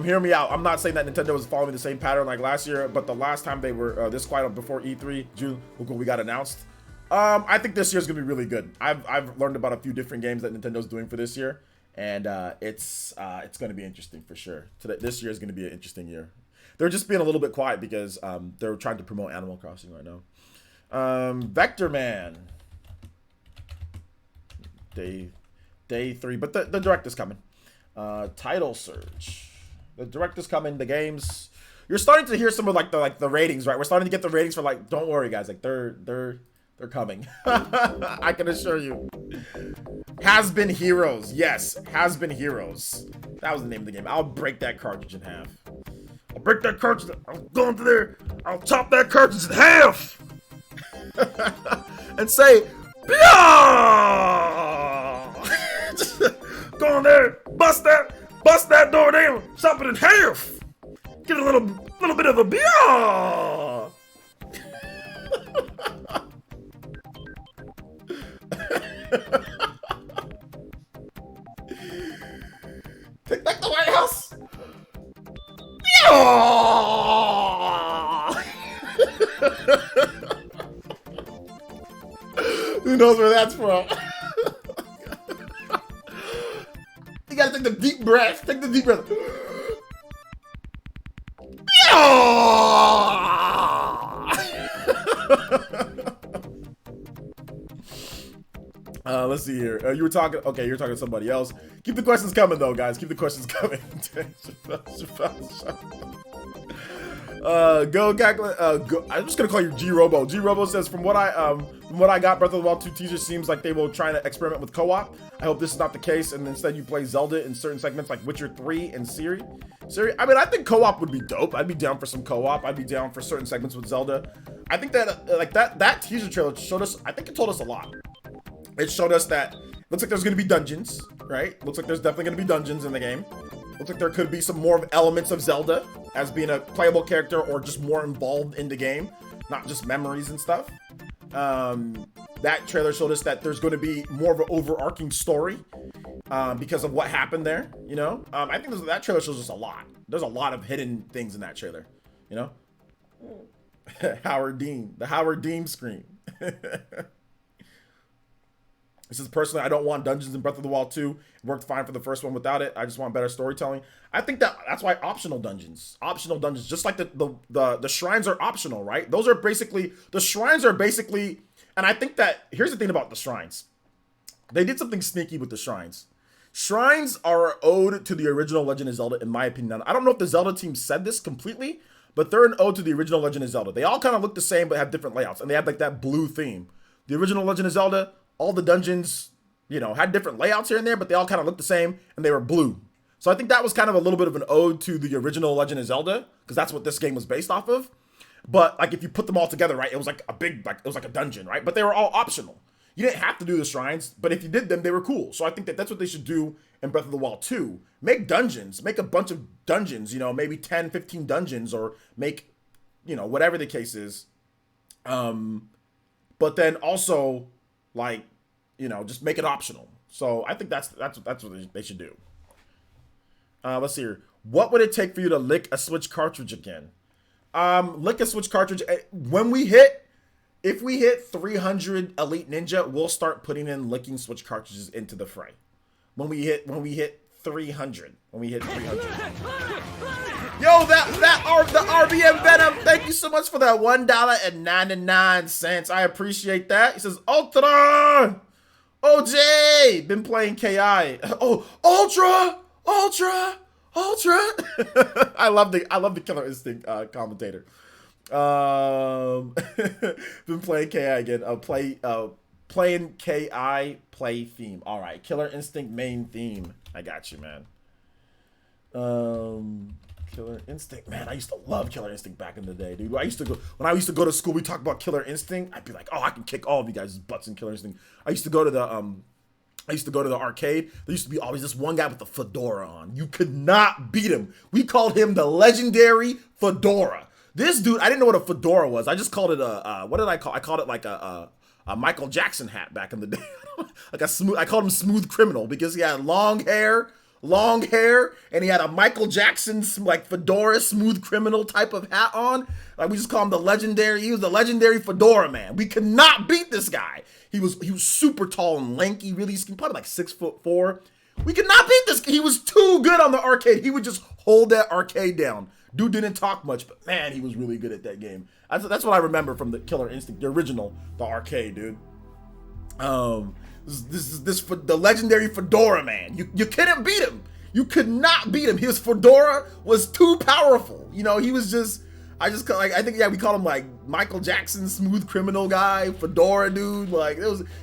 Hear me out. I'm not saying that Nintendo was following the same pattern like last year, but the last time they were this quiet before E3, June, we got announced. I think this year's gonna be really good. I've learned about a few different games that Nintendo's doing for this year, and it's gonna be interesting for sure. This year is gonna be an interesting year. They're just being a little bit quiet because they're trying to promote Animal Crossing right now. Vector Man. Day 3, but the direct is coming. Title search. The direct is coming. The games. You're starting to hear some of the ratings, right? We're starting to get the ratings for don't worry, guys. Like they're coming. I can assure you. Has Been Heroes. Yes, Has Been Heroes. That was the name of the game. I'll break that cartridge in half. I'll break that cartridge. I'll go into there. I'll chop that cartridge in half. And say, go in there, bust that door down, chop it in half. Get a little bit of a Take back the White House. Who knows where that's from? You gotta take the deep breath. Take the deep breath. Let's see here. You were talking. Okay, you're talking to somebody else. Keep the questions coming, though, guys. Keep the questions coming. Go calculate. Go. I'm just gonna call you G Robo. G Robo says, from what I got, Breath of the Wild 2 teaser seems like they will try to experiment with co-op. I hope this is not the case, and instead you play Zelda in certain segments like Witcher 3 and Siri. I mean, I think co-op would be dope. I'd be down for some co-op. I'd be down for certain segments with Zelda. I think that like that teaser trailer showed us. I think it told us a lot. It showed us that looks like there's gonna be dungeons, right? Looks like there's definitely gonna be dungeons in the game. Looks like there could be some more elements of Zelda as being a playable character or just more involved in the game, not just memories and stuff. That trailer showed us that there's going to be more of an overarching story because of what happened there, you know? I think that trailer shows us a lot. There's a lot of hidden things in that trailer, you know? Howard Dean, the Howard Dean scream. He says, personally, I don't want dungeons in Breath of the Wild 2. It worked fine for the first one without it. I just want better storytelling. I think that's why optional dungeons, just like the shrines are optional, right? Those are basically, the shrines are basically, and I think that, here's the thing about the shrines. They did something sneaky with the shrines. Shrines are ode to the original Legend of Zelda, in my opinion. I don't know if the Zelda team said this completely, but they're an ode to the original Legend of Zelda. They all kind of look the same, but have different layouts, and they have like that blue theme. The original Legend of Zelda, all the dungeons, you know, had different layouts here and there, but they all kind of looked the same, and they were blue. So I think that was kind of a little bit of an ode to the original Legend of Zelda, because that's what this game was based off of. But like if you put them all together, right, it was like a big, like it was like a dungeon, right? But they were all optional. You didn't have to do the shrines, but if you did them, they were cool. So I think that that's what they should do in Breath of the Wild 2. Make dungeons, make a bunch of dungeons, you know, maybe 10, 15 dungeons, or make, you know, whatever the case is. But then also, like, you know, just make it optional. So I think that's what they should do. Let's see here. What would it take for you to lick a Switch cartridge again? Lick a Switch cartridge. If we hit 300 Elite Ninja, we'll start putting in licking Switch cartridges into the fray. When we hit 300. When we hit 300. Yo, the RBM Venom, thank you so much for that $1.99. I appreciate that. He says, Ultra! OJ! Been playing KI. Oh, Ultra! I love the Killer Instinct commentator. Been playing KI again. Playing KI play theme. All right, Killer Instinct main theme. I got you, man. Killer Instinct, man. I used to love Killer Instinct back in the day, dude. When I used to go to school, we talked about Killer Instinct. I'd be like, oh, I can kick all of you guys' butts in Killer Instinct. I used to go to the arcade. There used to be always this one guy with the fedora on. You could not beat him. We called him the legendary Fedora. This dude, I didn't know what a fedora was. I just called it what did I call? I called it like a Michael Jackson hat back in the day. Like I called him Smooth Criminal because he had long hair, and he had a Michael Jackson like fedora Smooth Criminal type of hat on. Like we just call him he was the legendary Fedora man. We could not beat this guy. He was super tall and lanky, really skinny, probably like 6'4". We could not beat this guy. He was too good on the arcade. He would just hold that arcade down. Dude didn't talk much, but man, he was really good at that game. That's what I remember from the Killer Instinct, the original, the arcade, dude. The legendary Fedora man. You couldn't beat him. You could not beat him. His Fedora was too powerful. You know, he was just. I think we called him like Michael Jackson, Smooth Criminal guy, Fedora dude. Like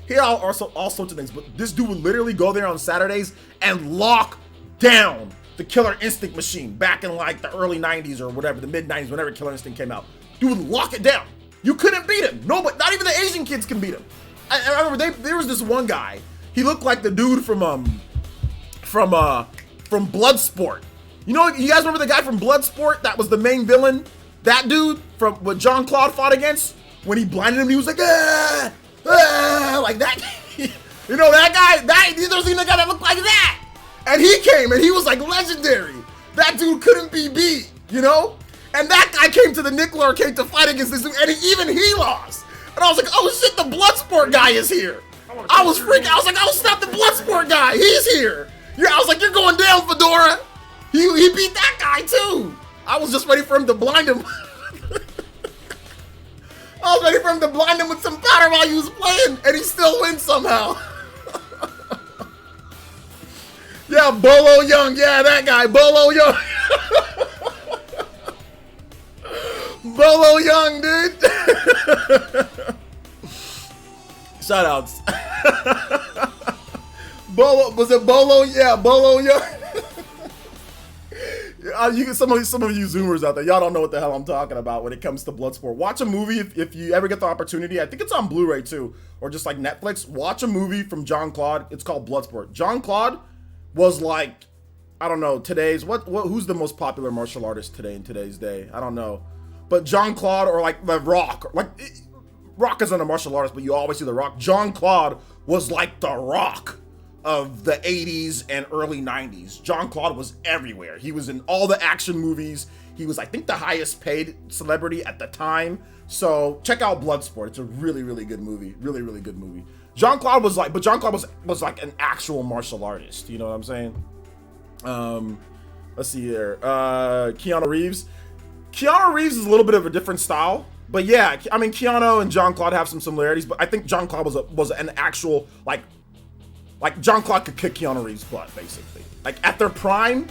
he had all sorts of things. But this dude would literally go there on Saturdays and lock down the Killer Instinct machine back in like the early 90s or whatever, the mid 90s, whenever Killer Instinct came out. Dude would lock it down. You couldn't beat him. No, but not even the Asian kids can beat him. I remember there was this one guy. He looked like the dude from Bloodsport. You know, you guys remember the guy from Bloodsport that was the main villain? That dude from what Jean-Claude fought against? when he blinded him, he was like, ah, ah, like that. You know, that guy, you never seen a guy that looked like that. And he came and he was like legendary. That dude couldn't be beat, you know? And that guy came to the Nickler, came to fight against this dude, and even he lost. And I was like, oh shit, the Bloodsport guy is here. I was freaking, I was like, oh snap, the Bloodsport guy, he's here. Yeah, I was like, you're going down, Fedora. He beat that guy too. I was just ready for him to blind him. I was ready for him to blind him with some powder while he was playing, and he still wins somehow. Yeah, Bolo Young, yeah, that guy, Bolo Young. Bolo Young, dude. Shoutouts. Bolo, was it Bolo? Yeah, Bolo Young. Some of you Zoomers out there, y'all don't know what the hell I'm talking about when it comes to Bloodsport. Watch a movie if you ever get the opportunity. I think it's on Blu-ray too, or just like Netflix. Watch a movie from Jean-Claude. It's called Bloodsport. Jean-Claude was like, I don't know, today's who's the most popular martial artist today in today's day? I don't know, but Jean-Claude or like The Rock, Rock isn't a martial artist, but you always see The Rock. Jean-Claude was like The Rock of the 80s and early 90s. Jean-Claude was everywhere. He was in all the action movies. He was, I think, the highest paid celebrity at the time. So check out Bloodsport. It's a really, really good movie. Really, really good movie. Jean-Claude was like, but Jean-Claude was like an actual martial artist. You know what I'm saying? Let's see here. Keanu Reeves. Keanu Reeves is a little bit of a different style. But yeah, I mean, Keanu and Jean-Claude have some similarities, but I think Jean-Claude was an actual, like Jean-Claude could kick Keanu Reeves' butt, basically. Like, at their prime,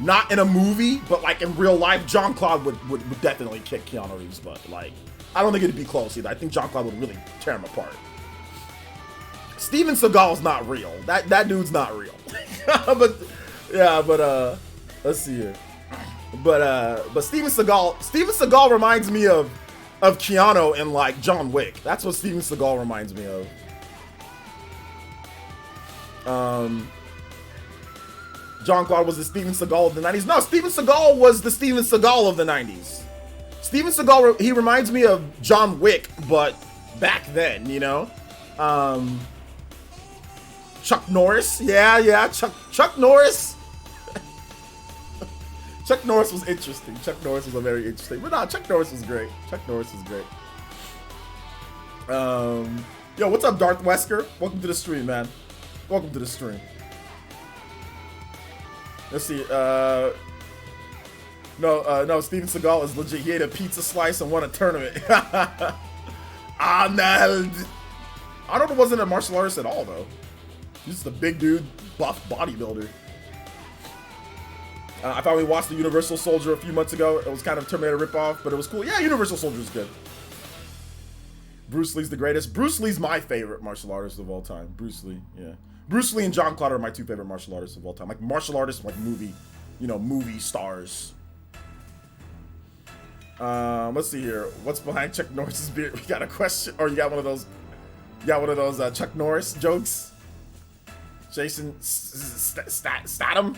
not in a movie, but like in real life, Jean-Claude would definitely kick Keanu Reeves' butt. Like, I don't think it'd be close either. I think Jean-Claude would really tear him apart. Steven Seagal's not real. That dude's not real. But let's see here. But Steven Seagal reminds me of Keanu and like John Wick. That's what Steven Seagal reminds me of. Jean-Claude was the Steven Seagal of the 90s. No, Steven Seagal was the Steven Seagal of the 90s. Steven Seagal, he reminds me of John Wick, but back then, you know? Chuck Norris. Yeah, Chuck Norris. Chuck Norris was interesting. Chuck Norris was a very interesting. But nah, Chuck Norris was great. Yo, what's up, Darth Wesker? Welcome to the stream, man. Welcome to the stream. Let's see. No, Steven Seagal is legit. He ate a pizza slice and won a tournament. Arnold wasn't a martial artist at all, though. He's just a big dude, buff bodybuilder. I finally watched the Universal Soldier a few months ago. It was kind of Terminator ripoff, but it was cool. Yeah, Universal Soldier is good. Bruce Lee's the greatest. Bruce Lee's my favorite martial artist of all time. Bruce Lee, yeah. Bruce Lee and Jean-Claude are my two favorite martial artists of all time. Like martial artists, like movie stars. Let's see here. What's behind Chuck Norris's beard? We got a question, or you got one of those Chuck Norris jokes? Jason Statham?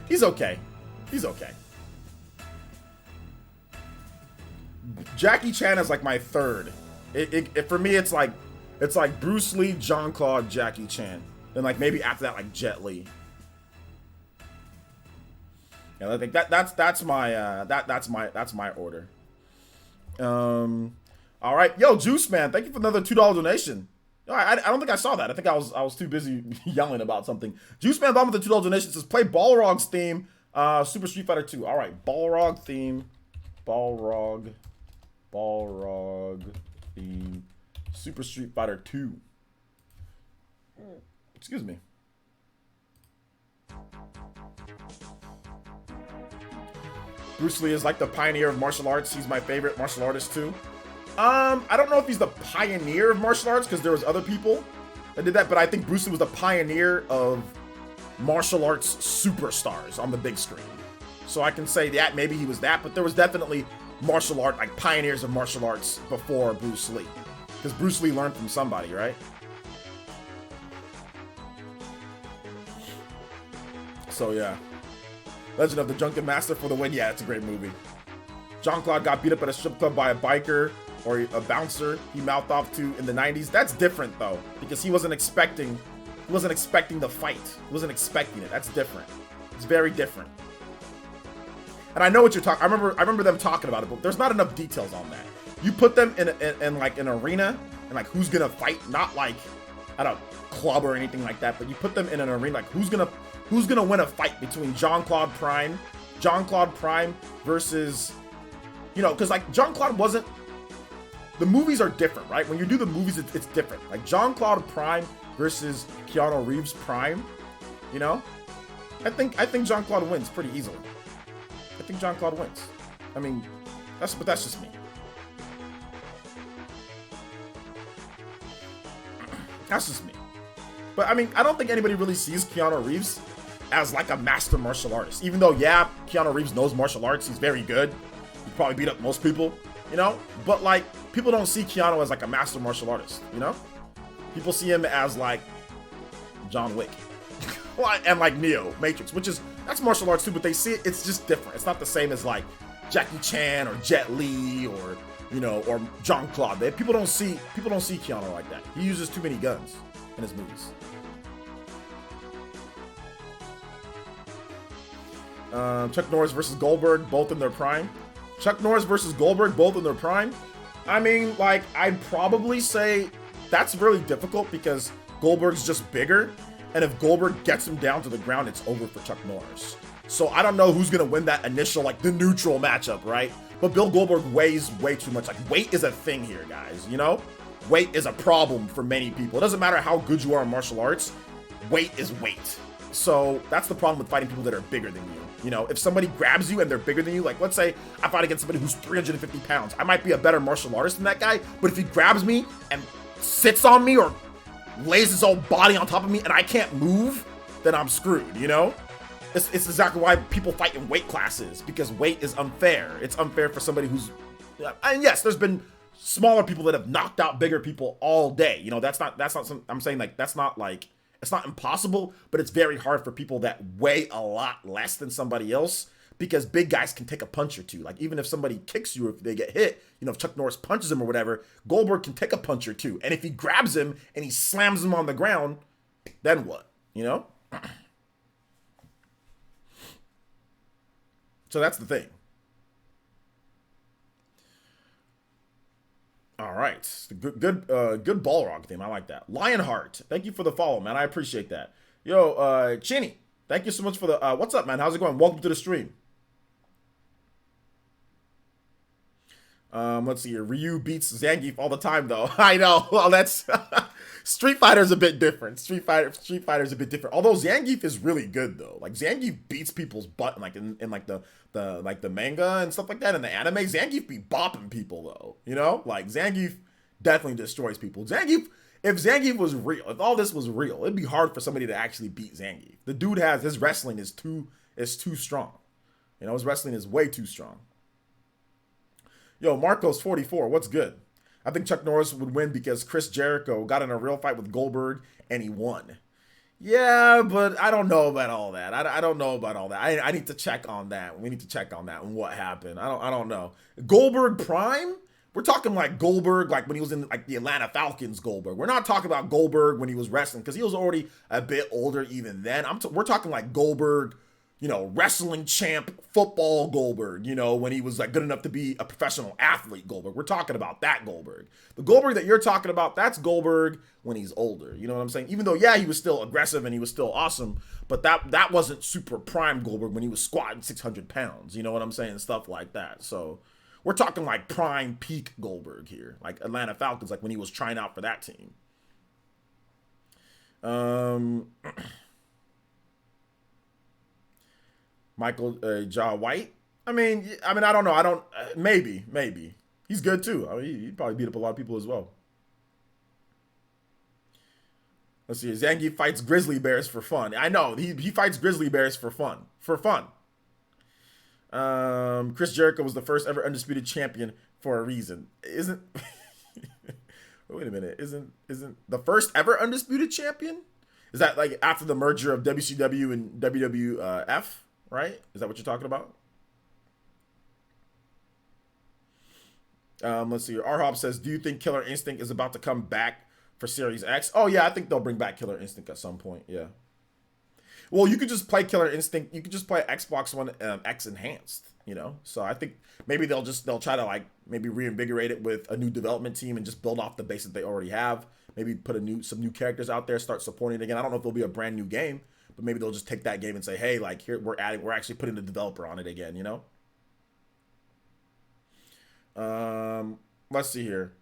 He's okay. Jackie Chan is like my third. For me, it's like Bruce Lee, Jean-Claude, Jackie Chan, and like maybe after that, like Jet Li. Yeah, I think that's my order. All right, yo, Juice Man, thank you for another $2 donation. I don't think I saw that. I think I was too busy yelling about something. Juice Man, with the $2 donation, says play Balrog's theme, Super Street Fighter 2. All right, Balrog theme, Balrog theme, Super Street Fighter 2. Excuse me. Bruce Lee is like the pioneer of martial arts. He's my favorite martial artist too. I don't know if he's the pioneer of martial arts because there was other people that did that, but I think Bruce Lee was the pioneer of martial arts superstars on the big screen. So I can say that maybe he was that, but there was definitely martial art, like pioneers of martial arts before Bruce Lee. Because Bruce Lee learned from somebody, right? So yeah. Legend of the Drunken Master for the win. Yeah, it's a great movie. Jean-Claude got beat up at a strip club by a biker or a bouncer he mouthed off to in the 90s. That's different though, because he wasn't expecting the fight. He wasn't expecting it. That's different. It's very different. And I know what you're talking. I remember them talking about it, but there's not enough details on that. You put them in like an arena and like who's gonna fight, not like at a club or anything like that, but you put them in an arena like who's gonna win a fight between Jean-Claude Prime versus, you know, because like Jean-Claude wasn't. The movies are different, right? When you do the movies, it's different. Like Jean-Claude Prime versus Keanu Reeves Prime, you know. I think Jean-Claude wins pretty easily. I think Jean-Claude wins. I mean, that's just me. That's just me. But I mean, I don't think anybody really sees Keanu Reeves as like a master martial artist. Even though, yeah, Keanu Reeves knows martial arts. He's very good. He probably beat up most people, you know? But like, people don't see Keanu as like a master martial artist, you know? People see him as like John Wick. And like Neo, Matrix, that's martial arts too, but they see it, it's just different. It's not the same as like Jackie Chan or Jet Li or, you know, or Jean-Claude. People don't see Keanu like that. He uses too many guns in his movies. Chuck Norris versus Goldberg, both in their prime. Chuck Norris versus Goldberg, both in their prime. I mean, like, I'd probably say that's really difficult because Goldberg's just bigger. And if Goldberg gets him down to the ground, it's over for Chuck Norris. So I don't know who's going to win that initial, like, the neutral matchup, right? But Bill Goldberg weighs way too much. Like, weight is a thing here, guys, you know? Weight is a problem for many people. It doesn't matter how good you are in martial arts. Weight is weight. So that's the problem with fighting people that are bigger than you. You know, if somebody grabs you and they're bigger than you, like, let's say I fight against somebody who's 350 pounds. I might be a better martial artist than that guy, but if he grabs me and sits on me or lays his whole body on top of me and I can't move, then I'm screwed, you know? It's exactly why people fight in weight classes, because weight is unfair. It's unfair for somebody who's, and yes, there's been smaller people that have knocked out bigger people all day. You know, that's not some, I'm saying like, that's not like, it's not impossible, but it's very hard for people that weigh a lot less than somebody else, because big guys can take a punch or two. Like, even if somebody kicks you, if they get hit, you know, if Chuck Norris punches him or whatever, Goldberg can take a punch or two. And if he grabs him and he slams him on the ground, then what? You know? So that's the thing. All right, good Balrog theme. I like that. Lionheart, thank you for the follow, man. I appreciate that. Yo, Chinny, thank you so much for the. What's up, man? How's it going? Welcome to the stream. Let's see here. Ryu beats Zangief all the time, though. I know. Well, that's Street Fighter's a bit different. Street Fighter's a bit different. Although Zangief is really good, though. Like, Zangief beats people's butt in like like the manga and stuff like that. In the anime, Zangief be bopping people, though. You know, like Zangief definitely destroys people. Zangief, if Zangief was real, if all this was real, it'd be hard for somebody to actually beat Zangief. The dude has, his wrestling is too strong. You know, his wrestling is way too strong. Yo, Marcos 44, what's good? I think Chuck Norris would win because Chris Jericho got in a real fight with Goldberg and he won. Yeah, but I don't know about all that. I don't know about all that. I need to check on that. We need to check on that and what happened. I don't know. Goldberg Prime? We're talking like Goldberg, like when he was in like the Atlanta Falcons Goldberg. We're not talking about Goldberg when he was wrestling, because he was already a bit older even then. We're talking like Goldberg, you know, wrestling champ, football Goldberg, you know, when he was like good enough to be a professional athlete Goldberg. We're talking about that Goldberg. The Goldberg that you're talking about, that's Goldberg when he's older. You know what I'm saying? Even though, yeah, he was still aggressive and he was still awesome, but that wasn't super prime Goldberg when he was squatting 600 pounds. You know what I'm saying? Stuff like that. So we're talking like prime peak Goldberg here, like Atlanta Falcons, like when he was trying out for that team. Michael Ja White. I mean, I don't know. Maybe he's good too. I mean, he probably beat up a lot of people as well. Let's see. Zangief fights grizzly bears for fun. I know he fights grizzly bears for fun. Chris Jericho was the first ever undisputed champion for a reason. Isn't? Wait a minute. Isn't the first ever undisputed champion? Is that like after the merger of WCW and WWF? right? Is that what you're talking about? Let's see. R-Hop says, do you think Killer Instinct is about to come back for Series X? Oh, yeah, I think they'll bring back Killer Instinct at some point, yeah. Well, you could just play Killer Instinct. You could just play Xbox One X Enhanced, you know? So I think maybe they'll try to, like, maybe reinvigorate it with a new development team and just build off the base that they already have. Maybe put some new characters out there, start supporting it again. I don't know if it'll be a brand new game, but maybe they'll just take that game and say, hey, like, here, we're actually putting the developer on it again, you know? Let's see here.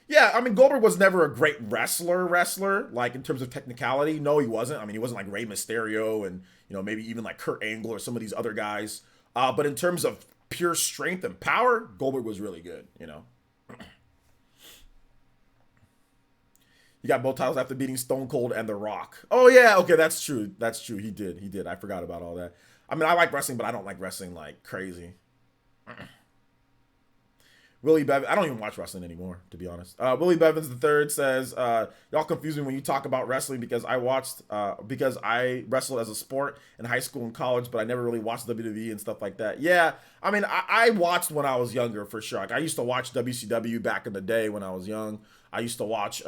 Yeah, I mean, Goldberg was never a great wrestler, like in terms of technicality. No, he wasn't. I mean, he wasn't like Rey Mysterio and, you know, maybe even like Kurt Angle or some of these other guys. But in terms of pure strength and power, Goldberg was really good, you know. He got both titles after beating Stone Cold and The Rock. Oh, yeah, okay, that's true. That's true. He did. I forgot about all that. I mean, I like wrestling, but I don't like wrestling like crazy. Willie Bevins, I don't even watch wrestling anymore, to be honest. Willie Bevins III says, y'all confuse me when you talk about wrestling because I wrestled as a sport in high school and college, but I never really watched WWE and stuff like that. Yeah, I mean, I watched when I was younger, for sure. Like, I used to watch WCW back in the day when I was young. I used to watch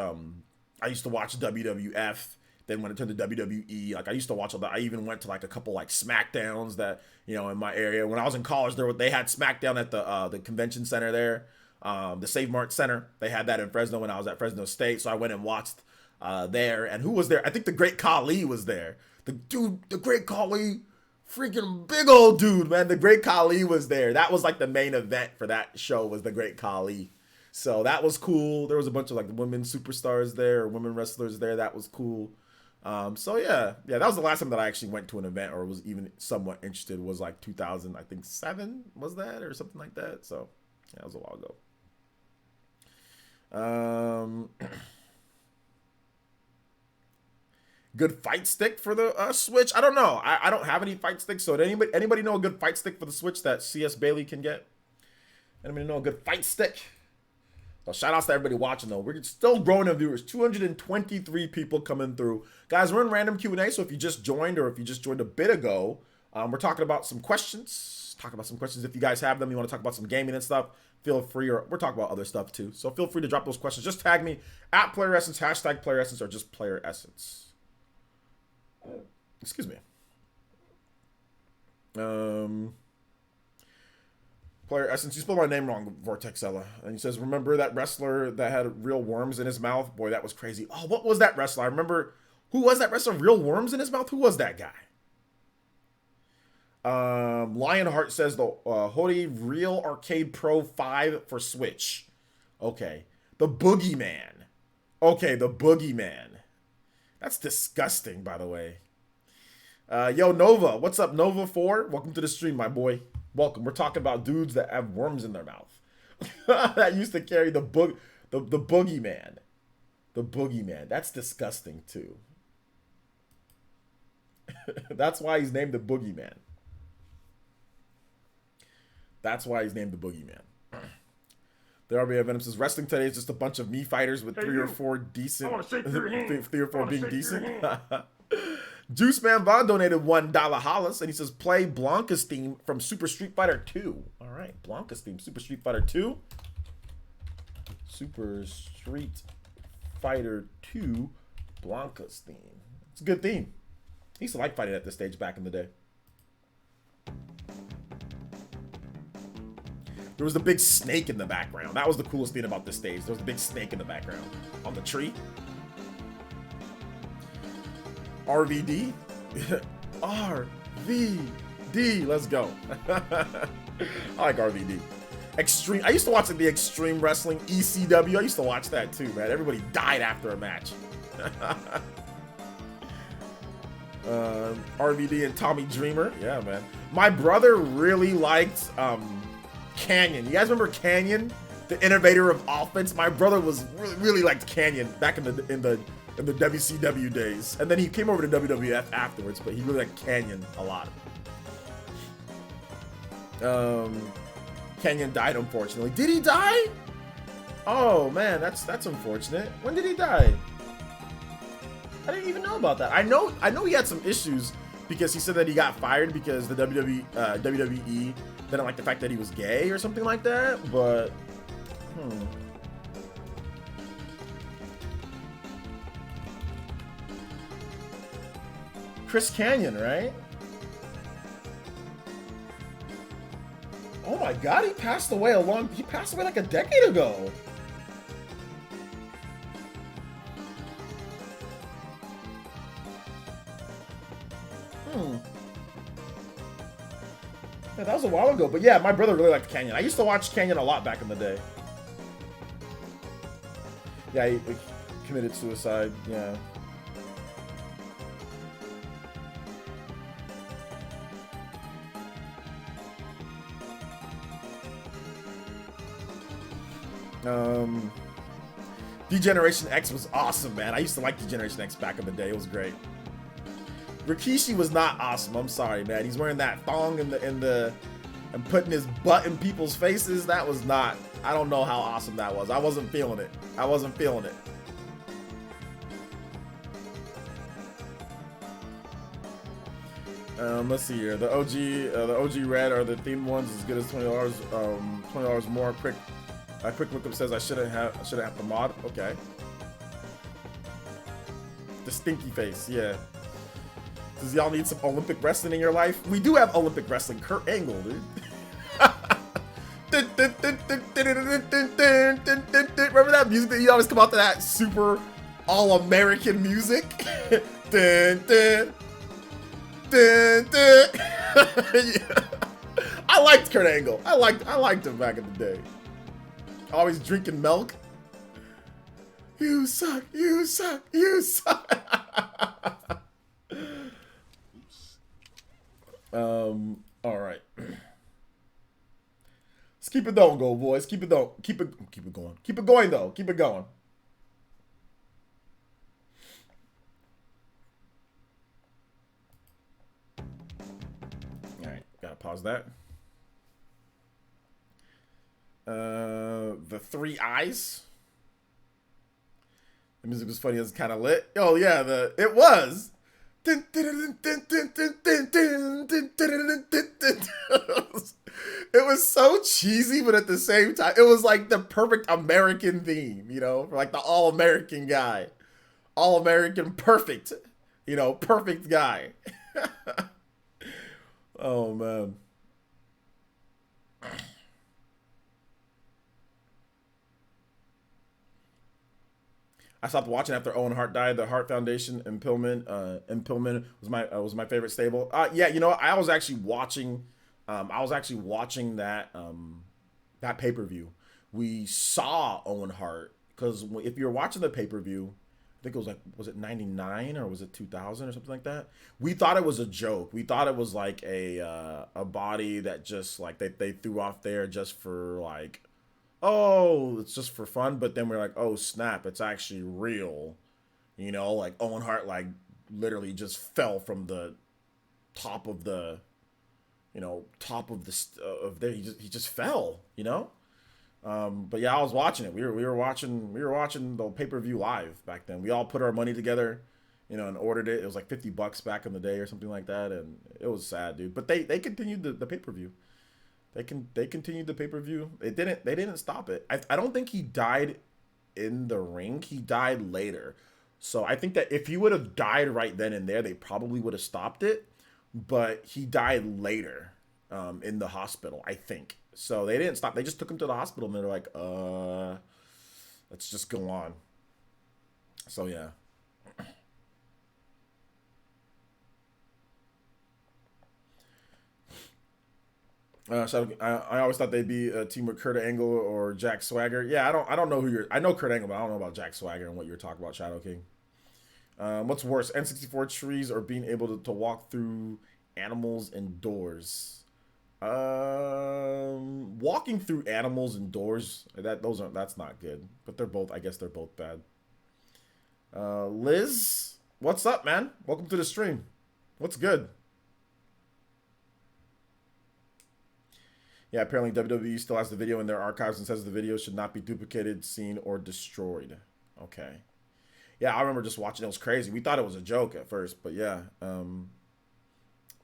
WWF. Then when it turned to WWE, like I used to watch all that. I even went to like a couple like SmackDowns that, you know, in my area. When I was in college, they had SmackDown at the convention center there, the Save Mart Center. They had that in Fresno when I was at Fresno State. So I went and watched there. And who was there? I think the Great Khali was there. The Great Khali, freaking big old dude, man. The Great Khali was there. That was like the main event for that show was the Great Khali. So that was cool. There was a bunch of like women superstars there, or women wrestlers there. That was cool. So yeah, that was the last time that I actually went to an event or was even somewhat interested. Was like 2000, I think 7 was that or something like that. So yeah, that was a while ago. Good fight stick for the Switch. I don't know. I don't have any fight sticks. So did anybody know a good fight stick for the Switch that CS Bailey can get? Anybody know a good fight stick? So shout outs to everybody watching though. We're still growing in viewers. 223 people coming through. Guys, we're in random Q&A, so if you just joined or if you just joined a bit ago, we're talking about some questions. If you guys have them, you want to talk about some gaming and stuff, feel free, or we're talking about other stuff too. So feel free to drop those questions. Just tag me at Player Essence, hashtag Player Essence, or just Player Essence. Excuse me. Player Essence, you spelled my name wrong, Vortexella. And he says, remember that wrestler that had real worms in his mouth? Boy, that was crazy. Oh, what was that wrestler? I remember, who was that wrestler? Real worms in his mouth? Who was that guy? Lionheart says the Hori Real Arcade Pro 5 for Switch. Okay. The Boogeyman. Okay, the Boogeyman. That's disgusting, by the way. Yo, Nova. What's up, Nova 4? Welcome to the stream, my boy. Welcome. We're talking about dudes that have worms in their mouth. That used to carry the Boogeyman. The Boogeyman. That's disgusting, too. That's why he's named the Boogeyman. That's why he's named the Boogeyman. The RBA Venom says, wrestling today is just a bunch of me fighters with three or four decent... three or four being decent. Juice Man Von donated $1 Hollis, and he says, play Blanca's theme from Super Street Fighter 2. All right, Blanca's theme, Super Street Fighter 2. Super Street Fighter 2, Blanca's theme. It's a good theme. I used to like fighting at this stage back in the day. There was the big snake in the background. That was the coolest thing about this stage. There was the big snake in the background on the tree. RVD. RVD. Let's go. I like RVD. Extreme. I used to watch the Extreme Wrestling ECW. I used to watch that too, man. Everybody died after a match. RVD and Tommy Dreamer. Yeah, man. My brother really liked Canyon. You guys remember Canyon, the innovator of offense? My brother was really liked Canyon back in the WCW days, and then he came over to WWF afterwards. But he really liked Canyon a lot. Canyon died, unfortunately. Did he die? Oh man, that's unfortunate. When did he die? I didn't even know about that. I know he had some issues because he said that he got fired because the WWE didn't like the fact that he was gay or something like that. But Chris Canyon, right? Oh my God, he passed away like a decade ago. Yeah, that was a while ago, but yeah, my brother really liked Canyon. I used to watch Canyon a lot back in the day. Yeah, he committed suicide, yeah. D-Generation X was awesome, man. I used to like D-Generation X back in the day. It was great. Rikishi was not awesome. I'm sorry, man. He's wearing that thong and putting his butt in people's faces. That was not. I don't know how awesome that was. I wasn't feeling it. I wasn't feeling it. Let's see here. The OG red are the themed ones as good as $20. $20 more. Quick lookup says I shouldn't have the mod. Okay. The stinky face. Yeah. Does y'all need some Olympic wrestling in your life? We do have Olympic wrestling. Kurt Angle, dude. Remember that music that you always come out to, that super all-American music? Yeah. I liked Kurt Angle. I liked him back in the day. Always drinking milk. You suck. You suck. You suck. All right. Let's keep it going, go boys. Keep it going. Keep it going. Keep it going though. Keep it going. All right, gotta pause that. The Three Eyes. The music was funny. It was kind of lit. Oh yeah, it was. It was so cheesy, but at the same time, it was like the perfect American theme, you know, for like the all-American guy. All-American perfect, you know, perfect guy. Oh, man. I stopped watching after Owen Hart died. The Hart Foundation Impillment was my favorite stable. Yeah, you know, I was actually watching that that pay-per-view. We saw Owen Hart because if you're watching the pay-per-view, I think it was like, was it 99 or was it 2000 or something like that? We thought it was a joke. We thought it was like a body that just like they threw off there just for like, oh, it's just for fun. But then we're like, oh snap, it's actually real. You know, like Owen Hart like literally just fell from the top of the, you know, top of the of there. He just fell. You know. But yeah, I was watching it. We were watching the pay-per-view live back then. We all put our money together, you know, and ordered it. It was like $50 back in the day or something like that, and it was sad, dude. But they continued the pay-per-view. They continued the pay-per-view. They didn't stop it. I don't think he died in the ring. He died later. So I think that if he would have died right then and there, they probably would have stopped it. But he died later, in the hospital, I think. So they didn't stop. They just took him to the hospital and they're like, let's just go on. So yeah. I always thought they'd be a team with Kurt Angle or Jack Swagger. Yeah, I don't know who you're. I know Kurt Angle, but I don't know about Jack Swagger and what you're talking about, Shadow King. What's worse, N64 trees or being able to walk through animals indoors? Walking through animals indoors, that's not good. But they're both, I guess they're both bad. Liz, what's up, man? Welcome to the stream. What's good? Yeah, apparently WWE still has the video in their archives and says the video should not be duplicated, seen, or destroyed. Okay. Yeah, I remember just watching. It was crazy. We thought it was a joke at first, but yeah.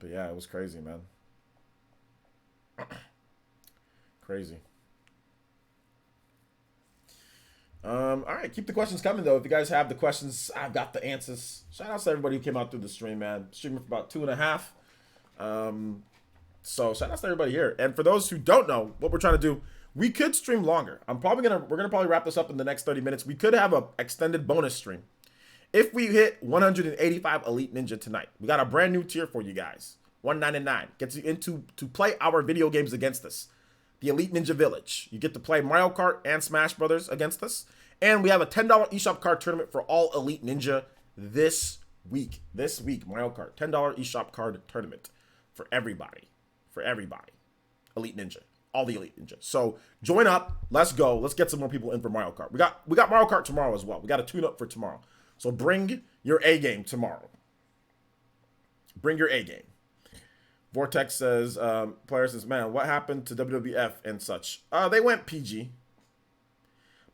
But yeah, it was crazy, man. Crazy. All right, keep the questions coming though. If you guys have the questions, I've got the answers. Shout out to everybody who came out through the stream, man. Streaming for about 2.5. So shout out to everybody here. And for those who don't know what we're trying to do, we could stream longer. We're gonna probably wrap this up in the next 30 minutes. We could have an extended bonus stream. If we hit 185 Elite Ninja tonight, we got a brand new tier for you guys. $1.99 gets you into to play our video games against us. The Elite Ninja Village. You get to play Mario Kart and Smash Brothers against us. And we have a $10 eShop card tournament for all Elite Ninja this week. This week, Mario Kart. $10 eShop card tournament for everybody. For everybody. Elite Ninja. All the Elite Ninja. So join up. Let's go. Let's get some more people in for Mario Kart. We got Mario Kart tomorrow as well. We got a tune-up for tomorrow. So bring your A game tomorrow. Bring your A game. Vortex says, player says, man, what happened to WWF and such? They went PG.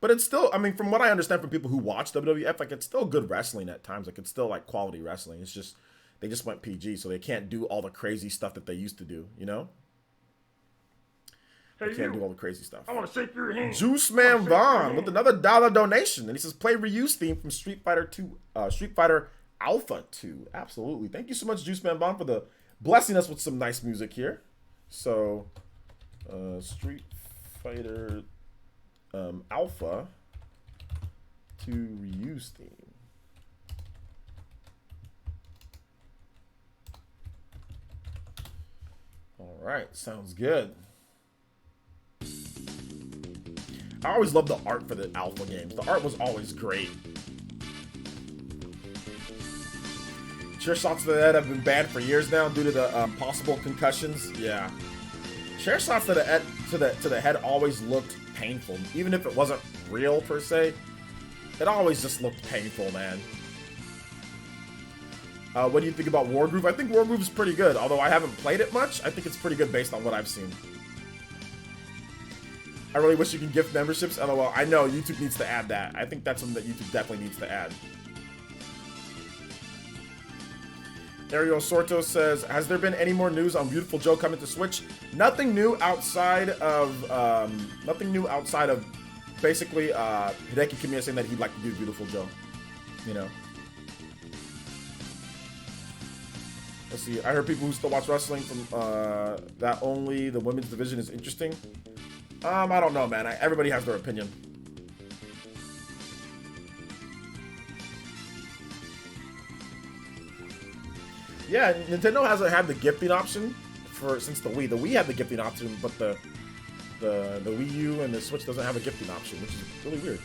But it's still, I mean, from what I understand from people who watch WWF, like, it's still good wrestling at times. Like, it's still, like, quality wrestling. It's just, they just went PG, so they can't do all the crazy stuff that they used to do, you know? They can't do all the crazy stuff. I want to shake your hand. Juice Man Vaughn with another $1 donation. And he says, play reuse theme from Street Fighter 2, Street Fighter Alpha 2. Absolutely. Thank you so much, Juice Man Vaughn, for the blessing us with some nice music here. So, Street Fighter Alpha 2 reuse theme. All right, sounds good. I always loved the art for the Alpha games. The art was always great. Chair shots to the head have been banned for years now due to the possible concussions. Yeah, chair shots to the head always looked painful, even if it wasn't real per se. It always just looked painful, man. What do you think about Wargroove? I think Wargroove is pretty good, although I haven't played it much. I think it's pretty good based on what I've seen. I really wish you could gift memberships. LOL. I know YouTube needs to add that. I think that's something that YouTube definitely needs to add. Ariel Sorto says, has there been any more news on Beautiful Joe coming to Switch? Nothing new outside of basically Hideki Kamiya saying that he'd like to do Beautiful Joe. You know. Let's see. I heard people who still watch wrestling from that only the women's division is interesting. I don't know, man. Everybody has their opinion. Yeah, Nintendo hasn't had the gifting option since the Wii. The Wii had the gifting option, but the Wii U and the Switch doesn't have a gifting option, which is really weird.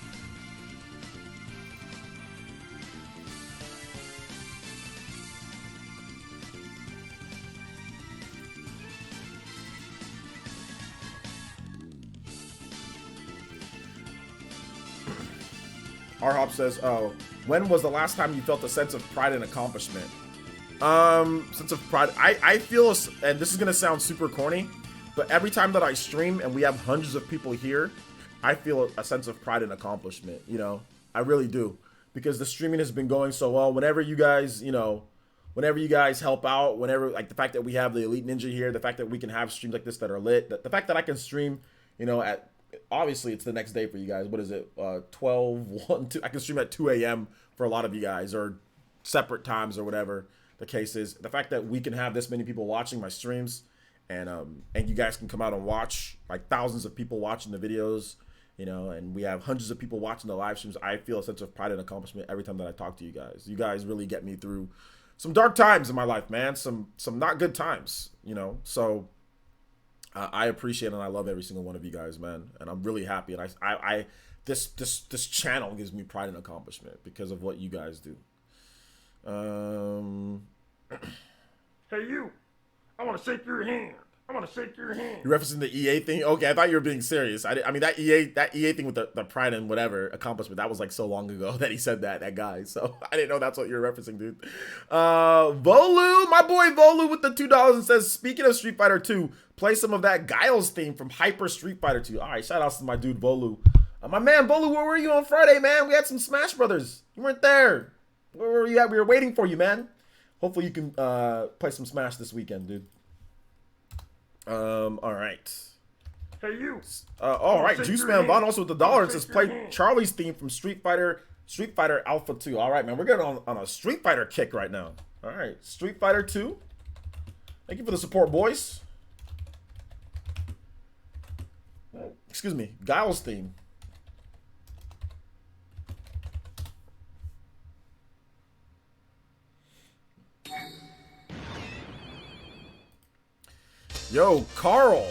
R-Hop says, oh, when was the last time you felt a sense of pride and accomplishment? Sense of pride. I feel, and this is going to sound super corny, but every time that I stream and we have hundreds of people here, I feel a sense of pride and accomplishment, you know? I really do. Because the streaming has been going so well. Whenever you guys, help out, whenever, like, the fact that we have the Elite Ninja here, the fact that we can have streams like this that are lit, the fact that I can stream, you know, obviously it's the next day for you guys. What is it? 12, 1, 2. I can stream at 2 a.m. for a lot of you guys, or separate times, or whatever the case is. The fact that we can have this many people watching my streams, and you guys can come out and watch, like, thousands of people watching the videos, you know, and we have hundreds of people watching the live streams. I feel a sense of pride and accomplishment every time that I talk to you guys. You guys really get me through some dark times in my life, man. Some not good times, you know. So I appreciate and I love every single one of you guys, man. And I'm really happy. And this channel gives me pride and accomplishment because of what you guys do. Hey, you. I want to shake your hand. I want to shake your hand. You're referencing the EA thing? Okay, I thought you were being serious. I mean, that EA thing with the pride and whatever accomplishment, that was like so long ago that he said that guy. So I didn't know that's what you were referencing, dude. Volu, my boy Volu with the $2 and says, speaking of Street Fighter 2, play some of that Guile's theme from Hyper Street Fighter 2. All right, shout outs to my dude Volu. My man Volu, where were you on Friday, man? We had some Smash Brothers. You weren't there. Where were you at? We were waiting for you, man. Hopefully you can play some Smash this weekend, dude. All right. Hey, you. All right. Juice Man Vaughn also with the dollar and says play Charlie's theme from Street Fighter Alpha 2. All right, man. We're getting on a Street Fighter kick right now. All right. Street Fighter 2. Thank you for the support, boys. Excuse me. Guile's theme. Yo, Carl.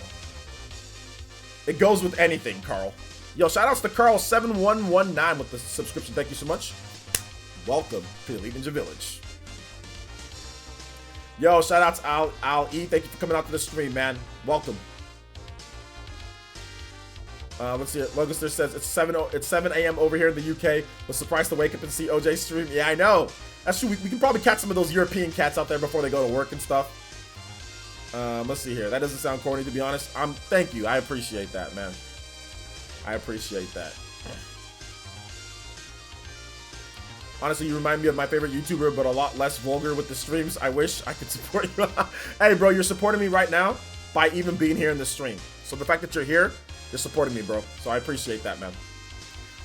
It goes with anything, Carl. Yo, shoutouts to Carl7119 with the subscription. Thank you so much. Welcome to the Elite Ninja Village. Yo, shoutouts Al E. Thank you for coming out to the stream, man. Welcome. Let's see it. Logister says it's 7 a.m. over here in the UK. Was surprised to wake up and see OJ stream. Yeah, I know. That's true. We can probably catch some of those European cats out there before they go to work and stuff. Let's see here. That doesn't sound corny, to be honest. Thank you. I appreciate that, man. I appreciate that. Honestly, you remind me of my favorite YouTuber, but a lot less vulgar with the streams. I wish I could support you. Hey, bro, you're supporting me right now by even being here in the stream. So the fact that you're here, you're supporting me, bro. So I appreciate that, man.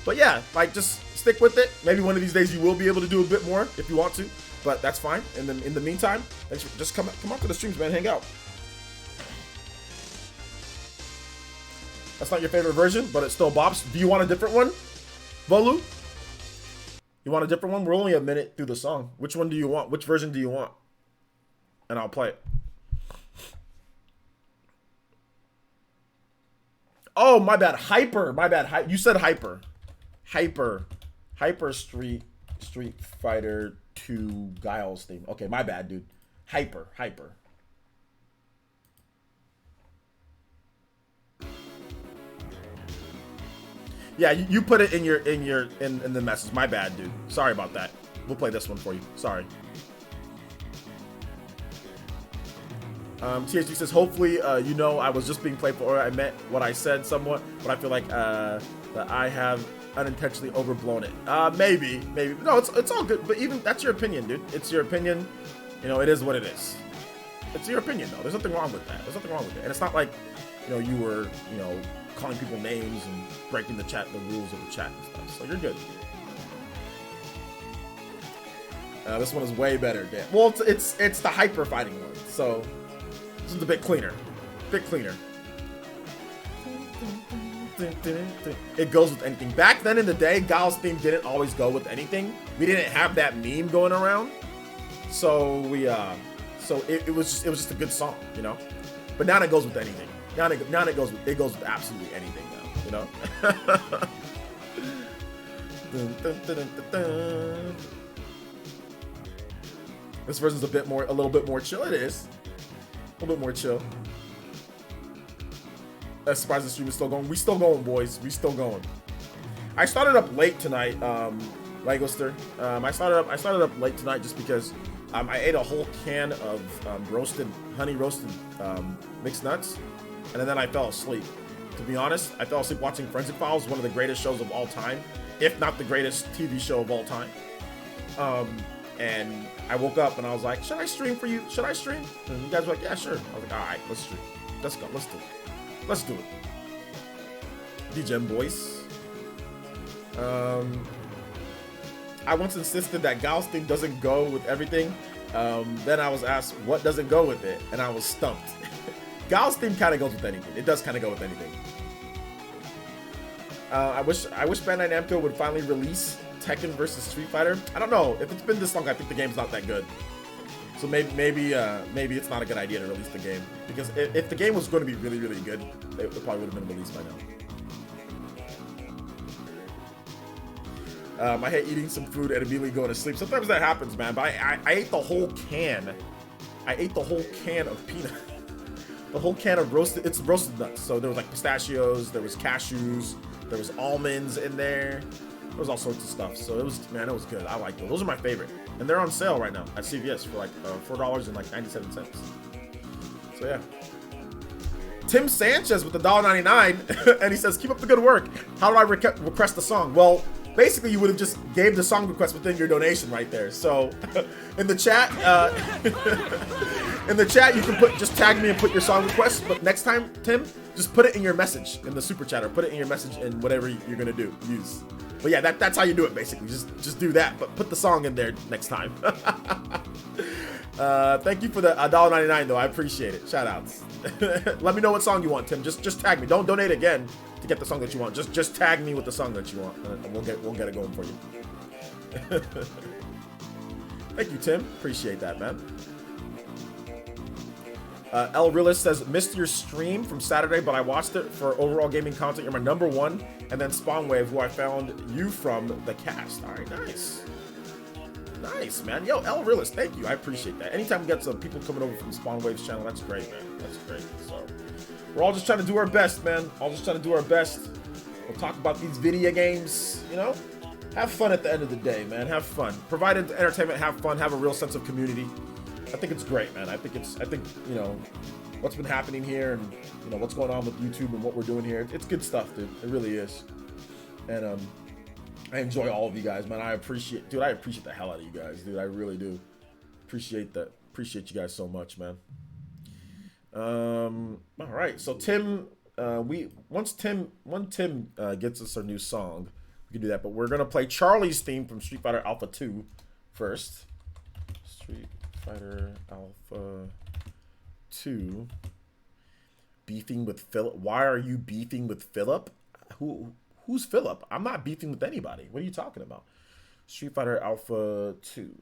But yeah, like, just stick with it. Maybe one of these days you will be able to do a bit more if you want to. But that's fine. And then in the meantime, thanks for just come out to the streams, man. Hang out. That's not your favorite version, but it still bops. Do you want a different one, Volu? You want a different one? We're only a minute through the song. Which one do you want? Which version do you want? And I'll play it. Oh, my bad. Hyper. My bad. You said Hyper. Hyper Street Fighter 2 Guile's theme. Okay, my bad, dude. Hyper. Yeah, you put it in the message. My bad, dude. Sorry about that. We'll play this one for you. Sorry. THG says, hopefully, you know, I was just being playful, or I meant what I said somewhat, but I feel like that I have unintentionally overblown it. Maybe. No, it's all good. But even that's your opinion, dude. It's your opinion. You know, it is what it is. It's your opinion, though. There's nothing wrong with that. There's nothing wrong with it. And it's not like, you know, you were, you know, calling people names and breaking the rules of the chat and stuff. So you're good. This one is way better, Dan. Well, it's the hyper fighting one. So this is a bit cleaner. It goes with anything. Back then in the day, Guile's theme didn't always go with anything. We didn't have that meme going around. So it was just a good song, you know. But now it goes with anything. Now it goes with absolutely anything now, you know. This version's a little bit more chill. It is a little bit more chill. That's surprised the stream is still going. We still going, boys. We still going. I started up late tonight, Legoster. I started up late tonight just because I ate a whole can of honey roasted mixed nuts. And then I fell asleep. To be honest, I fell asleep watching Forensic Files, one of the greatest shows of all time, if not the greatest TV show of all time. And I woke up and I was like, should I stream for you? Should I stream? And you guys were like, yeah, sure. I was like, all right, let's stream. Let's go. Let's do it. DGM boys. I once insisted that Guile's theme doesn't go with everything. Then I was asked, what doesn't go with it? And I was stumped. Guile's theme kind of goes with anything. It does kind of go with anything. I wish Bandai Namco would finally release Tekken versus Street Fighter. I don't know. If it's been this long, I think the game's not that good. So maybe it's not a good idea to release the game. Because if the game was going to be really, really good, it probably would have been released by now. I hate eating some food and immediately going to sleep. Sometimes that happens, man. But I ate the whole can. I ate the whole can of peanut. The whole can of roasted nuts. So there was like pistachios, there was cashews, there was almonds in there. There was all sorts of stuff. So it was good. I like those. Those are my favorite. And they're on sale right now at CVS for like $4.97. So yeah. Tim Sanchez with the $1.99 and he says, keep up the good work. How do I request the song? Well, basically you would have just gave the song request within your donation right there. So in the chat, you can just tag me and put your song request. But next time, Tim, just put it in your message in the super chat, or put it in your message in whatever you're gonna use. But yeah, that's how you do it basically. Just do that, but put the song in there next time. Thank you for the $1.99 though. I appreciate it. Shout outs. Let me know what song you want, Tim. Just tag me. Don't donate again to get the song that you want. Just tag me with the song that you want, and we'll get it going for you. Thank you, Tim. Appreciate that, man. L Realist says, missed your stream from Saturday, but I watched it for overall gaming content. You're my #1, and then Spawnwave, who I found you from the cast. All right, nice. Nice, man. Yo, L Realist, thank you. I appreciate that. Anytime we get some people coming over from Spawnwave's channel, that's great, man. That's great. So, we're all just trying to do our best, man. All just trying to do our best. We'll talk about these video games, you know? Have fun at the end of the day, man. Have fun. Provide entertainment, have fun, have a real sense of community. I think it's great, man. I think you know, what's been happening here and, you know, what's going on with YouTube and what we're doing here. It's good stuff, dude. It really is. And, I enjoy all of you guys, man. I appreciate the hell out of you guys, dude. I really do. Appreciate that. Appreciate you guys so much, man. All right. So Tim, once Tim gets us our new song, we can do that. But we're gonna play Charlie's theme from Street Fighter Alpha 2 first. Street Fighter Alpha 2. Beefing with Philip. Why are you beefing with Philip? Who's Philip? I'm not beefing with anybody. What are you talking about? Street Fighter Alpha 2.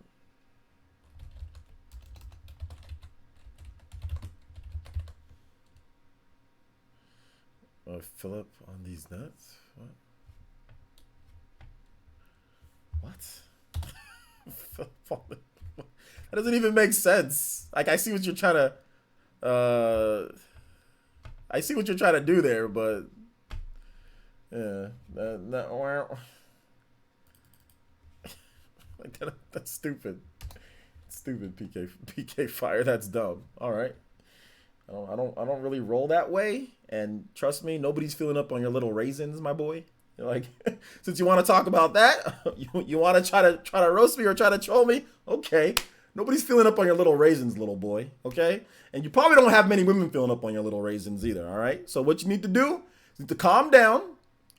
Philip on these nuts? What? That doesn't even make sense. Like, I see what you're trying to do there, but yeah, that's stupid. Stupid PK Fire. That's dumb. All right. I don't really roll that way, and trust me, nobody's feeling up on your little raisins, my boy. You're like, since you want to talk about that, you want to try to roast me or try to troll me, okay. Nobody's feeling up on your little raisins, little boy, okay? And you probably don't have many women feeling up on your little raisins either, all right? So what you need to do is you need to calm down,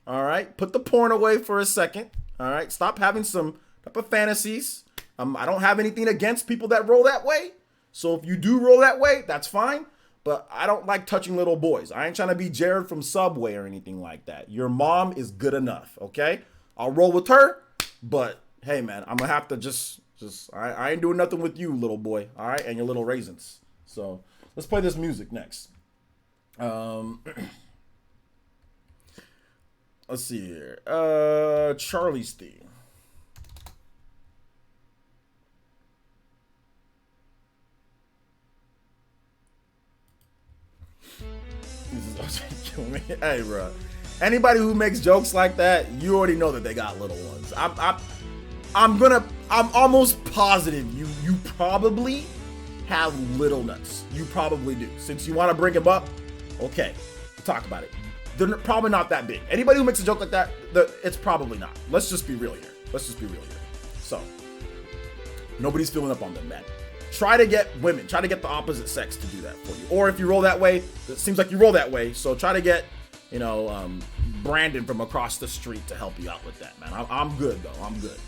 all right? Put the porn away for a second, all right? Stop having some type of fantasies. I don't have anything against people that roll that way. So if you do roll that way, that's fine. But I don't like touching little boys. I ain't trying to be Jared from Subway or anything like that. Your mom is good enough, okay? I'll roll with her, but hey, man, I'm going to have to I ain't doing nothing with you, little boy, all right? And your little raisins. So let's play this music next. Let's see here. Charlie's theme. This is also killing me. Hey, bro. Anybody who makes jokes like that, you already know that they got little ones. I'm almost positive you probably have little nuts. You probably do. Since you want to bring them up, okay, we'll talk about it. They're probably not that big. Anybody who makes a joke like that, it's probably not. Let's just be real here. So, nobody's feeling up on them, man. Try to get women, try to get the opposite sex to do that for you. Or if you roll that way, it seems like you roll that way, so try to get, you know, Brandon from across the street to help you out with that, man. I'm good, though. I'm good.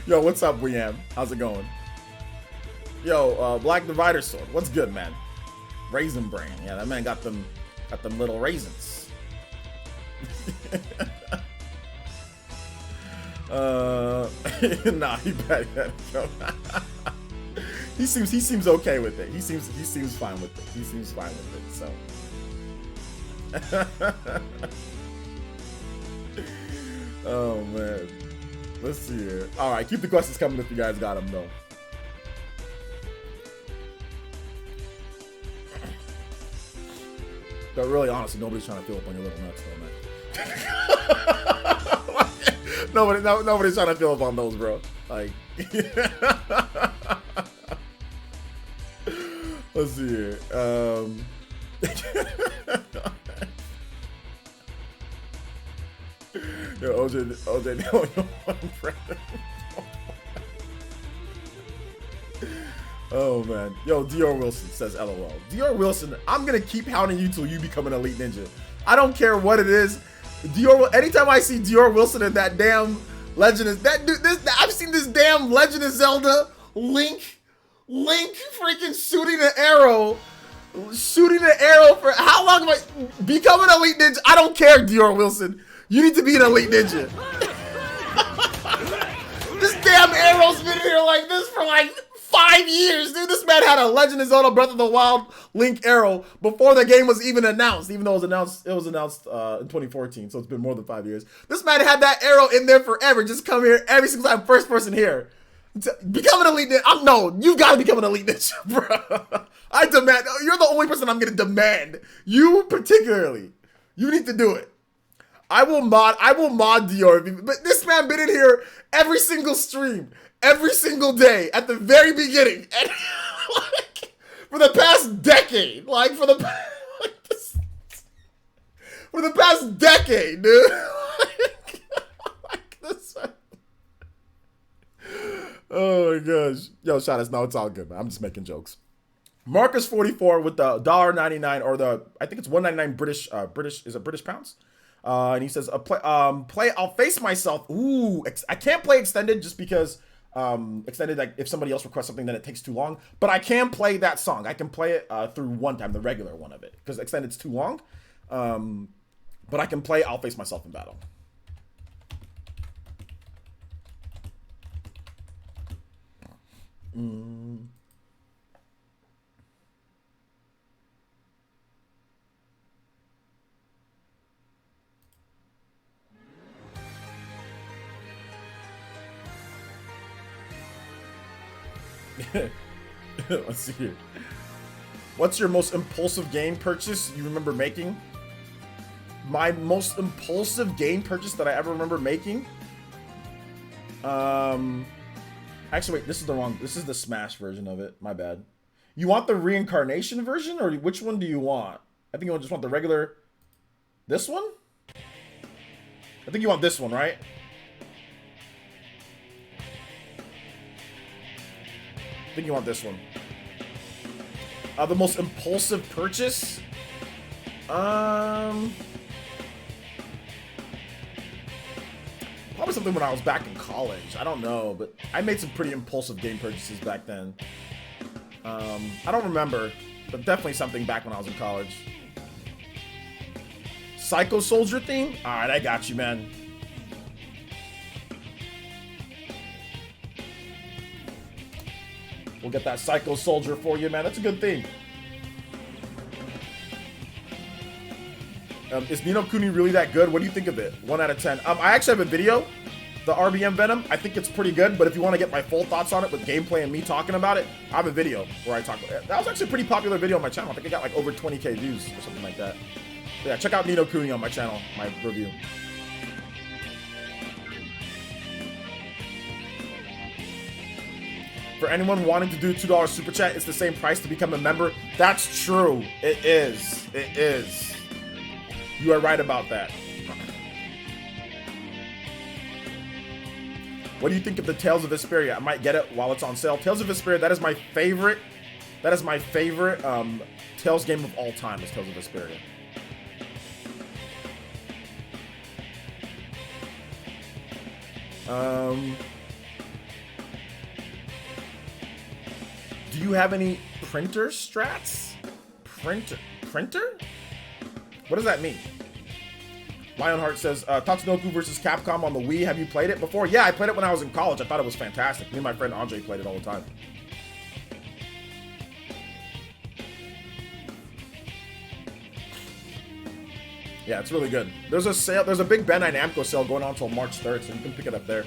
Yo, what's up, Weam? How's it going? Yo, Black Divider Sword, what's good, man? Raisin Brain. Yeah, that man got them little raisins. Nah, he better go. He seems okay with it. He seems fine with it. He seems fine with it. So. Oh man. Let's see here. All right, keep the questions coming if you guys got them though. But really, honestly, nobody's trying to fill up on your little nuts, though, man. Nobody's trying to fill up on those, bro. Like, let's see here. Yo, OJ, the only one friend. Oh man. Yo, Dior Wilson says LOL. Dior Wilson, I'm gonna keep hounding you till you become an elite ninja. I don't care what it is. Anytime I see Dior Wilson in that damn Legend of that dude, I've seen this damn Legend of Zelda Link freaking shooting an arrow for how long am I become an elite ninja? I don't care, Dior Wilson. You need to be an elite ninja. This damn arrow's been here like this for like 5 years, dude. This man had a Legend of Zelda Breath of the Wild Link arrow before the game was even announced, even though it was announced in 2014, so it's been more than 5 years. This man had that arrow in there forever. Just come here every single time, first person here. Become an elite ninja. No, you gotta become an elite ninja, bro. I demand, you're the only person I'm gonna demand. You particularly. You need to do it. I will mod Dior, but this man been in here every single stream, every single day, at the very beginning, and like, for the past decade, for the past decade, dude. Oh my gosh. Yo, Shadows, no, it's all good, man. I'm just making jokes. Marcus44 with the $1.99 or I think it's 1.99 British pounds. And he says, I'll face myself. Ooh, I can't play extended just because extended, like if somebody else requests something, then it takes too long. But I can play that song. I can play it through one time, the regular one of it, because extended's too long. But I can play I'll Face Myself in Battle. Let's see here. What's your most impulsive game purchase you remember making? My most impulsive game purchase that I ever remember making? Actually, wait, this is the Smash version of it. My bad. You want the reincarnation version, or which one do you want? I think you just want the regular... This one? I think you want this one, right? I think you want this one. The most impulsive purchase? Probably something when I was back in college. I don't know, but I made some pretty impulsive game purchases back then. I don't remember, but definitely something back when I was in college. Psycho Soldier theme? Alright, I got you, man. We'll get that Psycho Soldier for you, man. That's a good thing. Is Ni no Kuni really that good? What do you think of it? 1 out of 10. I actually have a video, the RBM Venom. I think it's pretty good, but if you want to get my full thoughts on it with gameplay and me talking about it, I have a video where I talk about it. That was actually a pretty popular video on my channel. I think it got like over 20k views or something like that. But yeah, check out Ni no Kuni on my channel, my review. For anyone wanting to do $2 super chat, it's the same price to become a member. That's true. It is. It is. You are right about that. What do you think of the Tales of Vesperia? I might get it while it's on sale. Tales of Vesperia, that is my favorite. That is my favorite Tales game of all time. Is Tales of Vesperia. Do you have any printer strats? Printer? What does that mean? Lionheart says, Tatsunoko versus Capcom on the Wii. Have you played it before? Yeah, I played it when I was in college. I thought it was fantastic. Me and my friend Andre played it all the time. Yeah, it's really good. There's a sale. There's a big Bandai Namco sale going on until March 3rd, so you can pick it up there.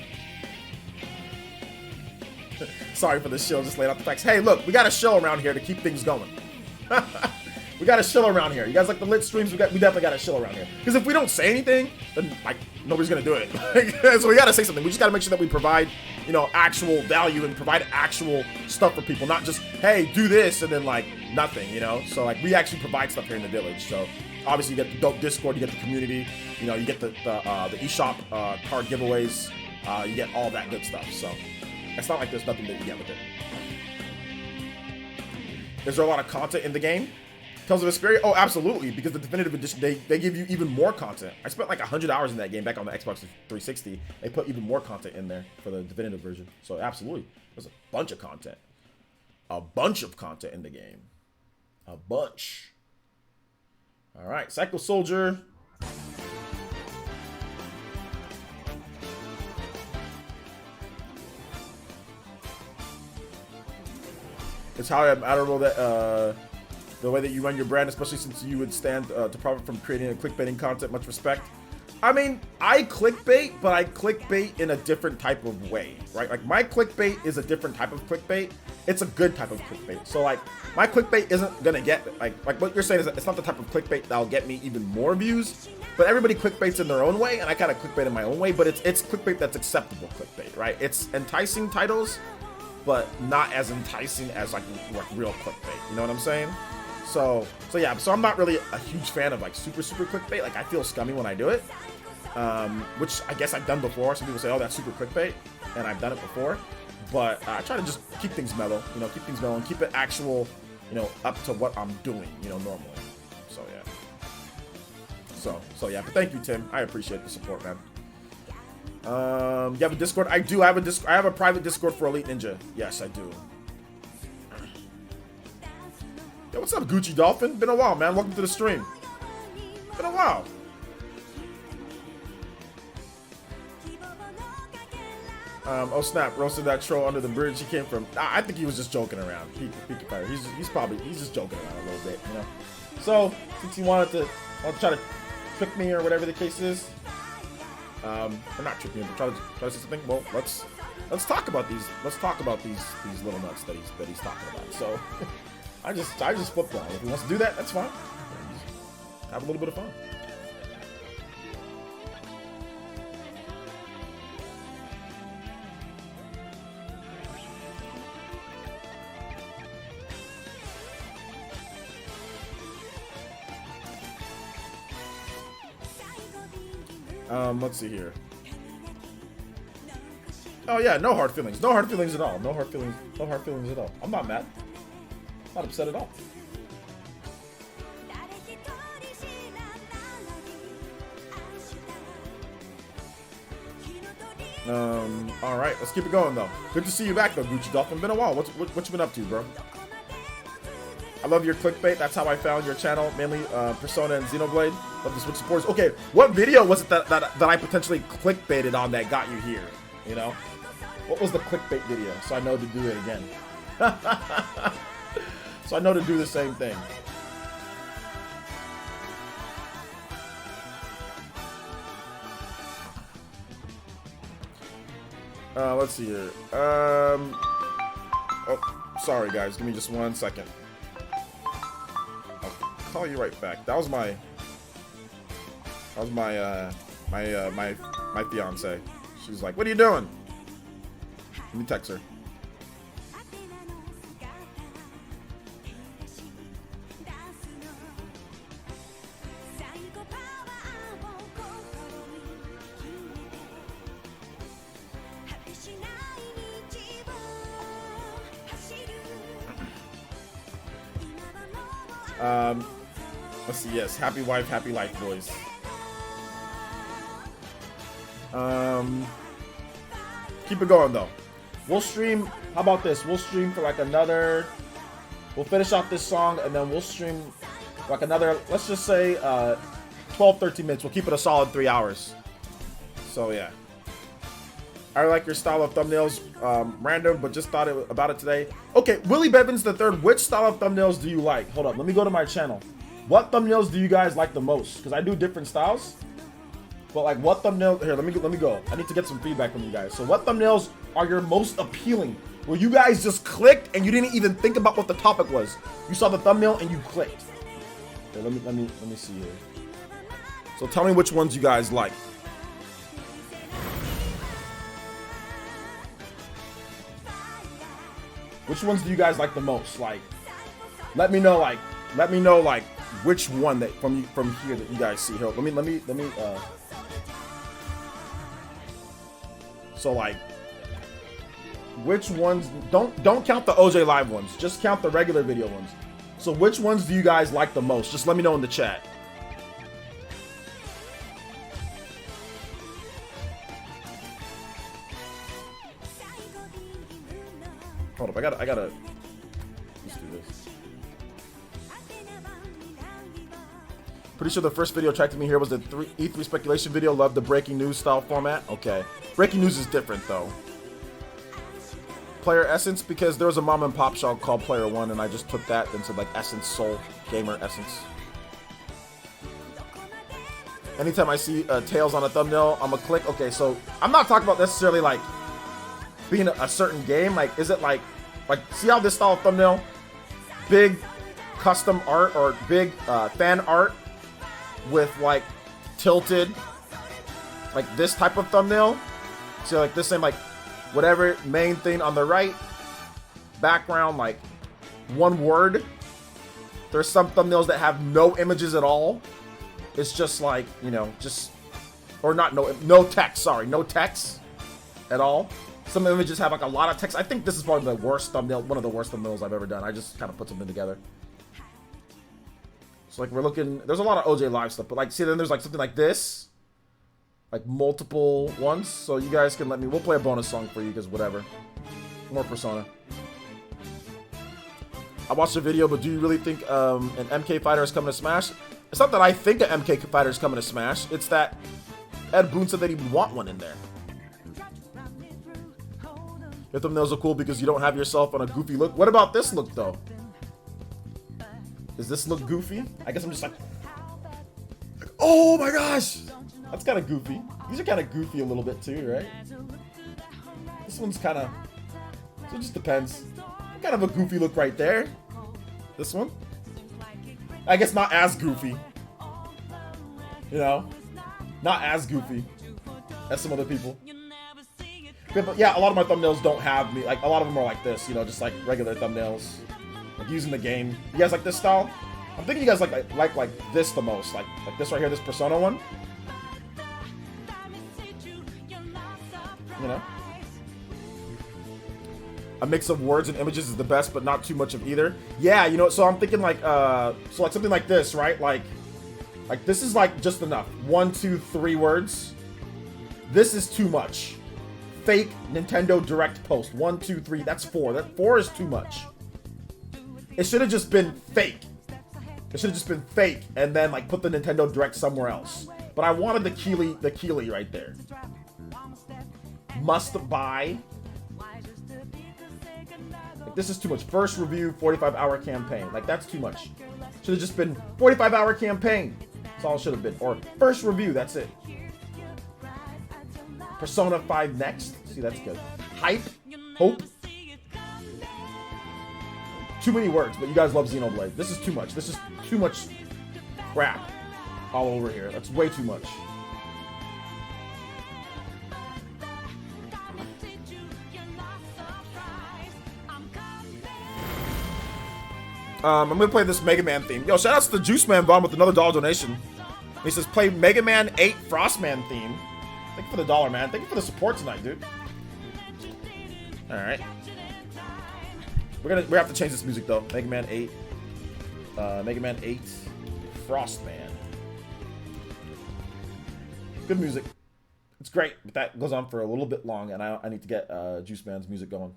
Sorry for the shill, just laid out the facts. Hey, look, we got a shill around here to keep things going. We got a shill around here. You guys like the lit streams? We definitely got a shill around here. Because if we don't say anything, then like nobody's gonna do it. So we gotta say something. We just gotta make sure that we provide, you know, actual value and provide actual stuff for people, not just, hey, do this and then like nothing, you know. So like we actually provide stuff here in the village. So obviously you get the dope Discord, you get the community, you know, you get the eShop card giveaways, you get all that good stuff. So it's not like there's nothing that you get with it. Is there a lot of content in the game? Tales of Vesperia? Oh, absolutely, because the definitive edition, they give you even more content. I spent like 100 hours in that game back on the Xbox 360. They put even more content in there for the definitive version. So absolutely, there's a bunch of content. A bunch of content in the game. A bunch. All right, Psycho Soldier. It's how admirable that the way that you run your brand, especially since you would stand to profit from creating a clickbaiting content. Much respect. I mean, I clickbait, but I clickbait in a different type of way, right? Like my clickbait is a different type of clickbait. It's a good type of clickbait. So like my clickbait isn't gonna get like what you're saying is that it's not the type of clickbait that'll get me even more views. But everybody clickbaits in their own way, and I kind of clickbait in my own way. But it's clickbait that's acceptable clickbait, right? It's enticing titles, but not as enticing as like real clickbait. You know what I'm saying? So yeah, so I'm not really a huge fan of like super clickbait. Like I feel scummy when I do it, which I guess I've done before. Some people say, oh, that's super clickbait, and I've done it before. But I try to just keep things mellow, you know, keep things mellow and keep it actual, you know, up to what I'm doing, you know, normally. So yeah. So yeah, but thank you, Tim. I appreciate the support, man. You have a Discord? I do. I have a private Discord for Elite Ninja. Yes, I do. Yo, what's up, Gucci Dolphin? Been a while, man. Welcome to the stream. Been a while. Oh snap! Roasted that troll under the bridge he came from. I think he was just joking around. He's just joking around a little bit, you know. So since he wanted to try to trick me or whatever the case is, or not trick me, but try to say something. Well, let's talk about these. Let's talk about these little nuts that he's talking about. So. I just flip that. If he wants to do that, that's fine. Have a little bit of fun. Let's see here. Oh yeah, no hard feelings. No hard feelings at all. No hard feelings. No hard feelings at all. I'm not mad. Not upset at all. All right, let's keep it going though. Good to see you back though, Gucci Dolphin. Been a while. What you been up to, bro? I love your clickbait. That's how I found your channel, mainly Persona and Xenoblade. Love the Switch supporters. Okay, what video was it that I potentially clickbaited on that got you here? You know, what was the clickbait video? So I know to do it again. So I know to do the same thing. Let's see here. Oh, sorry guys. Give me just 1 second. I'll call you right back. That was my fiance. She's like, "What are you doing?" Let me text her. Let's see, yes, happy wife, happy life, boys. Keep it going though. We'll stream, how about this? We'll stream for like another, we'll finish off this song and then we'll stream like another, let's just say 12, 13 minutes. We'll keep it a solid 3 hours. So yeah. I like your style of thumbnails, random, but just thought about it today. Okay, Willie Bevins III, which style of thumbnails do you like? Hold up, let me go to my channel. What thumbnails do you guys like the most? Because I do different styles. But like what thumbnail, here, let me go. I need to get some feedback from you guys. So what thumbnails are your most appealing? Where you guys just clicked and you didn't even think about what the topic was. You saw the thumbnail and you clicked. Okay, let me see here. So tell me which ones you guys like. Which ones do you guys like the most? Like, let me know like which one that from here that you guys see. Here, let me so like which ones, don't count the OJ live ones, just count the regular video ones. So which ones do you guys like the most? Just let me know in the chat. Hold up, I gotta let's do this. Pretty sure the first video attracted me here was the E3 speculation video. Love the breaking news style format. Okay. Breaking news is different though. Player Essence, because there was a mom and pop shop called Player One, and I just took that and said like Essence Soul Gamer Essence. Anytime I see tails on a thumbnail, I'm gonna click. Okay, so I'm not talking about necessarily like being a certain game. Like, is it like see how this style of thumbnail, big custom art or big fan art with like tilted, like this type of thumbnail. So like this same like whatever main thing on the right, background like one word. There's some thumbnails that have no images at all. It's just like, you know, just, or not, no text, sorry, no text at all. Some images have like a lot of text. I think this is probably the worst thumbnail, one of the worst thumbnails I've ever done. I just kind of put something together. So like we're looking, there's a lot of OJ live stuff, but like, see, then there's like something like this, like multiple ones. So you guys can let me, we'll play a bonus song for you because whatever. More Persona. I watched the video, but do you really think an MK fighter is coming to Smash? It's not that I think an MK fighter is coming to Smash. It's that Ed Boon said that he would want one in there. Your thumbnails are cool because you don't have yourself on a goofy look. What about this look, though? Does this look goofy? I guess I'm just like, oh my gosh! That's kind of goofy. These are kind of goofy a little bit too, right? This one's kind of, so it just depends. Kind of a goofy look right there. This one? I guess not as goofy. You know? Not as goofy as some other people. But yeah, a lot of my thumbnails don't have me, like a lot of them are like this, you know, just like regular thumbnails. Like using the game. You guys like this style? I'm thinking you guys like this the most. Like this right here, this Persona one. You know? A mix of words and images is the best, but not too much of either. Yeah, you know, so I'm thinking like, so like something like this, right? Like this is like just enough. 1, 2, 3 words. This is too much. Fake Nintendo Direct post. 1, 2, 3. That's 4. That 4 is too much. It should have just been fake. It should have just been fake, and then like put the Nintendo Direct somewhere else. But I wanted the Keeley right there. Must buy. Like, this is too much. First review, 45-hour campaign. Like, that's too much. Should have just been 45-hour campaign. That's all it should have been. Or first review, that's it. Persona 5 next. See, that's good. Hype. Hope. Too many words, but you guys love Xenoblade. This is too much. This is too much crap all over here. That's way too much. I'm gonna play this Mega Man theme. Yo, shout outs to Juice Man Bomb with another $1 donation. He says, play Mega Man 8 Frostman theme. Thank you for the $1, man. Thank you for the support tonight, dude. Alright. We have to change this music though. Mega Man 8. Mega Man 8 Frostman. Good music. It's great, but that goes on for a little bit long, and I need to get Juice Man's music going.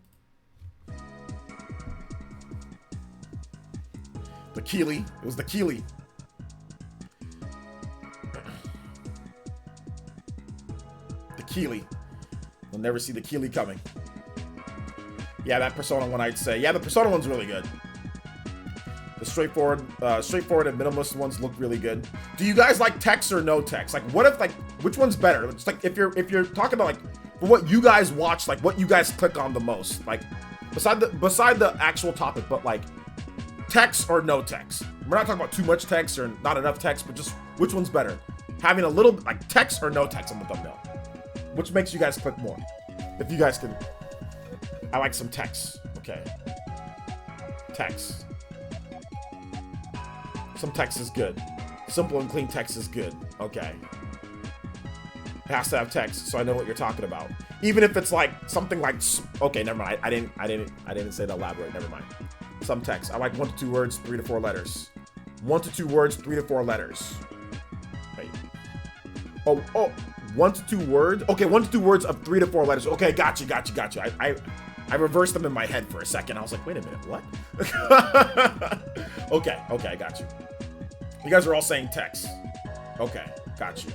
The Keeley. It was the Keeley. The Keeley. You'll never see the Keeley coming. Yeah, that Persona one I'd say. Yeah, the Persona one's really good. The straightforward and minimalist ones look really good. Do you guys like text or no text? Like, what if, like, which one's better? It's like, if you're talking about, like, for what you guys watch, like, what you guys click on the most, like, beside the actual topic, but like, text or no text. We're not talking about too much text or not enough text, but just which one's better? Having a little, like, text or no text on the thumbnail. Which makes you guys click more? If you guys can. I like some text. Okay. text. Some text is good. Simple and clean text is good. Okay. It has to have text, so I know what you're talking about. Even if it's like something like, okay, never mind. I didn't say to elaborate. Never mind. Some text. I like 1 to 2 words, 3 to 4 letters. 1 to 2 words, 3 to 4 letters. Wait. Oh, 1 to 2 words. Okay, 1 to 2 words of 3 to 4 letters. Okay, got you. I reversed them in my head for a second. I was like, wait a minute, what? Okay, I got you. You guys are all saying text. Okay, got you.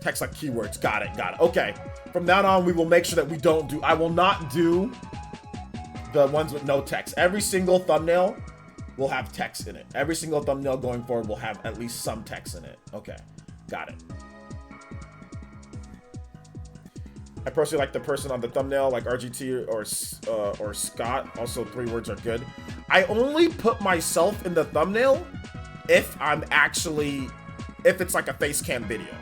Text like keywords. Got it. Okay. From now on, we will make sure that we don't do, I will not do the ones with no text. Every single thumbnail will have text in it. Every single thumbnail going forward will have at least some text in it. Okay, got it. I personally like the person on the thumbnail, like RGT or Scott. Also, 3 words are good. I only put myself in the thumbnail if it's like a face cam video.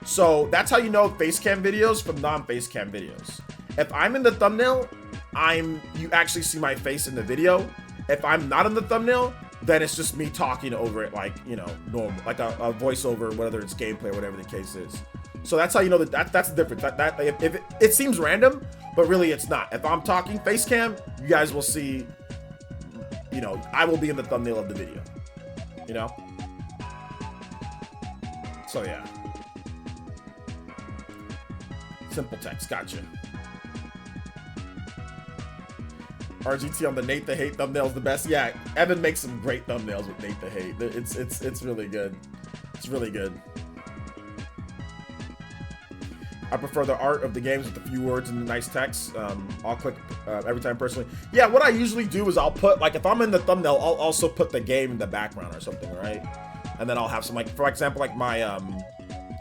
So that's how you know face cam videos from non-face cam videos. If I'm in the thumbnail, you actually see my face in the video. If I'm not in the thumbnail, then it's just me talking over it, like, you know, normal, like a voiceover, whether it's gameplay or whatever the case is. So that's how you know that's the difference. If it seems random, but really it's not. If I'm talking face cam, you guys will see, you know, I will be in the thumbnail of the video, you know? So yeah. Simple text, gotcha. RGT on the Nate the Hate thumbnails the best. Yeah, Evan makes some great thumbnails with Nate the Hate. It's really good. It's really good. I prefer the art of the games with a few words and nice text. I'll click every time personally. Yeah, what I usually do is I'll put, like, if I'm in the thumbnail, I'll also put the game in the background or something, right? And then I'll have some, like, for example, like my,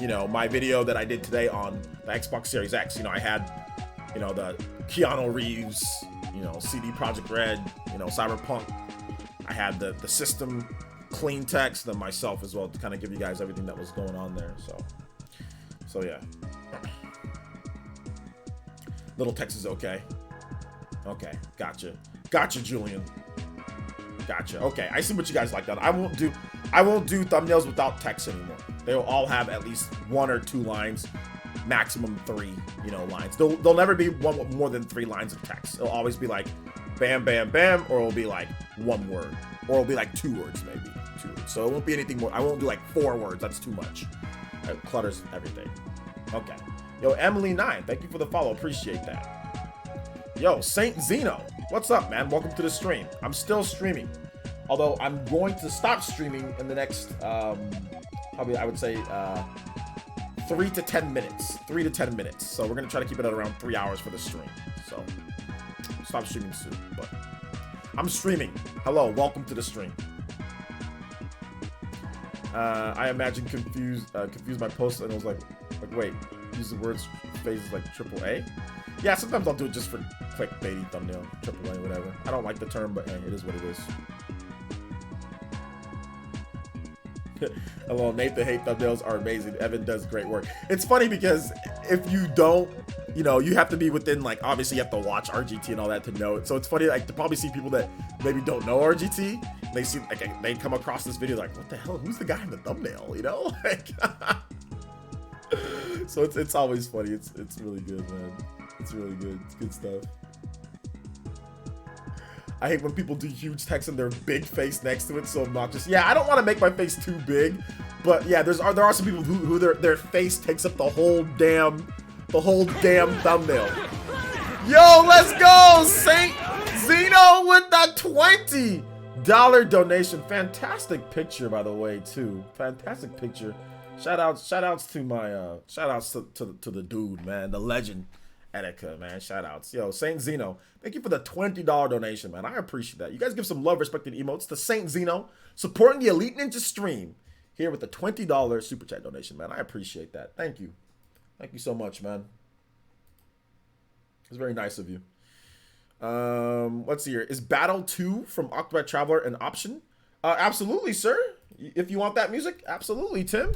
you know, my video that I did today on the Xbox Series X. You know, I had, you know, the Keanu Reeves, you know, CD Projekt Red, you know, Cyberpunk. I had the system clean text, then myself as well, to kind of give you guys everything that was going on there. So yeah. Little text is okay. Okay, gotcha, Julian. Gotcha. Okay, I see what you guys like done. I won't do thumbnails without text anymore. They will all have at least 1 or 2 lines, maximum 3, you know, lines. They'll never be one with more than 3 lines of text. It'll always be like bam, bam, bam, or it'll be like 1 word, or it'll be like 2 words, maybe 2 words. So it won't be anything more. I won't do like 4 words. That's too much. It clutters everything. Okay. Yo, Emily9, thank you for the follow. Appreciate that. Yo, Saint Zeno, what's up, man? Welcome to the stream. I'm still streaming, although I'm going to stop streaming in the next, probably I would say 3 to 10 minutes. 3 to 10 minutes. So we're gonna try to keep it at around 3 hours for the stream. So stop streaming soon, but I'm streaming. Hello, welcome to the stream. I imagine confused my post and it was like wait, use the words phases like AAA. Yeah, sometimes I'll do it just for clickbaity thumbnail, AAA, whatever. I don't like the term, but hey, it is what it is. Hello, Nate the Hate thumbnails are amazing. Evan does great work. It's funny because if you don't, you know, you have to be within, like, obviously you have to watch RGT and all that to know it. So it's funny, like, to probably see people that maybe don't know RGT. They see, like, they come across this video like, what the hell? Who's the guy in the thumbnail? You know, like, so it's always funny. It's really good, man. It's really good. It's good stuff. I hate when people do huge text and their big face next to it, so obnoxious. Yeah, I don't want to make my face too big, but yeah, there are some people who their face takes up the whole damn thumbnail. Yo, let's go, Saint Zeno with the $20 donation. Fantastic picture, by the way, too. Fantastic picture. Shout outs to my shout outs to the dude, man, the legend. Etika, man, shout outs. Yo, Saint Zeno, thank you for the $20 donation, man. I appreciate that. You guys give some love, respect, and emotes to Saint Zeno, supporting the Elite Ninja stream here with the $20 super chat donation, man. I appreciate that. Thank you. Thank you so much, man. It's very nice of you. Let's see here. Is Battle 2 from Octopath Traveler an option? Absolutely, sir. If you want that music, absolutely, Tim.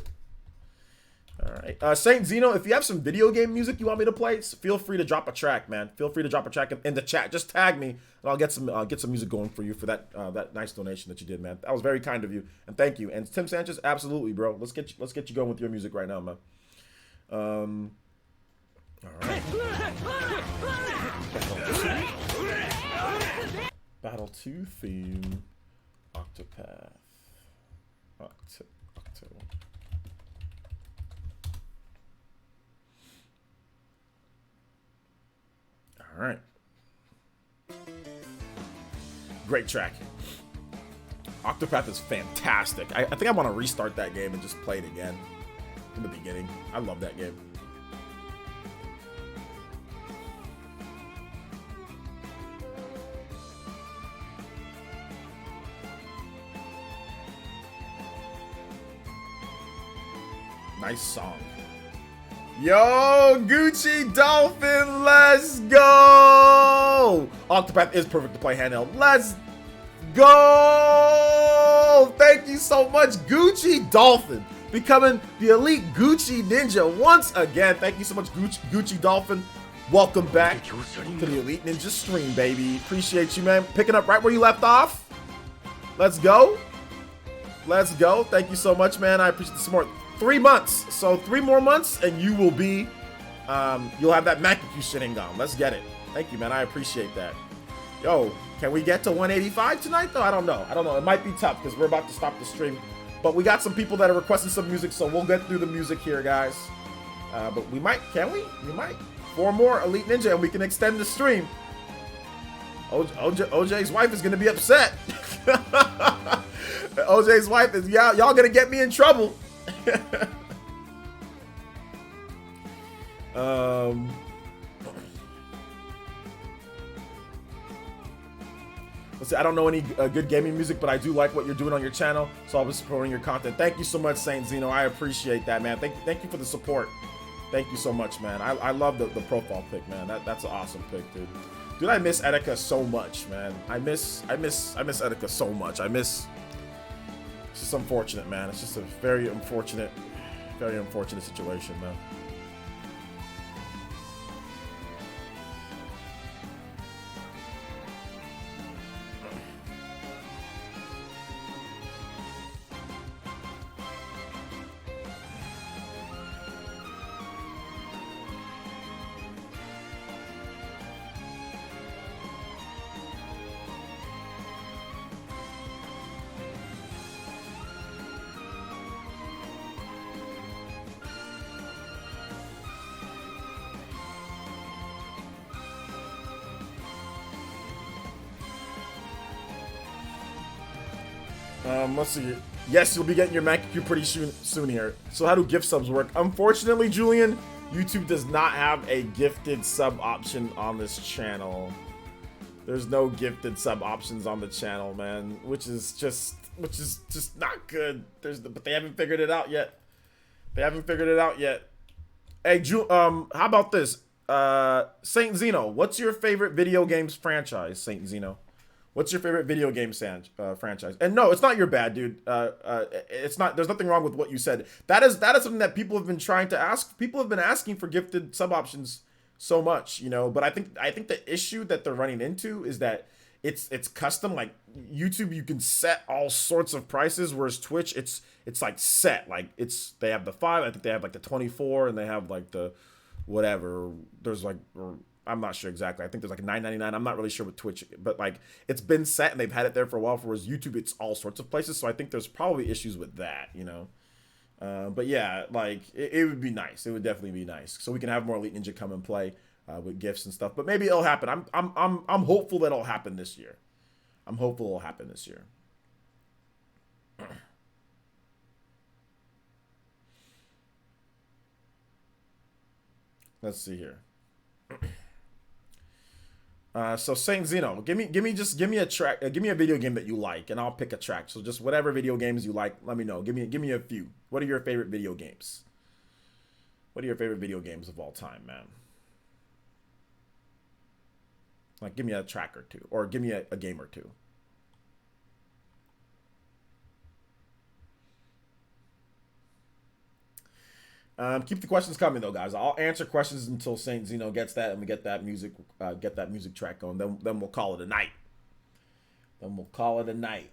All right. Saint Zeno, if you have some video game music you want me to play, feel free to drop a track, man. Feel free to drop a track in the chat. Just tag me, and I'll get some music going for you for that nice donation that you did, man. That was very kind of you, and thank you. And Tim Sanchez, absolutely, bro. Let's get you going with your music right now, man. All right. Battle 2 theme. Octopath. Octo. All right. Great track. Octopath is fantastic. I think I want to restart that game and just play it again from the beginning. I love that game. Nice song. Yo, Gucci Dolphin, let's go! Octopath is perfect to play handheld. Let's go! Thank you so much, Gucci Dolphin, becoming the elite Gucci Ninja once again. Thank you so much, Gucci Dolphin. Welcome back to the Elite Ninja stream, baby. Appreciate you, man. Picking up right where you left off. Let's go. Let's go. Thank you so much, man. I appreciate the support. 3 months. So 3 more months and you will be, you'll have that Macacu sitting on. Let's get it. Thank you, man. I appreciate that. Yo, can we get to 185 tonight, though? I don't know. It might be tough because we're about to stop the stream. But we got some people that are requesting some music, so we'll get through the music here, guys. But we might, can we? We might. 4 more Elite Ninja and we can extend the stream. OJ's wife is going to be upset. OJ's wife is, y'all going to get me in trouble. Let's see, I don't know any good gaming music, but I do like what you're doing on your channel, so I'll be supporting your content. Thank you so much, Saint Zeno. I appreciate that, man. Thank you for the support. Thank you so much, man. I love the profile pic, man. That's an awesome pic, dude. Dude, I miss Etika so much, man. I miss Etika so much. It's just unfortunate, man. It's just a very unfortunate situation, man. Let's see. Yes, you'll be getting your Macacu pretty soon here. So how do gift subs work? Unfortunately, Julian, YouTube does not have a gifted sub option on this channel. There's no gifted sub options on the channel, man, which is just not good. But they haven't figured it out yet. Hey, how about this? Saint Zeno, what's your favorite video games franchise, Saint Zeno? What's your favorite video game franchise? And no, it's not your bad, dude. It's not. There's nothing wrong with what you said. That is something that people have been trying to ask. People have been asking for gifted sub options so much, you know. But I think the issue that they're running into is that it's custom. Like YouTube, you can set all sorts of prices, whereas Twitch, it's like set. Like they have the 5. I think they have like the 24, and they have like the whatever. There's like. I'm not sure exactly. I think there's like $9.99. I'm not really sure with Twitch, but like it's been set and they've had it there for a while. Whereas YouTube, it's all sorts of places. So I think there's probably issues with that, you know. But yeah, like it would be nice. It would definitely be nice. So we can have more Elite Ninja come and play with gifts and stuff. But maybe it'll happen. I'm hopeful that it'll happen this year. Let's see here. So Saint Zeno, give me a track, give me a video game that you like, and I'll pick a track. So just whatever video games you like, let me know. Give me a few. What are your favorite video games? What are your favorite video games of all time, man? Like, give me a track or two, or give me a game or two. Keep the questions coming though, guys. I'll answer questions until Saint Zeno gets that, and we get that music track going. Then we'll call it a night. Then we'll call it a night.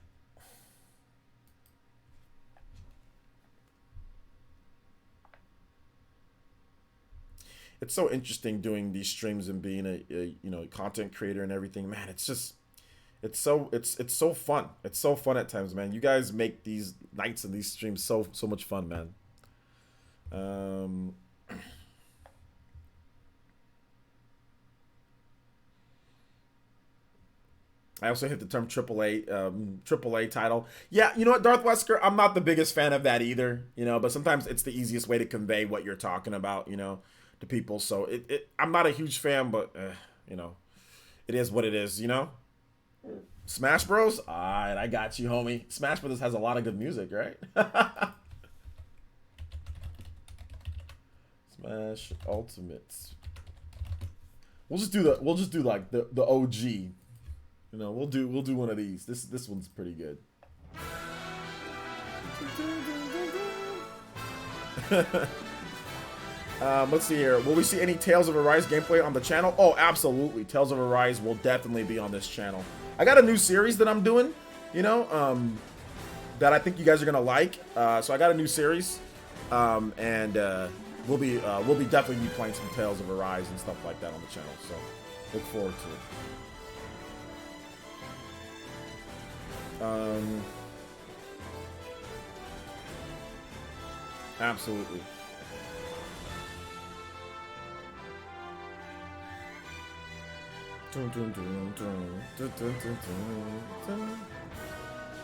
It's so interesting doing these streams and being a content creator and everything, man. It's so fun. It's so fun at times, man. You guys make these nights and these streams so much fun, man. I also hit the term AAA title. Yeah, you know what, Darth Wesker, I'm not the biggest fan of that either, but sometimes it's the easiest way to convey what you're talking about, to people. So I'm not a huge fan, but it is what it is, Smash Bros? Alright, I got you, homie. Smash Bros has a lot of good music, right? Smash Ultimates. We'll just do like the OG. We'll do one of these. This one's pretty good. Let's see here. Will we see any Tales of Arise gameplay on the channel? Oh, absolutely. Tales of Arise will definitely be on this channel. I got a new series that I'm doing, that I think you guys are gonna like. So I got a new series, and we'll be definitely playing some Tales of Arise and stuff like that on the channel. So look forward to it. Absolutely.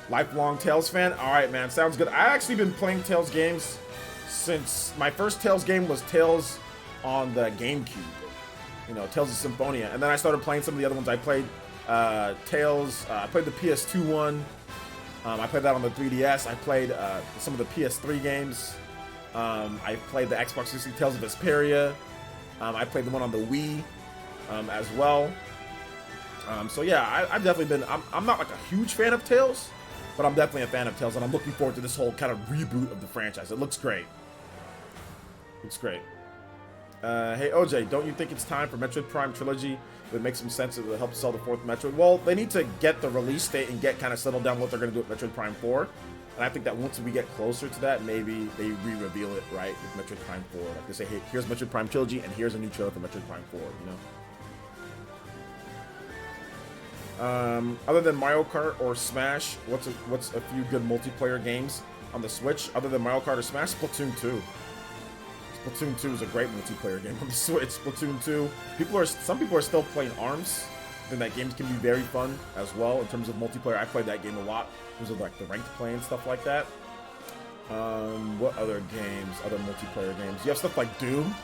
Lifelong Tales fan? Alright, man. Sounds good. I actually been playing Tales games since my first Tales game was Tales on the GameCube. Tales of Symphonia. And then I started playing some of the other ones. I played Tales. I played the PS2 one. I played that on the 3DS. I played some of the PS3 games. I played the Xbox 360 Tales of Vesperia. I played the one on the Wii as well. So yeah, I've definitely been. I'm not like a huge fan of Tales, but I'm definitely a fan of Tales, and I'm looking forward to this whole kind of reboot of the franchise. It looks great. Looks great. Hey OJ, don't you think it's time for Metroid Prime Trilogy? It would make some sense. It would help sell the fourth Metroid. Well, they need to get the release date and get kind of settled down what they're going to do with Metroid Prime 4. And I think that once we get closer to that, maybe they re-reveal it, right, with Metroid Prime 4. Like they say, hey, here's Metroid Prime Trilogy, and here's a new trailer for Metroid Prime 4, Other than Mario Kart or Smash, what's a few good multiplayer games on the Switch? Other than Mario Kart or Smash, Splatoon 2. Splatoon 2 is a great multiplayer game on the Switch. Splatoon 2. Some people are still playing ARMS. I think that game can be very fun as well in terms of multiplayer. I played that game a lot in terms of like the ranked play and stuff like that. What other games? Other multiplayer games? You have stuff like Doom.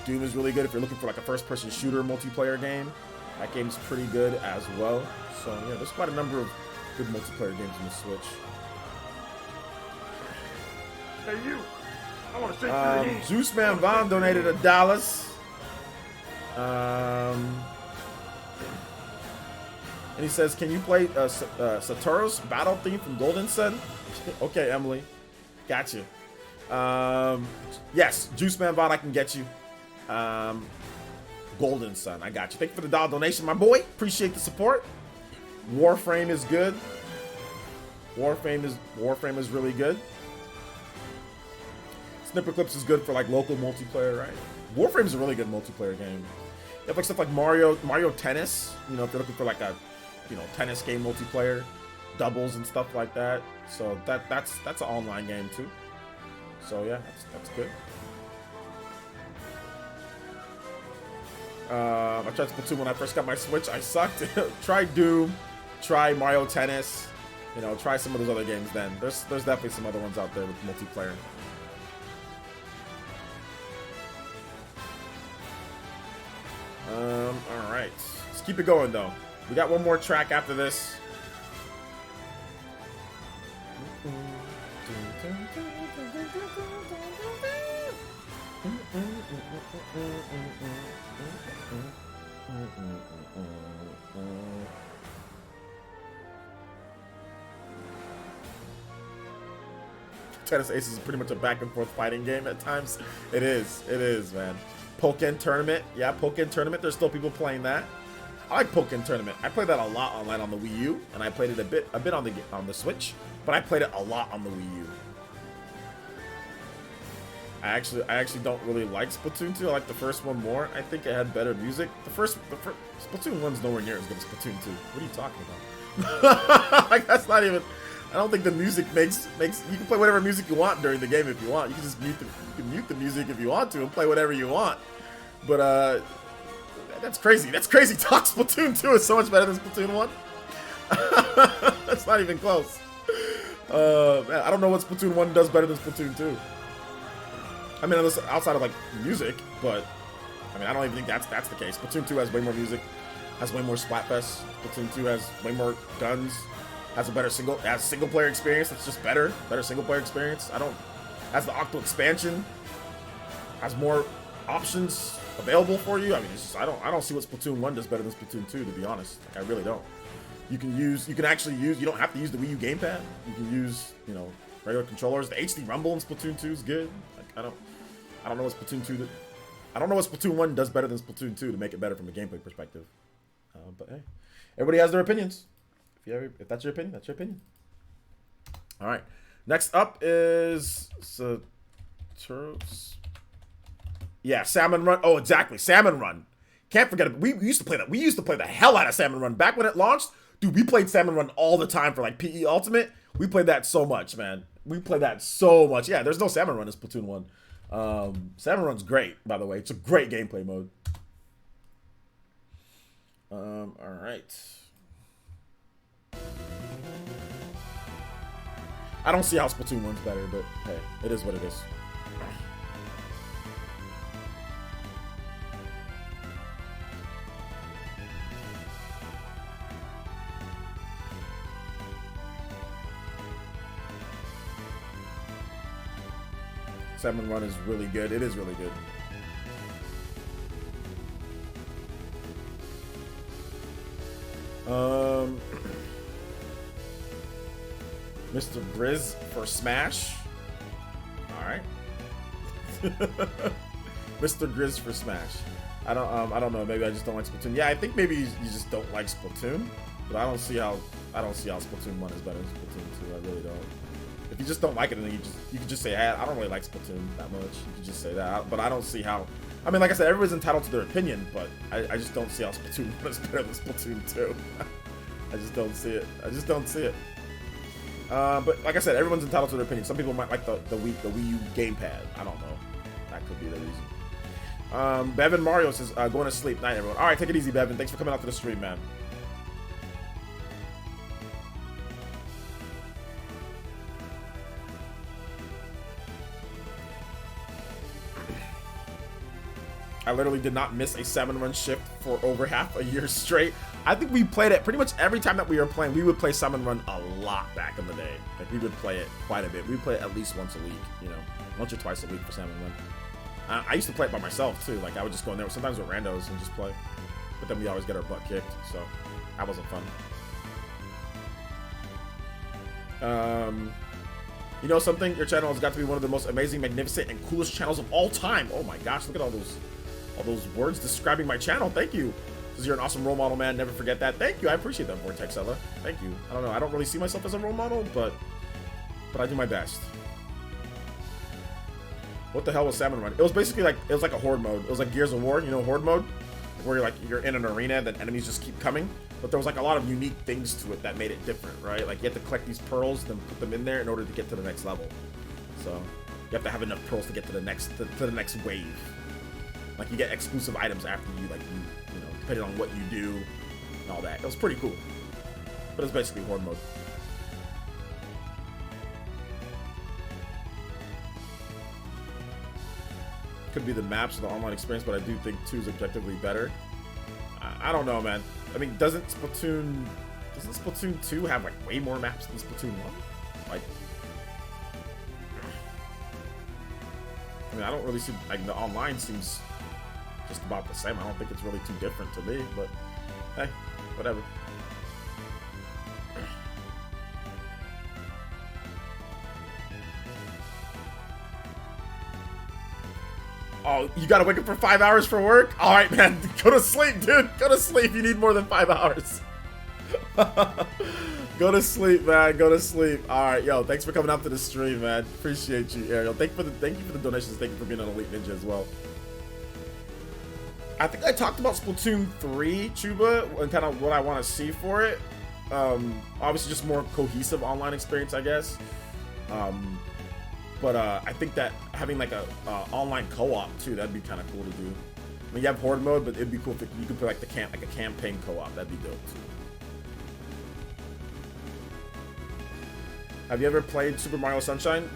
Doom is really good if you're looking for like a first-person shooter multiplayer game. That game's pretty good as well. So yeah, there's quite a number of good multiplayer games on the Switch. Hey you! I want to shake your hand. Zeusman Von donated $1. And he says, "Can you play Satoru's battle theme from Golden Sun?" Okay, Emily, got you. Yes, Juiceman Von, I can get you. Golden Sun, I got you. Thank you for the dollar donation, my boy. Appreciate the support. Warframe is good. Warframe is really good. Snipper Clips is good for like local multiplayer, right? Warframe is a really good multiplayer game. You have like stuff like Mario Tennis. If you're looking for like a tennis game multiplayer, doubles and stuff like that. So that's an online game too. So yeah, that's good. I tried Splatoon when I first got my Switch. I sucked. Try Doom. Try Mario Tennis. Try some of those other games. Then there's definitely some other ones out there with multiplayer. All right. Let's keep it going though. We got one more track after this. Tennis Aces is pretty much a back and forth fighting game at times. It is, man. Pokken Tournament, yeah, Pokken Tournament. There's still people playing that. I like Pokken Tournament. I played that a lot online on the Wii U, and I played it a bit on the Switch, but I played it a lot on the Wii U. I actually don't really like Splatoon 2. I like the first one more. I think it had better music. The first Splatoon 1's nowhere near as good as Splatoon 2. What are you talking about? Like, that's not even. I don't think the music makes. You can play whatever music you want during the game if you want. You can just mute the music if you want to and play whatever you want. But that's crazy. That's crazy talk. Splatoon 2 is so much better than Splatoon 1. That's not even close. Man, I don't know what Splatoon 1 does better than Splatoon 2. I mean, outside of like music, but I mean, I don't even think that's the case. Splatoon 2 has way more music, has way more Splatfest. Splatoon 2 has way more guns, has a better single player experience. That's just better single player experience. Has the Octo expansion, has more options available for you. I mean, it's just, I don't see what Splatoon 1 does better than Splatoon 2, to be honest. Like, I really don't. You don't have to use the Wii U gamepad. You can use, regular controllers. The HD Rumble in Splatoon 2 is good. Like, I don't know what Splatoon 1 does better than Splatoon 2 to make it better from a gameplay perspective. But hey, everybody has their opinions. If that's your opinion, that's your opinion. All right. Next up is yeah, Salmon Run. Oh, exactly, Salmon Run. Can't forget it. We used to play that. We used to play the hell out of Salmon Run back when it launched. Dude, we played Salmon Run all the time for like PE Ultimate. We played that so much, man. We played that so much. Yeah, there's no Salmon Run in Splatoon 1. Salmon Run's great, by the way. It's a great gameplay mode. All right. I don't see how Splatoon 1's better, but hey, it is what it is. Salmon Run is really good. It is really good. Mr. Grizz for Smash. Alright. Mr. Grizz for Smash. I don't know. Maybe I just don't like Splatoon. Yeah, I think maybe you just don't like Splatoon. But I don't see how Splatoon 1 is better than Splatoon 2. I really don't. If you just don't like it, then you can just say, hey, I don't really like Splatoon that much. You can just say that. But I don't see how. I mean, like I said, everybody's entitled to their opinion, but I just don't see how Splatoon 1 is better than Splatoon 2. I just don't see it. But like I said, everyone's entitled to their opinion. Some people might like the Wii U gamepad. I don't know. That could be the reason. Bevan Mario says, going to sleep. Night, everyone. All right, take it easy, Bevan. Thanks for coming out to the stream, man. I literally did not miss a Salmon Run shift for over half a year straight. I think we played it pretty much every time that we were playing. We would play Salmon Run a lot back in the day. Like, we would play it quite a bit. We would play it at least once a week, once or twice a week for Salmon Run. I used to play it by myself too. Like, I would just go in there sometimes with randos and just play. But then we always get our butt kicked, so that wasn't fun. You know something? Your channel has got to be one of the most amazing, magnificent, and coolest channels of all time. Oh my gosh, look at all those words describing my channel. Thank you. Because you're an awesome role model, man. Never forget that. Thank you. I appreciate that, Vortex Zelda. Thank you. I don't know. I don't really see myself as a role model, but I do my best. What the hell was Salmon Run? It was basically like a horde mode. It was like Gears of War, horde mode, where you're in an arena, and then enemies just keep coming. But there was like a lot of unique things to it that made it different, right? Like, you have to collect these pearls, then put them in there in order to get to the next level. So you have to have enough pearls to get to the next wave. Like, you get exclusive items after you depending on what you do and all that. It was pretty cool. But it's basically horde mode. Could be the maps or the online experience, but I do think 2 is objectively better. I don't know, man. I mean, doesn't Splatoon 2 have like way more maps than Splatoon 1? Like, I mean, I don't really see, like, the online seems just about the same. I don't think it's really too different to me, but hey, whatever. Oh, you gotta wake up for 5 hours for work? All right, man. Go to sleep, dude. Go to sleep. You need more than 5 hours. Go to sleep, man. Go to sleep. All right, yo. Thanks for coming out to the stream, man. Appreciate you, Ariel. Thank you for the donations. Thank you for being an Elite Ninja as well. I think I talked about Splatoon 3, Chuba, and kind of what I want to see for it. Obviously, just more cohesive online experience, I guess. But I think that having like a online co-op too, that'd be kind of cool to do. I mean, you have horde mode, but it'd be cool if you could play like a campaign co-op. That'd be dope too. Have you ever played Super Mario Sunshine?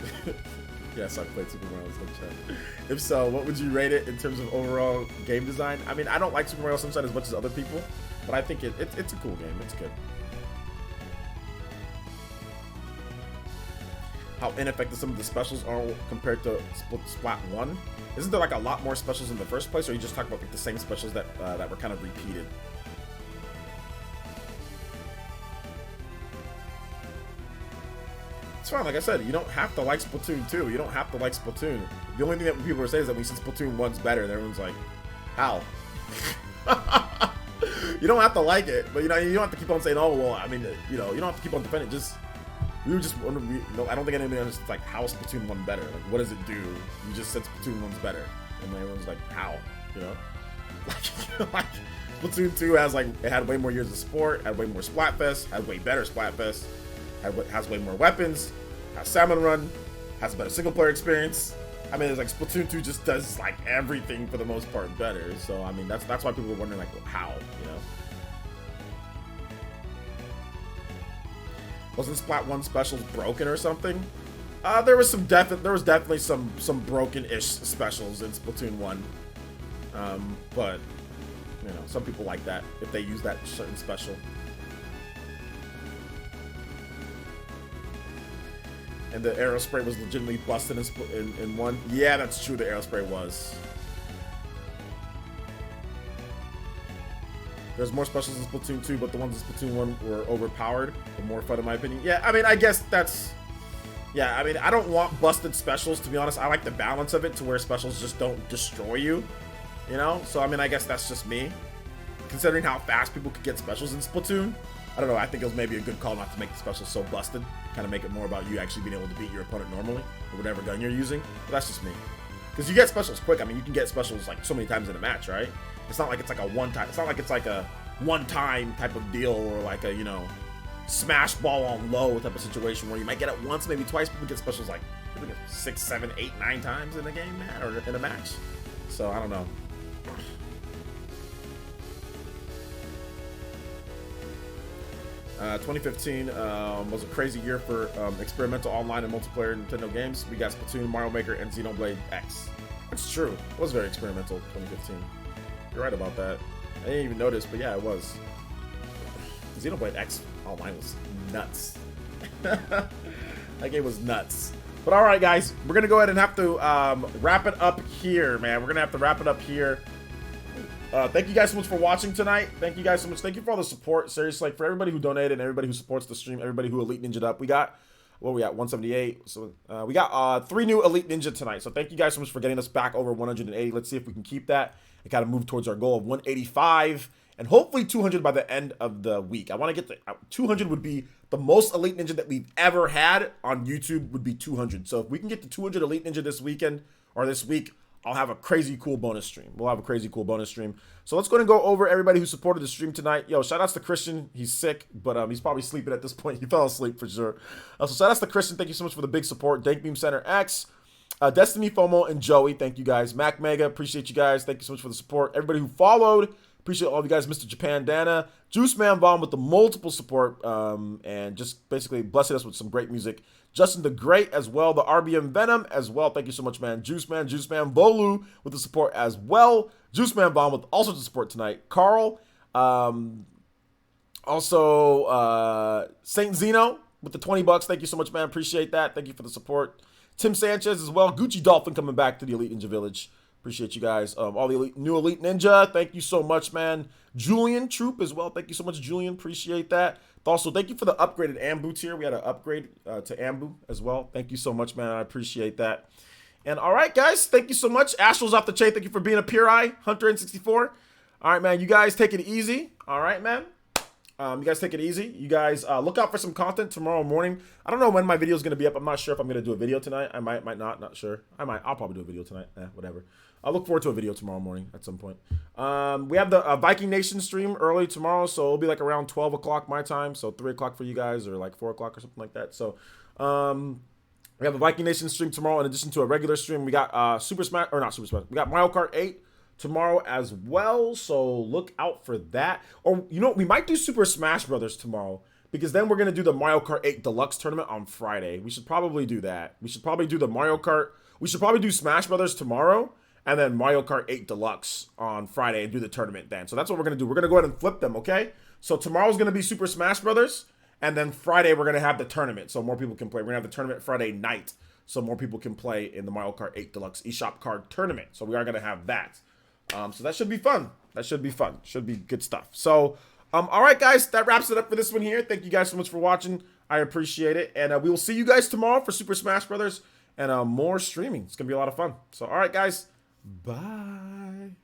Yes, I've played Super Mario Sunshine. If so, what would you rate it in terms of overall game design? I mean, I don't like Super Mario Sunshine as much as other people, but I think it's a cool game. It's good. How ineffective some of the specials are compared to Splat 1. Isn't there like a lot more specials in the first place, or you just talk about like the same specials that were kind of repeated? It's fine, like I said, you don't have to like Splatoon 2. You don't have to like Splatoon. The only thing that people are saying is that when you say Splatoon 1's better, and everyone's like, how? You don't have to like it, but you know, you don't have to keep on saying, oh, well, I mean, you know, you don't have to keep on defending it. Just, we were just wondering, I don't think anybody understands, like, how is Splatoon 1 better? Like, what does it do? You just said Splatoon 1's better. And everyone's like, how? You know? Like, Splatoon 2 has, like, it had way more years of support, had way more Splatfest, had way better Splatfest, has way more weapons, has Salmon Run, has a better single-player experience. I mean, it's like Splatoon 2 just does, like, everything for the most part better. So, I mean, that's why people were wondering, like, well, how, you know? Wasn't Splat 1 specials broken or something? There was definitely some broken-ish specials in Splatoon 1. But you know, some people like that if they use that certain special. And the arrow spray was legitimately busted in 1. Yeah, that's true. The arrow spray was. There's more specials in Splatoon 2, but the ones in Splatoon 1 were overpowered. For more fun, in my opinion. Yeah, I mean, I guess that's... Yeah, I mean, I don't want busted specials, to be honest. I like the balance of it to where specials just don't destroy you. You know? So, I mean, I guess that's just me. Considering how fast people could get specials in Splatoon, I don't know, I think it was maybe a good call not to make the specials so busted. Kind of make it more about you actually being able to beat your opponent normally, or whatever gun you're using. But that's just me. Because you get specials quick. I mean, you can get specials like so many times in a match, right? It's not like it's like a one-time. It's not like it's like a one-time type of deal, or like a, you know, smash ball on low type of situation where you might get it once, maybe twice. People get specials like 6, 7, 8, 9 times in a game, man, or in a match. So I don't know. 2015 was a crazy year for experimental online and multiplayer Nintendo games. We got Splatoon, Mario Maker, and Xenoblade X. That's true. It was very experimental, 2015. You're right about that. I didn't even notice, but yeah, it was. Xenoblade X online was nuts. That game was nuts. But all right, guys, we're going to go ahead and have to wrap it up here, man. We're going to have to wrap it up here. Thank you guys so much for watching tonight. Thank you guys so much. Thank you for all the support. Seriously, like, for everybody who donated and everybody who supports the stream, everybody who Elite Ninja'd up. We got, what we at, 178. So we got 3 new Elite Ninja tonight. So thank you guys so much for getting us back over 180. Let's see if we can keep that and kind of move towards our goal of 185 and hopefully 200 by the end of the week. I want to get to 200 would be the most Elite Ninja that we've ever had on YouTube would be 200. So if we can get to 200 Elite Ninja this weekend or this week, I'll have a crazy cool bonus stream. We'll have a crazy cool bonus stream. So let's go ahead and go over everybody who supported the stream tonight. Yo, shout outs to Christian. He's sick, but he's probably sleeping at this point. He fell asleep for sure. So shout outs to Christian. Thank you so much for the big support. Dank Beam Center X, Destiny FOMO, and Joey. Thank you guys. Mac Mega, appreciate you guys. Thank you so much for the support. Everybody who followed, appreciate all of you guys. Mr. Japan Dana, Juice Man Vaughn with the multiple support, and just basically blessing us with some great music. Justin the Great as well, the RBM Venom as well. Thank you so much, man. Juice Man, Volu with the support as well. Juice Man Bomb with all sorts of support tonight. Carl, also Saint Zeno with the 20 bucks. Thank you so much, man. Appreciate that. Thank you for the support. Tim Sanchez as well. Gucci Dolphin coming back to the Elite Ninja Village. Appreciate you guys. All the new Elite Ninja. Thank you so much, man. Julian Troop as well. Thank you so much, Julian. Appreciate that. Also, thank you for the upgraded Ambu tier. We had an upgrade to Ambu as well. Thank you so much, man. I appreciate that. And all right, guys, thank you so much. Astral's off the chain. Thank you for being a pure eye, Hunter N64. All right, man. You guys take it easy. All right, man. You guys take it easy. You guys look out for some content tomorrow morning. I don't know when my video is going to be up. I'm not sure if I'm going to do a video tonight. I might not. Not sure. I'll probably do a video tonight. Whatever. I'll look forward to a video tomorrow morning at some point. We have the Viking Nation stream early tomorrow, so it'll be like around 12 o'clock my time, so 3 o'clock for you guys, or like 4 o'clock or something like that. So we have a Viking Nation stream tomorrow in addition to a regular stream. We got Super Smash, or not Super Smash. We got Mario Kart 8 tomorrow as well, so look out for that. Or you know, we might do Super Smash Brothers tomorrow, because then we're gonna do the Mario Kart 8 Deluxe tournament on Friday. We should probably do that. We should probably do the Mario Kart. We should probably do Smash Brothers tomorrow, and then Mario Kart 8 Deluxe on Friday and do the tournament then. So that's what we're gonna do. We're gonna go ahead and flip them, okay? So tomorrow's gonna be Super Smash Brothers, and then Friday we're gonna have the tournament, so more people can play. We're gonna have the tournament Friday night, so more people can play in the Mario Kart 8 Deluxe eShop card tournament. So we are gonna have that. So that should be fun. That should be fun. Should be good stuff. So, all right, guys, that wraps it up for this one here. Thank you guys so much for watching. I appreciate it. And we will see you guys tomorrow for Super Smash Brothers and more streaming. It's going to be a lot of fun. So, all right, guys, bye.